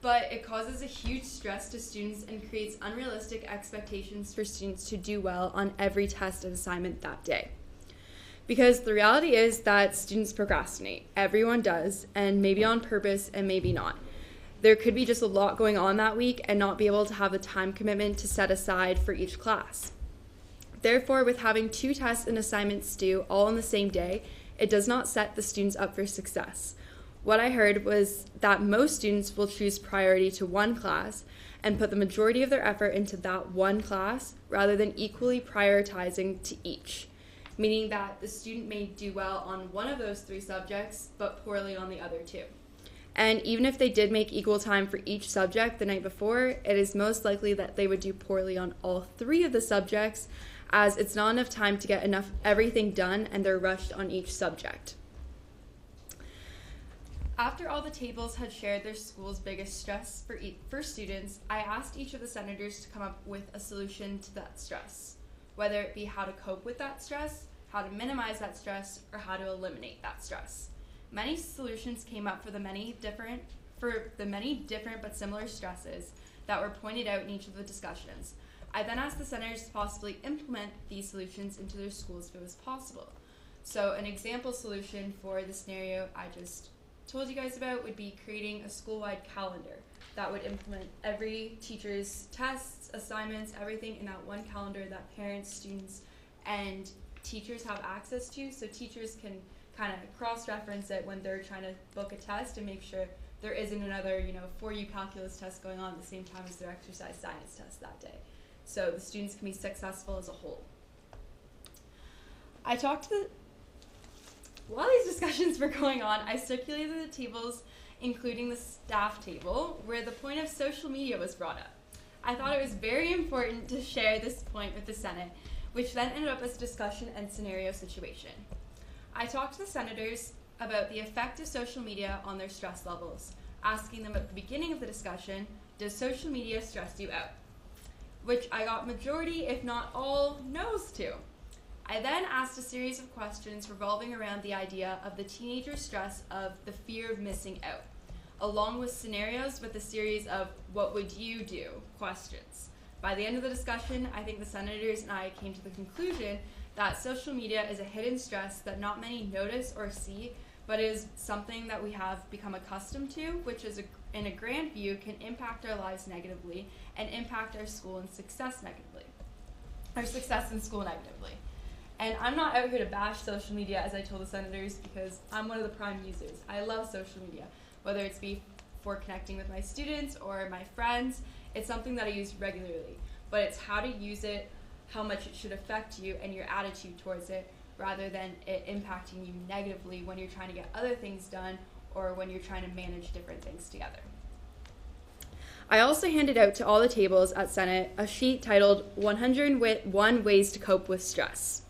but it causes a huge stress to students and creates unrealistic expectations for students to do well on every test and assignment that day. Because the reality is that students procrastinate. Everyone does, and maybe on purpose and maybe not. There could be just a lot going on that week and not be able to have the time commitment to set aside for each class. Therefore, with having 2 tests and assignments due all on the same day, it does not set the students up for success. What I heard was that most students will choose priority to one class and put the majority of their effort into that one class rather than equally prioritizing to each, meaning that the student may do well on one of those 3 subjects but poorly on the other 2. And even if they did make equal time for each subject the night before, it is most likely that they would do poorly on all 3 of the subjects, as it's not enough time to get everything done and they're rushed on each subject. After all the tables had shared their school's biggest stress for students, I asked each of the senators to come up with a solution to that stress, whether it be how to cope with that stress, how to minimize that stress, or how to eliminate that stress. Many solutions came up for the many different but similar stresses that were pointed out in each of the discussions. I then asked the senators to possibly implement these solutions into their schools if it was possible. So an example solution for the scenario I just told you guys about would be creating a school-wide calendar that would implement every teacher's tests, assignments, everything in that one calendar that parents, students, and teachers have access to, so teachers can kind of cross-reference it when they're trying to book a test and make sure there isn't another 4U calculus test going on at the same time as their exercise science test that day. So the students can be successful as a whole. While these discussions were going on, I circulated the tables, including the staff table, where the point of social media was brought up. I thought it was very important to share this point with the Senate, which then ended up as a discussion and scenario situation. I talked to the senators about the effect of social media on their stress levels, asking them at the beginning of the discussion, does social media stress you out? Which I got majority, if not all, no's to. I then asked a series of questions revolving around the idea of the teenager stress of the fear of missing out, along with scenarios with a series of what would you do questions. By the end of the discussion, I think the senators and I came to the conclusion that social media is a hidden stress that not many notice or see, but is something that we have become accustomed to, which is in a grand view can impact our lives negatively and impact our school and success negatively. Our success in school negatively. And I'm not out here to bash social media, as I told the senators, because I'm one of the prime users. I love social media, whether it's be for connecting with my students or my friends. It's something that I use regularly, but it's how to use it, how much it should affect you, and your attitude towards it, rather than it impacting you negatively when you're trying to get other things done or when you're trying to manage different things together. I also handed out to all the tables at Senate a sheet titled 101 Ways to Cope with Stress.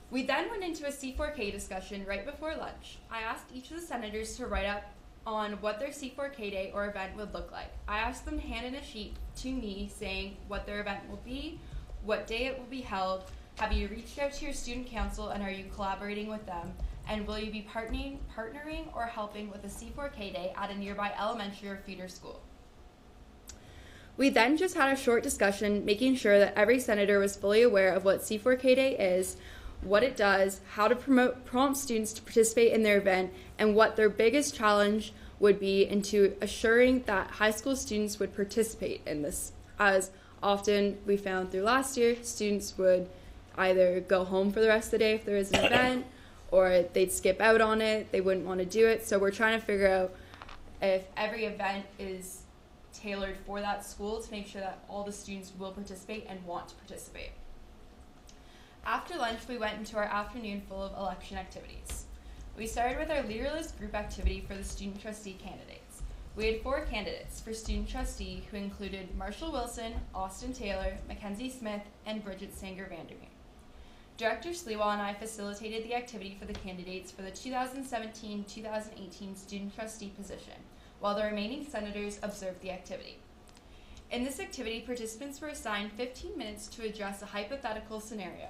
We then went into a C4K discussion right before lunch. I asked each of the senators to write up on what their C4K day or event would look like. I asked them to hand in a sheet to me saying what their event will be, what day it will be held, have you reached out to your student council and are you collaborating with them, and will you be partnering or helping with a C4K day at a nearby elementary or feeder school. We then just had a short discussion making sure that every senator was fully aware of what C4K day is, what it does, how to prompt students to participate in their event, and what their biggest challenge would be into assuring that high school students would participate in this. As often we found through last year, students would either go home for the rest of the day if there is an event, or they'd skip out on it, they wouldn't want to do it. So we're trying to figure out if every event is tailored for that school to make sure that all the students will participate and want to participate. After lunch, we went into our afternoon full of election activities. We started with our leaderless group activity for the student trustee candidates. We had 4 candidates for student trustee who included Marshall Wilson, Austin Taylor, Mackenzie Smith, and Bridget Sanger-Vandermeer. Director Sliwa and I facilitated the activity for the candidates for the 2017-2018 student trustee position, while the remaining senators observed the activity. In this activity, participants were assigned 15 minutes to address a hypothetical scenario.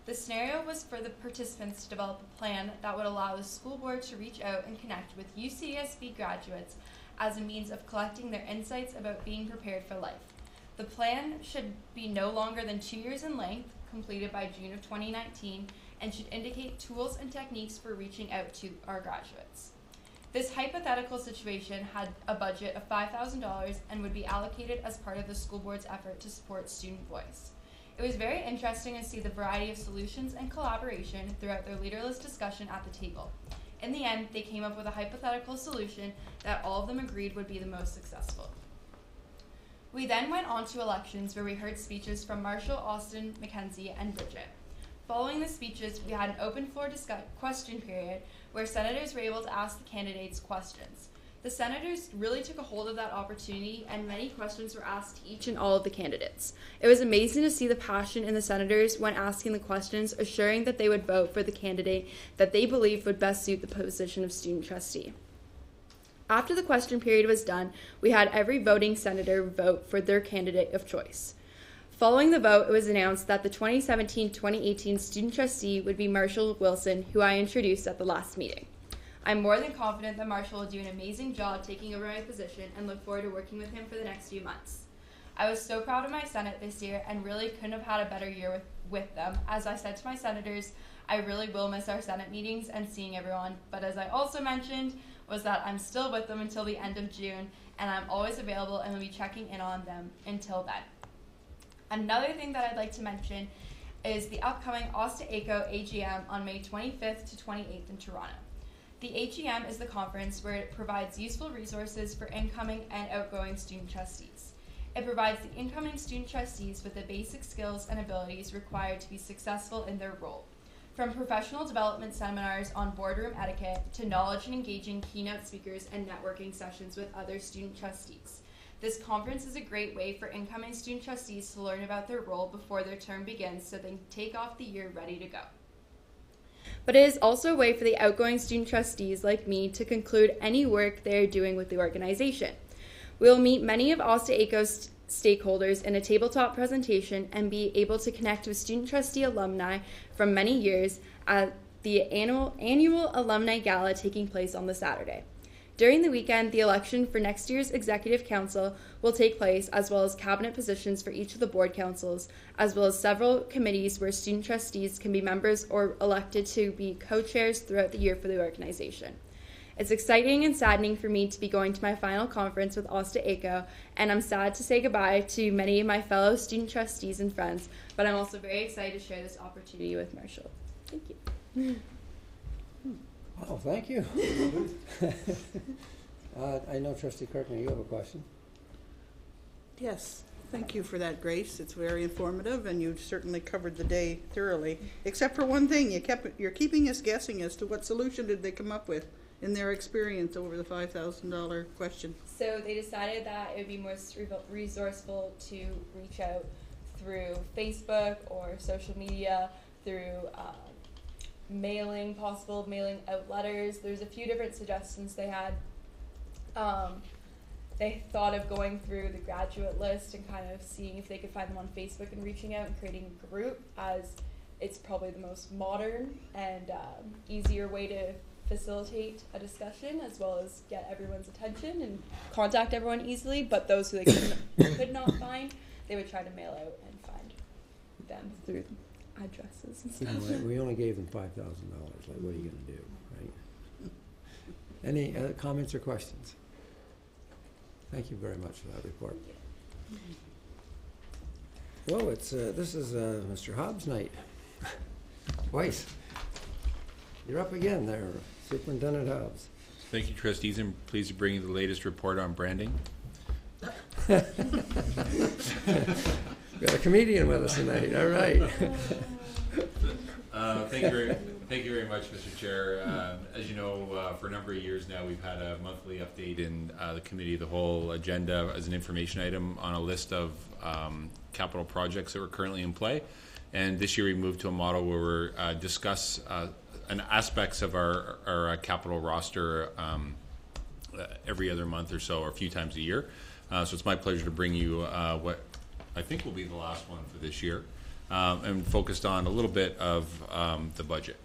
The scenario was for the participants to develop a plan that would allow the school board to reach out and connect with UCDSB graduates as a means of collecting their insights about being prepared for life. The plan should be no longer than 2 years in length, completed by June of 2019, and should indicate tools and techniques for reaching out to our graduates. This hypothetical situation had a budget of $5,000 and would be allocated as part of the school board's effort to support student voice. It was very interesting to see the variety of solutions and collaboration throughout their leaderless discussion at the table. In the end, they came up with a hypothetical solution that all of them agreed would be the most successful. We then went on to elections, where we heard speeches from Marshall, Austin, Mackenzie, and Bridget. Following the speeches, we had an open floor question period where senators were able to ask the candidates questions. The senators really took a hold of that opportunity, and many questions were asked to each and all of the candidates. It was amazing to see the passion in the senators when asking the questions, assuring that they would vote for the candidate that they believed would best suit the position of student trustee. After the question period was done, we had every voting senator vote for their candidate of choice. Following the vote, it was announced that the 2017-2018 student trustee would be Marshall Wilson, who I introduced at the last meeting. I'm more than confident that Marshall will do an amazing job taking over my position and look forward to working with him for the next few months. I was so proud of my Senate this year and really couldn't have had a better year with them. As I said to my senators, I really will miss our Senate meetings and seeing everyone, but as I also mentioned, was that I'm still with them until the end of June, and I'm always available and will be checking in on them until then. Another thing that I'd like to mention is the upcoming OSTA-ACO AGM on May 25th to 28th in Toronto. The AGM is the conference where it provides useful resources for incoming and outgoing student trustees. It provides the incoming student trustees with the basic skills and abilities required to be successful in their role. From professional development seminars on boardroom etiquette to knowledge and engaging keynote speakers and networking sessions with other student trustees. This conference is a great way for incoming student trustees to learn about their role before their term begins so they can take off the year ready to go. But it is also a way for the outgoing student trustees like me to conclude any work they are doing with the organization. We will meet many of OSTA-ACO's stakeholders in a tabletop presentation and be able to connect with student trustee alumni from many years at the annual alumni gala taking place on the Saturday. During the weekend, the election for next year's Executive Council will take place, as well as cabinet positions for each of the board councils, as well as several committees where student trustees can be members or elected to be co-chairs throughout the year for the organization. It's exciting and saddening for me to be going to my final conference with OSTA-ACO, and I'm sad to say goodbye to many of my fellow student trustees and friends, but I'm also very excited to share this opportunity with Marshall. Thank you. Oh, thank you. I know Trustee Kirkman, you have a question. Yes, thank you for that, Grace. It's very informative, and you certainly covered the day thoroughly. Except for one thing, you're keeping us guessing as to what solution did they come up with in their experience over the $5,000 question. So they decided that it would be most resourceful to reach out through Facebook or social media, through mailing out letters. There's a few different suggestions they had. They thought of going through the graduate list and kind of seeing if they could find them on Facebook and reaching out and creating a group, as it's probably the most modern and easier way to facilitate a discussion, as well as get everyone's attention and contact everyone easily. But those who they could not find, they would try to mail out and find them through addresses and stuff. You know, we only gave them $5,000. Like, what are you going to do, right? Any other comments or questions? Thank you very much for that report. Well, it's this is Mr. Hobbs' night. Twice. You're up again there, Superintendent Hobbs. Thank you, trustees. I'm pleased to bring you the latest report on branding. Got a comedian with us tonight. All right. Thank you very much, Mr. Chair. As you know, for a number of years now, we've had a monthly update in the Committee of the Whole agenda as an information item on a list of capital projects that are currently in play. And this year we moved to a model where we discuss aspects of our capital roster every other month or so, or a few times a year. So it's my pleasure to bring you what I think will be the last one for this year, and focused on a little bit of the budget.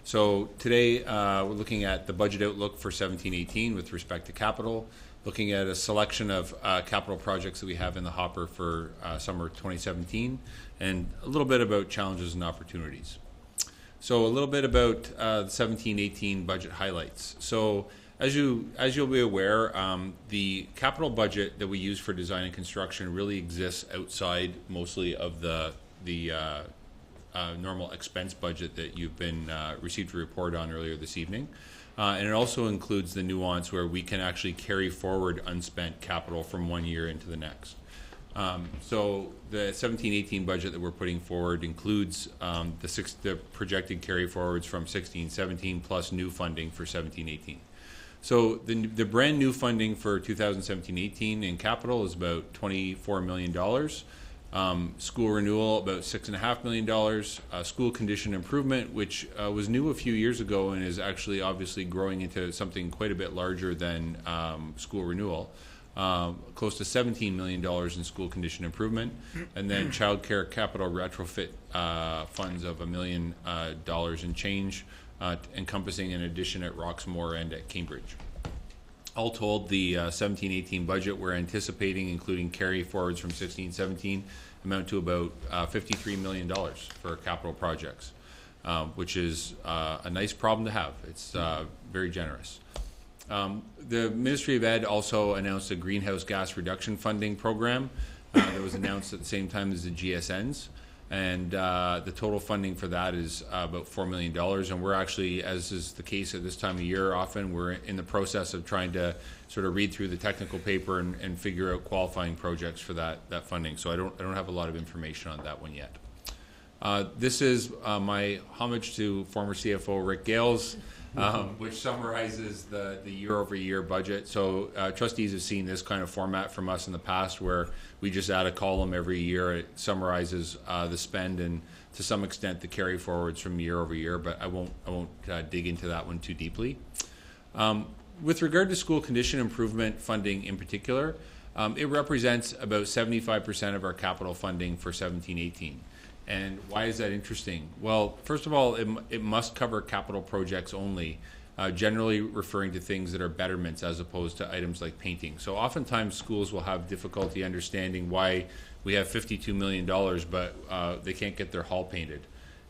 So today we're looking at the budget outlook for 17-18 with respect to capital, looking at a selection of capital projects that we have in the hopper for summer 2017, and a little bit about challenges and opportunities. So a little bit about the 17-18 budget highlights. So as you'll be aware, the capital budget that we use for design and construction really exists outside mostly of the normal expense budget that you've been received a report on earlier this evening. And it also includes the nuance where we can actually carry forward unspent capital from one year into the next. So the 17-18 budget that we're putting forward includes the projected carry forwards from 16-17 plus new funding for 17-18. So the brand new funding for 2017-18 in capital is about $24 million. School renewal, about $6.5 million. School condition improvement, which was new a few years ago and is actually obviously growing into something quite a bit larger than school renewal. Close to $17 million in school condition improvement. And then child care capital retrofit funds of $1 million and change, encompassing an addition at Roxmore and at Cambridge. All told, the 17-18 budget we're anticipating, including carry forwards from 16-17, amount to about $53 million for capital projects, which is a nice problem to have. It's very generous. The Ministry of Ed also announced a greenhouse gas reduction funding program that was announced at the same time as the GSNs. And the total funding for that is about $4 million. And we're actually, as is the case at this time of year, often we're in the process of trying to sort of read through the technical paper and figure out qualifying projects for that funding. So I don't have a lot of information on that one yet. This is my homage to former CFO Rick Gales, which summarizes the year-over-year budget. So trustees have seen this kind of format from us in the past where we just add a column every year. It summarizes the spend and to some extent the carry forwards from year over year, but I won't dig into that one too deeply. With regard to school condition improvement funding in particular, it represents about 75% of our capital funding for 17-18. And why is that interesting? Well, first of all, it must cover capital projects only, generally referring to things that are betterments as opposed to items like painting. So oftentimes schools will have difficulty understanding why we have $52 million, but they can't get their hall painted.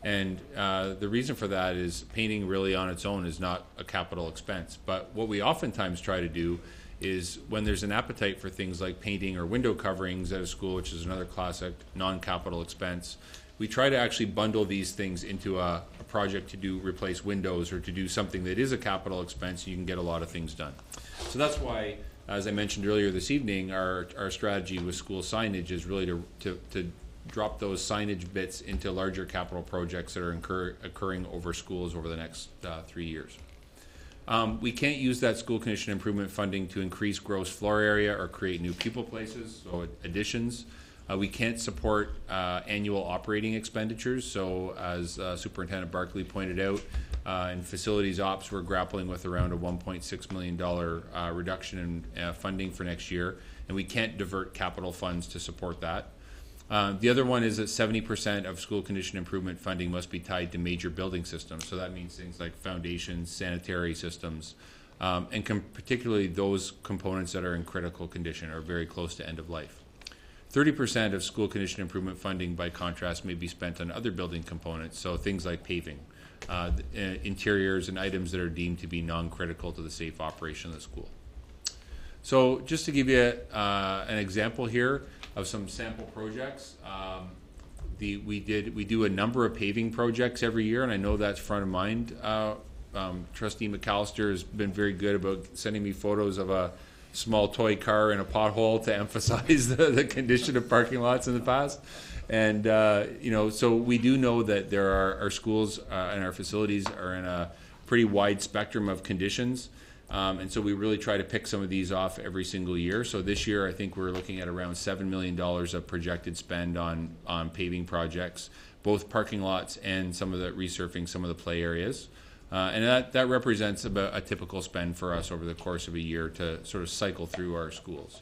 And the reason for that is painting really on its own is not a capital expense. But what we oftentimes try to do is when there's an appetite for things like painting or window coverings at a school, which is another classic non-capital expense, we try to actually bundle these things into a project to replace windows or to do something that is a capital expense, and you can get a lot of things done. So that's why, as I mentioned earlier this evening, our strategy with school signage is really to drop those signage bits into larger capital projects that are occurring over schools over the next 3 years. We can't use that school condition improvement funding to increase gross floor area or create new pupil places, so additions. We can't support annual operating expenditures. So as Superintendent Barkley pointed out, in facilities ops, we're grappling with around a $1.6 million reduction in funding for next year, and we can't divert capital funds to support that. The other one is that 70% of school condition improvement funding must be tied to major building systems. So that means things like foundations, sanitary systems, and particularly those components that are in critical condition or very close to end of life. 30% of school condition improvement funding, by contrast, may be spent on other building components, so things like paving, interiors, and items that are deemed to be non-critical to the safe operation of the school. So just to give you an example here of some sample projects, we do a number of paving projects every year, and I know that's front of mind. Trustee McAllister has been very good about sending me photos of a small toy car in a pothole to emphasize the condition of parking lots in the past. And, so we do know that there are our schools and our facilities are in a pretty wide spectrum of conditions. And so we really try to pick some of these off every single year. So this year, I think we're looking at around $7 million of projected spend on paving projects, both parking lots and some of the resurfacing some of the play areas. And that represents about a typical spend for us over the course of a year to sort of cycle through our schools.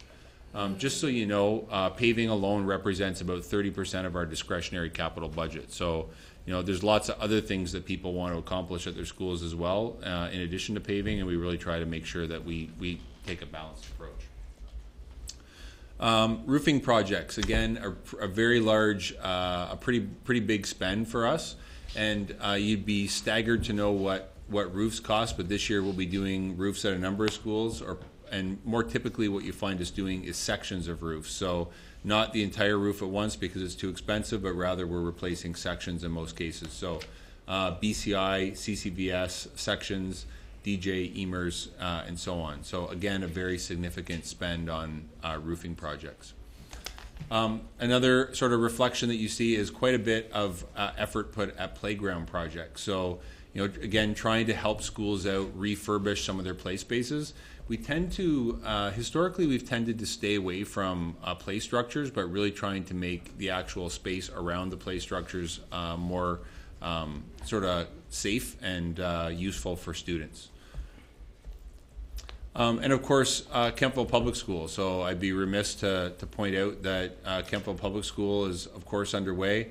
Just so you know, paving alone represents about 30% of our discretionary capital budget. So, there's lots of other things that people want to accomplish at their schools as well, in addition to paving, and we really try to make sure that we take a balanced approach. Roofing projects, again, are a very large, a pretty big spend for us, and you'd be staggered to know what roofs cost, but this year we'll be doing roofs at a number of schools, and more typically what you find us doing is sections of roofs. So not the entire roof at once because it's too expensive, but rather we're replacing sections in most cases. So BCI, CCVS sections, DJ, EMERS, and so on. So again, a very significant spend on roofing projects. Another sort of reflection that you see is quite a bit of effort put at playground projects. So, again, trying to help schools out refurbish some of their play spaces. We tend to, historically, we've tended to stay away from play structures, but really trying to make the actual space around the play structures more sort of safe and useful for students. And of course, Kemptville Public School. So I'd be remiss to point out that Kemptville Public School is, of course, underway.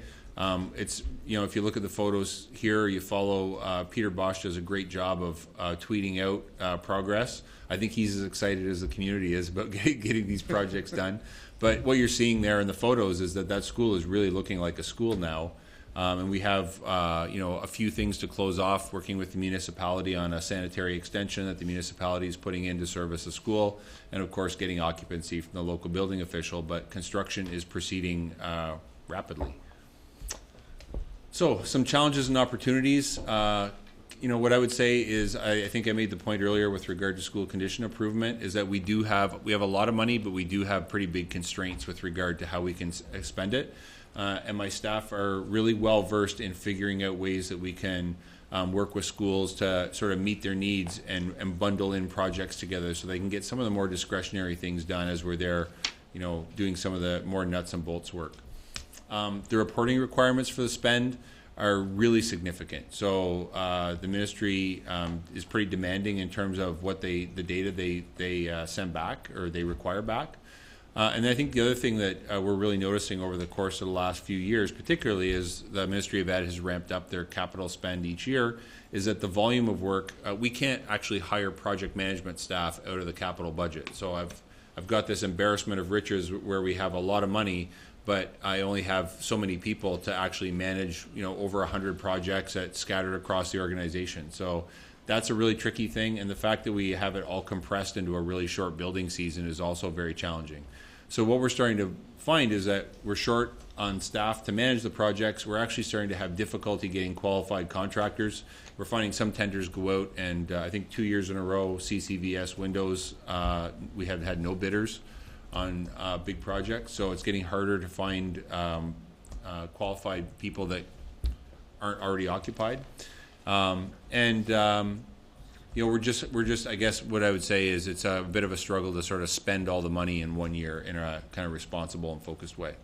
It's, if you look at the photos here, you follow Peter Bosch does a great job of tweeting out progress. I think he's as excited as the community is about getting these projects done. But what you're seeing there in the photos is that school is really looking like a school now. And we have, a few things to close off, working with the municipality on a sanitary extension that the municipality is putting in to service the school, and of course getting occupancy from the local building official, but construction is proceeding rapidly. So some challenges and opportunities. What I would say is, I think I made the point earlier with regard to school condition improvement, is that we have a lot of money, but we do have pretty big constraints with regard to how we can spend it. And my staff are really well versed in figuring out ways that we can work with schools to sort of meet their needs and bundle in projects together so they can get some of the more discretionary things done as we're there, doing some of the more nuts and bolts work. The reporting requirements for the spend are really significant. So the ministry is pretty demanding in terms of what the data they send back or they require back. And I think the other thing that we're really noticing over the course of the last few years, particularly as the Ministry of Ed has ramped up their capital spend each year, is that the volume of work, we can't actually hire project management staff out of the capital budget. So I've got this embarrassment of riches where we have a lot of money, but I only have so many people to actually manage, over 100 projects scattered across the organization. So that's a really tricky thing, and the fact that we have it all compressed into a really short building season is also very challenging. So what we're starting to find is that we're short on staff to manage the projects. We're actually starting to have difficulty getting qualified contractors. We're finding some tenders go out, and I think 2 years in a row, CCVS windows, we have had no bidders on big projects. So it's getting harder to find qualified people that aren't already occupied. We're just, I guess what I would say is it's a bit of a struggle to sort of spend all the money in 1 year in a kind of responsible and focused way.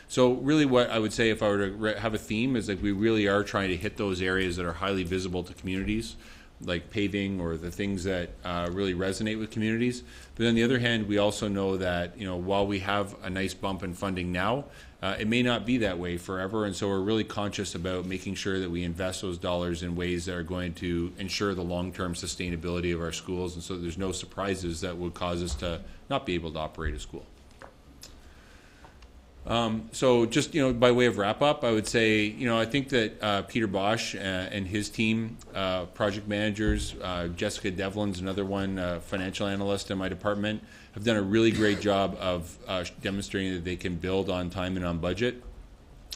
So really what I would say if I were to have a theme is like we really are trying to hit those areas that are highly visible to communities, like paving or the things that really resonate with communities. But on the other hand, we also know that, while we have a nice bump in funding now, it may not be that way forever, and so we're really conscious about making sure that we invest those dollars in ways that are going to ensure the long-term sustainability of our schools, and so there's no surprises that would cause us to not be able to operate a school. So just, by way of wrap-up, I would say, I think that Peter Bosch and his team, project managers, Jessica Devlin's another one, financial analyst in my department, have done a really great job of demonstrating that they can build on time and on budget.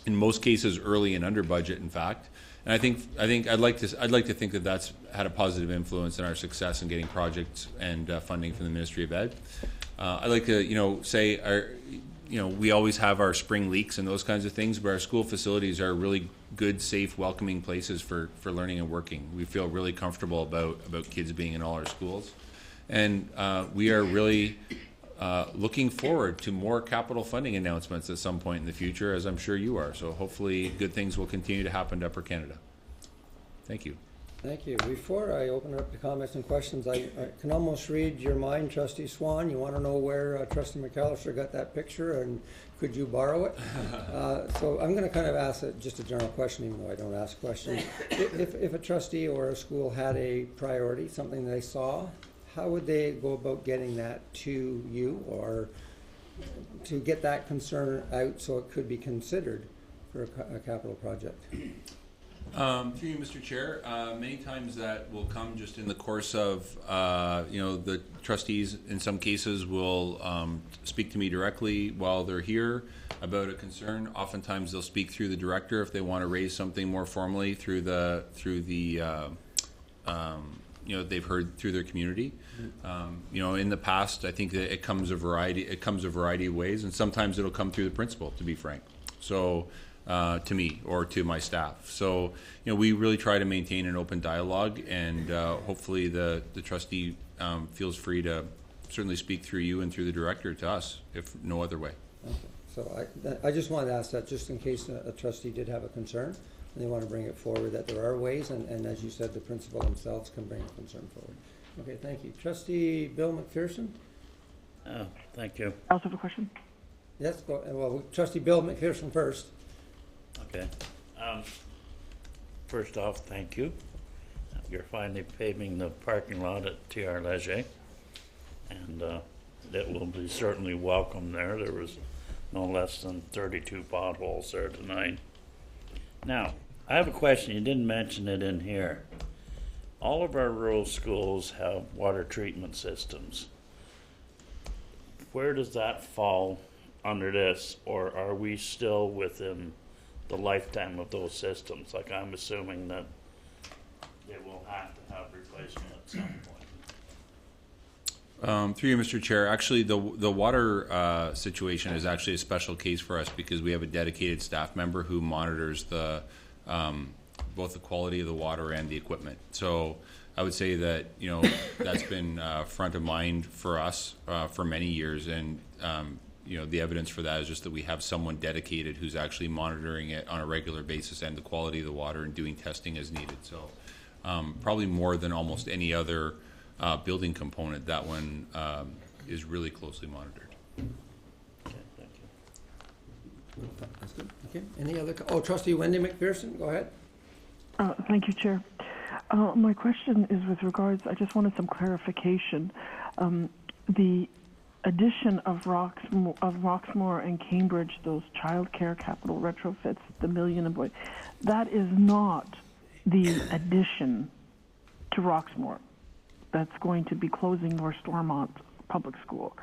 In most cases, early and under budget, in fact. And I think I'd like to think that that's had a positive influence in our success in getting projects and funding from the Ministry of Ed. I'd like to, say we always have our spring leaks and those kinds of things, but our school facilities are really good, safe, welcoming places for learning and working. We feel really comfortable about kids being in all our schools. And we are really looking forward to more capital funding announcements at some point in the future, as I'm sure you are. So hopefully good things will continue to happen to Upper Canada. Thank you. Thank you. Before I open it up to comments and questions, I can almost read your mind, Trustee Swan. You want to know where Trustee McAllister got that picture, and could you borrow it? So I'm going to kind of ask just a general question, even though I don't ask questions. If a trustee or a school had a priority, something they saw, how would they go about getting that to you, or to get that concern out so it could be considered for a capital project? Through you, Mr. Chair, many times that will come just in the course of, the trustees in some cases will speak to me directly while they're here about a concern. Oftentimes they'll speak through the director if they want to raise something more formally through the they've heard through their community. In the past, I think that it comes a variety of ways, and sometimes it'll come through the principal, to be frank. So. To me or to my staff. So, we really try to maintain an open dialogue, and hopefully the trustee feels free to certainly speak through you and through the director to us, if no other way. Okay. So I just wanted to ask that just in case a trustee did have a concern and they want to bring it forward, that there are ways, and as you said, the principal themselves can bring a concern forward. Okay, thank you. Trustee Bill McPherson? Thank you. I also have a question. Yes, go. Well, Trustee Bill McPherson first. Okay. First off, thank you. You're finally paving the parking lot at TR Leger, and it will be certainly welcome there. There was no less than 32 potholes there tonight. Now, I have a question. You didn't mention it in here. All of our rural schools have water treatment systems. Where does that fall under this, or are we still within the lifetime of those systems? Like, I'm assuming that they will have to have replacement at some point. Through you, Mr. Chair, actually the water situation is actually a special case for us because we have a dedicated staff member who monitors the both the quality of the water and the equipment. So I would say that that's been front of mind for us for many years, and the evidence for that is just that we have someone dedicated who's actually monitoring it on a regular basis and the quality of the water and doing testing as needed. So probably more than almost any other building component, that one is really closely monitored. Okay, thank you. That's good. Okay. Any other? Trustee Wendy McPherson, go ahead. Thank you, Chair. My question is with regards, I just wanted some clarification. The addition of Roxmore and Cambridge, those child care capital retrofits, the million and boy, that is not the addition to Roxmore. That's going to be closing North Stormont Public School.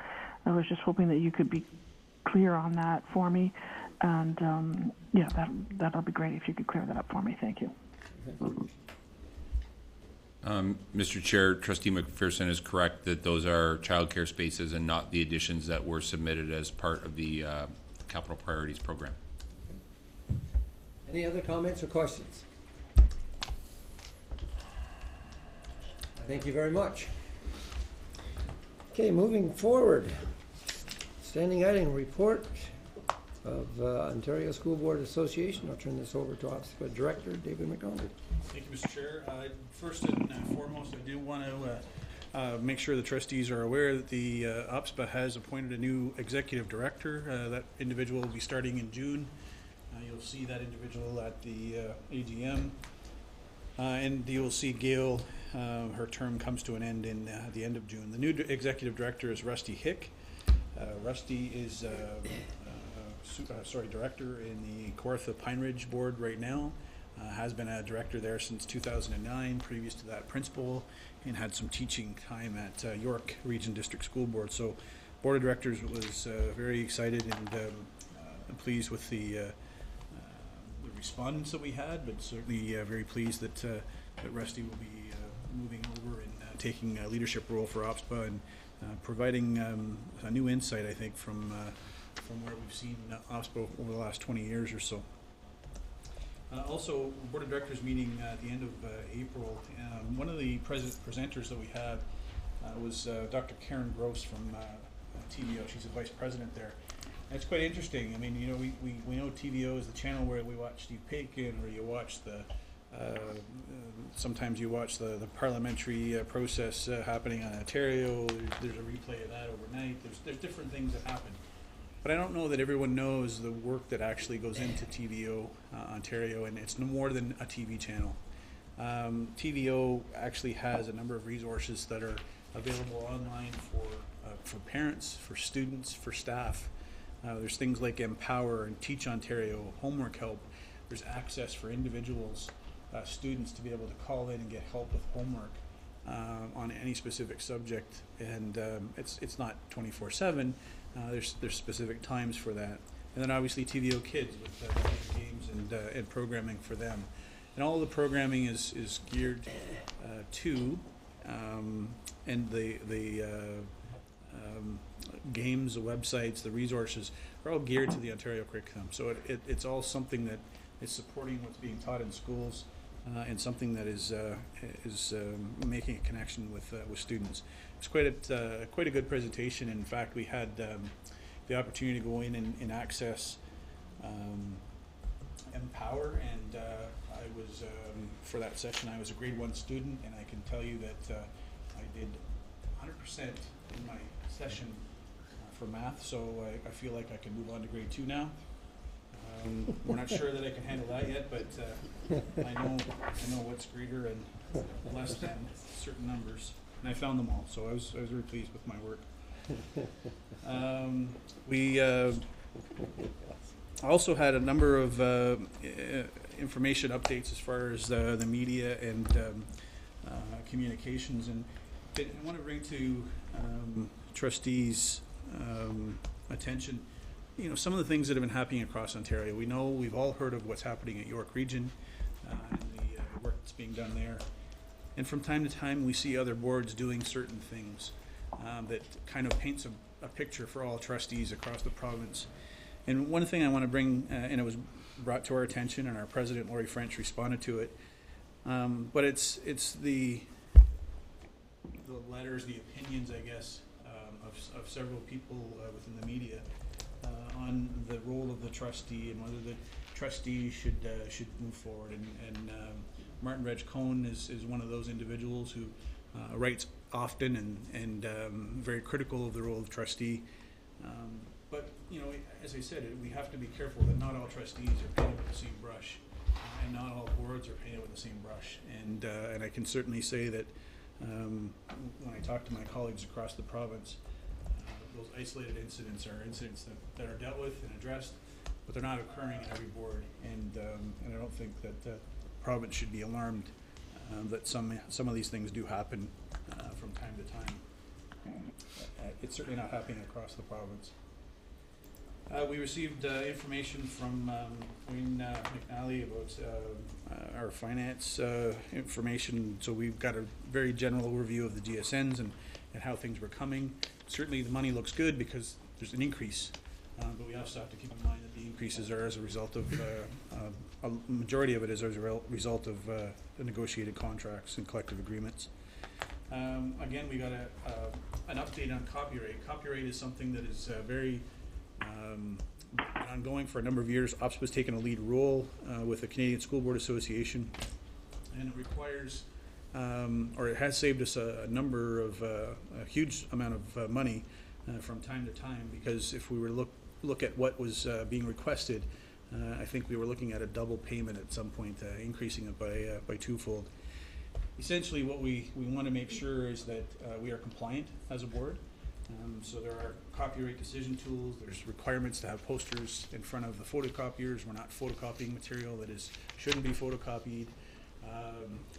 I was just hoping that you could be clear on that for me, and that'll be great if you could clear that up for me. Thank you. Mr. Chair, Trustee McPherson is correct that those are childcare spaces and not the additions that were submitted as part of the Capital Priorities Program. Any other comments or questions? Thank you very much. Okay, moving forward. Standing item report of Ontario School Board Association. I'll turn this over to Office Director David McDonald. Thank you, Mr. Chair. First and foremost, I do want to make sure the trustees are aware that the OPSPA has appointed a new executive director. That individual will be starting in June. You'll see that individual at the AGM. And you'll see Gail, her term comes to an end in the end of June. The new executive director is Rusty Hick. Rusty is director in the Kawartha Pine Ridge Board right now. Has been a director there since 2009, previous to that principal, and had some teaching time at York Region District School Board. So Board of Directors was very excited and pleased with the respondents that we had, but certainly very pleased that Rusty will be moving over and taking a leadership role for OPSPA and providing a new insight, I think, from where we've seen OPSPA over the last 20 years or so. Also, Board of Directors meeting at the end of April. One of the presenters that we had was Dr. Karen Gross from TVO. She's a vice president there. And it's quite interesting. I mean, we know TVO is the channel where we watch Steve Paikin, or you watch the Sometimes you watch the parliamentary process happening on Ontario. There's a replay of that overnight. There's different things that happen. But I don't know that everyone knows the work that actually goes into TVO Ontario, and it's no more than a TV channel. TVO actually has a number of resources that are available online for parents, for students, for staff. There's things like Empower and Teach Ontario, Homework Help. There's access for individuals, students to be able to call in and get help with homework on any specific subject. And it's not 24/7. There's specific times for that. And then obviously TVO Kids with games and programming for them. And all the programming is geared to and the games, the websites, the resources are all geared to the Ontario curriculum. So it's all something that is supporting what's being taught in schools and something that is making a connection with students. It's quite a good presentation. In fact, we had the opportunity to go in and access Empower, and I was for that session I was a grade 1 student, and I can tell you that I did 100% in my session for math, so I feel like I can move on to grade 2 now. We're not sure that I can handle that yet, but I know what's greater and less than certain numbers, and I found them all, so I was very pleased with my work. We also had a number of information updates as far as the media and communications, and I want to bring to trustees' attention, some of the things that have been happening across Ontario. We've all heard of what's happening at York Region and the work that's being done there. And from time to time, we see other boards doing certain things that kind of paints a picture for all trustees across the province. And one thing I want to bring, and it was brought to our attention, and our president, Laurie French, responded to it, but it's the letters, the opinions, I guess, of several people within the media on the role of the trustee and whether the trustee should move forward. And Martin Reg Cohn is one of those individuals who writes often and very critical of the role of trustee. But as I said, we have to be careful that not all trustees are painted with the same brush, and not all boards are painted with the same brush. And I can certainly say that when I talk to my colleagues across the province, those isolated incidents are incidents that are dealt with and addressed, but they're not occurring in every board. And I don't think that the province should be alarmed that some of these things do happen from time to time. It's certainly not happening across the province. We received information from Wayne McNally about our finance information. So we've got a very general overview of the GSNs and how things were coming. Certainly the money looks good because there's an increase, but we also have to keep in mind that the increases are as a result of, a majority of it is as a result of the negotiated contracts and collective agreements. Again, we got an update on copyright. Copyright is something that is very ongoing for a number of years. OPSP has taken a lead role with the Canadian School Board Association, and it requires, or it has saved us a huge amount of money from time to time, because if we were to look at what was being requested, I think we were looking at a double payment at some point, increasing it by twofold. Essentially, what we want to make sure is that we are compliant as a board. So there are copyright decision tools. There's requirements to have posters in front of the photocopiers. We're not photocopying material that shouldn't be photocopied.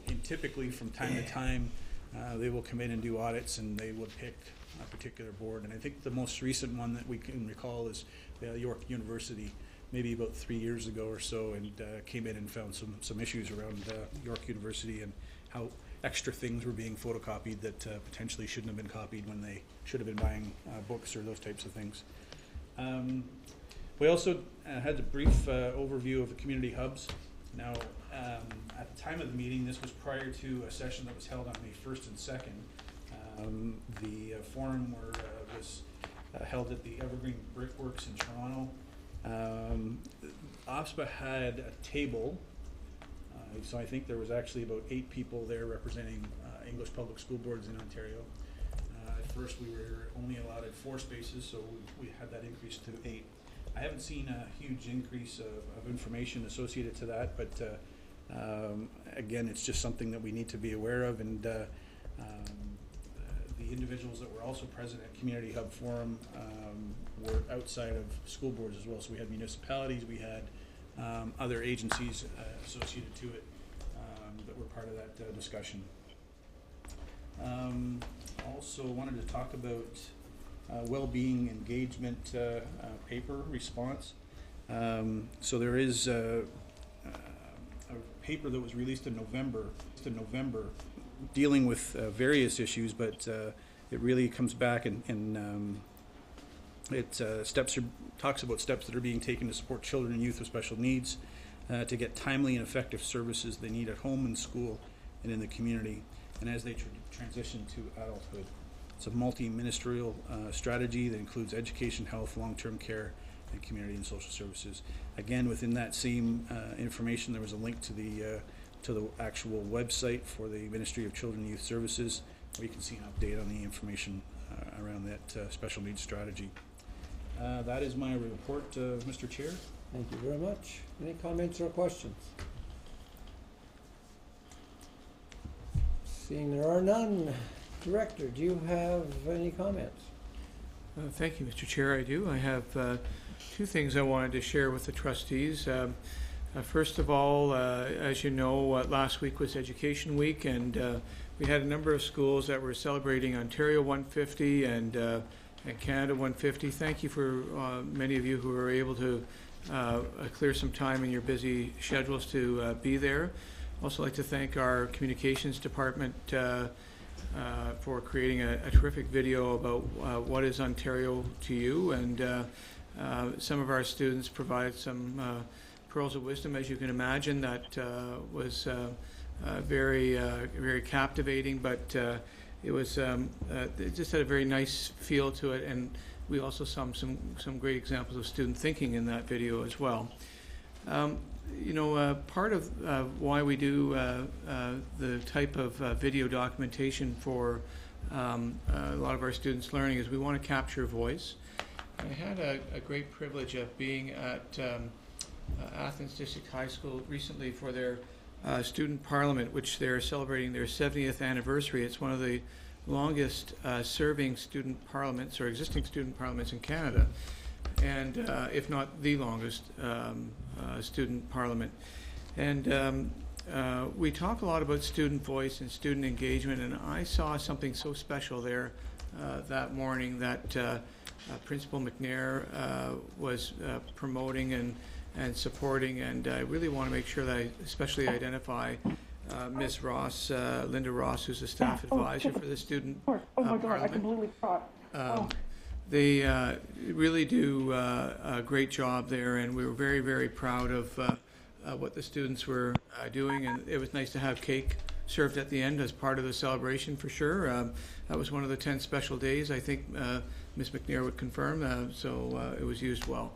And typically, from time to time, they will come in and do audits, and they would pick a particular board. And I think the most recent one that we can recall is York University, maybe about 3 years ago or so, and came in and found some issues around York University and how extra things were being photocopied that potentially shouldn't have been copied when they should have been buying books or those types of things. We also had a brief overview of the community hubs. Now, at the time of the meeting, this was prior to a session that was held on May 1st and 2nd. The forum was held at the Evergreen Brickworks in Toronto. OPSPA had a table So I think there was actually about 8 people there representing English public school boards in Ontario. At first we were only allowed at 4 spaces, so we had that increased to 8. I haven't seen a huge increase of information associated to that, but again, it's just something that we need to be aware of, and the individuals that were also present at Community Hub Forum were outside of school boards as well. So we had municipalities, we had other agencies associated to it that were part of that discussion. Also wanted to talk about well-being engagement paper response. So there is a paper that was released in November dealing with various issues, but it really comes back and it talks about steps that are being taken to support children and youth with special needs to get timely and effective services they need at home, in school, and in the community, and as they transition to adulthood. It's a multi-ministerial strategy that includes education, health, long-term care, and community and social services. Again, within that same information, there was a link to the actual website for the Ministry of Children and Youth Services, where you can see an update on the information around that special needs strategy. That is my report, Mr. Chair. Thank you very much. Any comments or questions? Seeing there are none, Director, do you have any comments? Thank you, Mr. Chair. I do. I have 2 things I wanted to share with the trustees. First of all, as you know, last week was Education Week, and we had a number of schools that were celebrating Ontario 150 and Canada 150. Thank you for many of you who were able to clear some time in your busy schedules to be there. Also like to thank our communications department for creating a terrific video about what is Ontario to you, and some of our students provided some pearls of wisdom, as you can imagine, that was very captivating, but it was it just had a very nice feel to it, and we also saw some great examples of student thinking in that video as well. You know, part of why we do the type of video documentation for a lot of our students' learning is we want to capture voice. I had a great privilege of being at Athens District High School recently for their student parliament, which they're celebrating their 70th anniversary. It's one of the longest serving student parliaments or existing student parliaments in Canada, and if not the longest student parliament. And we talk a lot about student voice and student engagement, and I saw something so special there that morning that Principal McNair was promoting and supporting, and I really want to make sure that I especially identify Ms. Ross, Linda Ross, who's a staff advisor for the student God, I completely forgot. They really do a great job there, and we were very, very proud of what the students were doing, and it was nice to have cake served at the end as part of the celebration for sure. That was one of the 10 special days, I think Ms. McNair would confirm, so it was used well.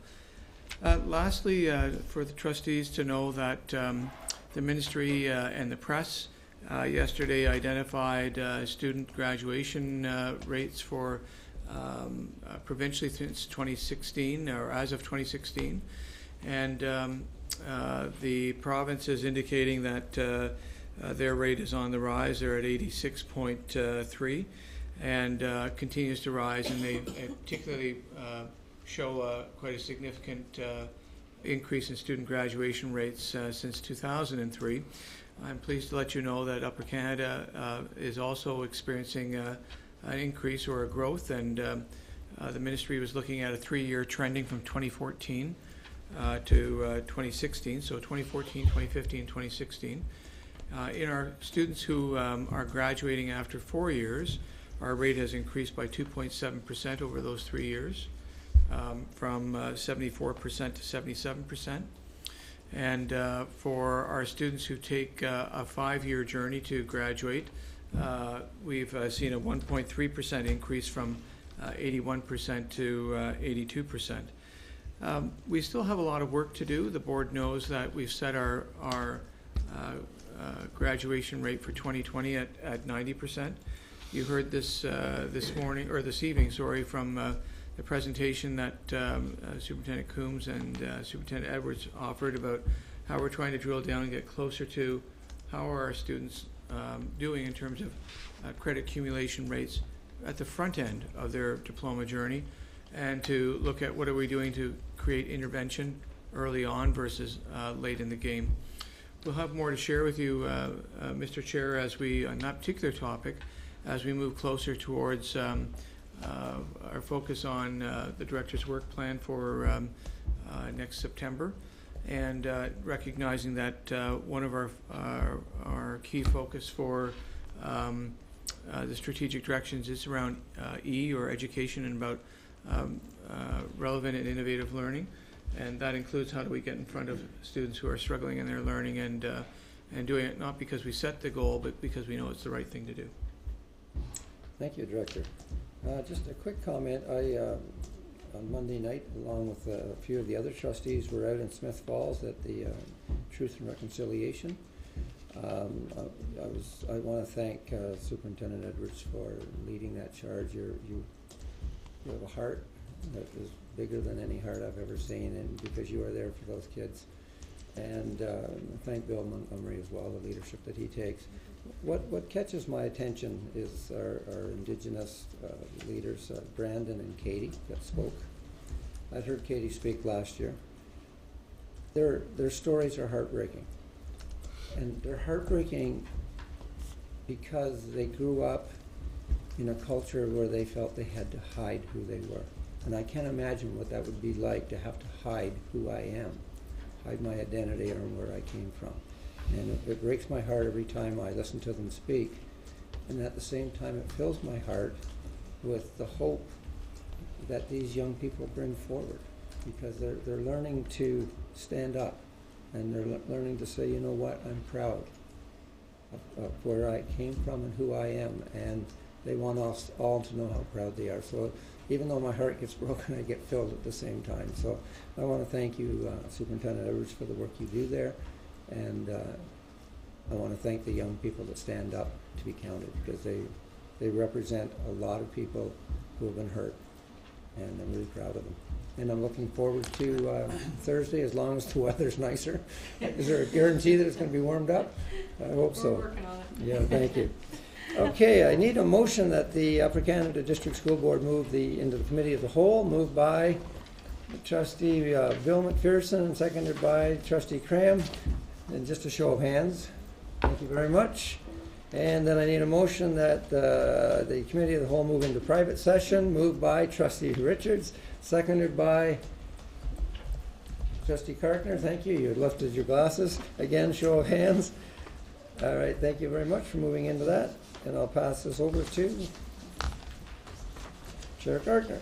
Lastly, for the trustees to know that the ministry and the press yesterday identified student graduation rates for provincially since 2016, or as of 2016, and the province is indicating that their rate is on the rise. They're at 86.3 and continues to rise, and they particularly show quite a significant increase in student graduation rates since 2003. I'm pleased to let you know that Upper Canada is also experiencing an increase or a growth, and the ministry was looking at a 3-year trending from 2014 to 2016, so 2014, 2015, 2016. In our students who are graduating after 4 years, our rate has increased by 2.7% over those 3 years, from 74% to 77%. And for our students who take a 5-year journey to graduate, we've seen a 1.3% increase from 81% to 82%. We still have a lot of work to do. The board knows that we've set our graduation rate for 2020 at 90%. You heard this this morning, or this evening, sorry, from the presentation that Superintendent Coombs and Superintendent Edwards offered about how we're trying to drill down and get closer to how are our students doing in terms of credit accumulation rates at the front end of their diploma journey, and to look at what are we doing to create intervention early on versus late in the game. We'll have more to share with you, Mr. Chair, as we, on that particular topic, as we move closer towards our focus on the Director's Work Plan for next September, and recognizing that one of our key focus for the strategic directions is around E, or education, and about relevant and innovative learning, and that includes how do we get in front of students who are struggling in their learning, and doing it not because we set the goal, but because we know it's the right thing to do. Thank you, Director. Just a quick comment. On Monday night, along with a few of the other trustees, were out in Smith Falls at the Truth and Reconciliation. I want to thank Superintendent Edwards for leading that charge. You have a heart that is bigger than any heart I've ever seen, and because you are there for those kids. And thank Bill Montgomery as well, the leadership that he takes. What catches my attention is our Indigenous leaders, Brandon and Katie, that spoke. I heard Katie speak last year. Their stories are heartbreaking. And they're heartbreaking because they grew up in a culture where they felt they had to hide who they were. And I can't imagine what that would be like, to have to hide who I am, hide my identity or where I came from. And it breaks my heart every time I listen to them speak. And at the same time, it fills my heart with the hope that these young people bring forward, because they're learning to stand up, and they're learning to say, you know what, I'm proud of where I came from and who I am, and they want us all to know how proud they are. So even though my heart gets broken, I get filled at the same time. So I want to thank you, Superintendent Edwards, for the work you do there, and I want to thank the young people that stand up to be counted, because they represent a lot of people who have been hurt, and I'm really proud of them. And I'm looking forward to Thursday, as long as the weather's nicer. Is there a guarantee that it's going to be warmed up? I hope so. We're working on it. Yeah, thank you. Okay, I need a motion that the Upper Canada District School Board move into the Committee of the Whole, moved by Trustee Bill McPherson and seconded by Trustee Cram. And just a show of hands. Thank you very much. And then I need a motion that the Committee of the Whole move into private session, moved by Trustee Richards, seconded by Trustee Kartner. Thank you. You lifted your glasses. Again, show of hands. All right, thank you very much for moving into that. And I'll pass this over to Chair Kartner.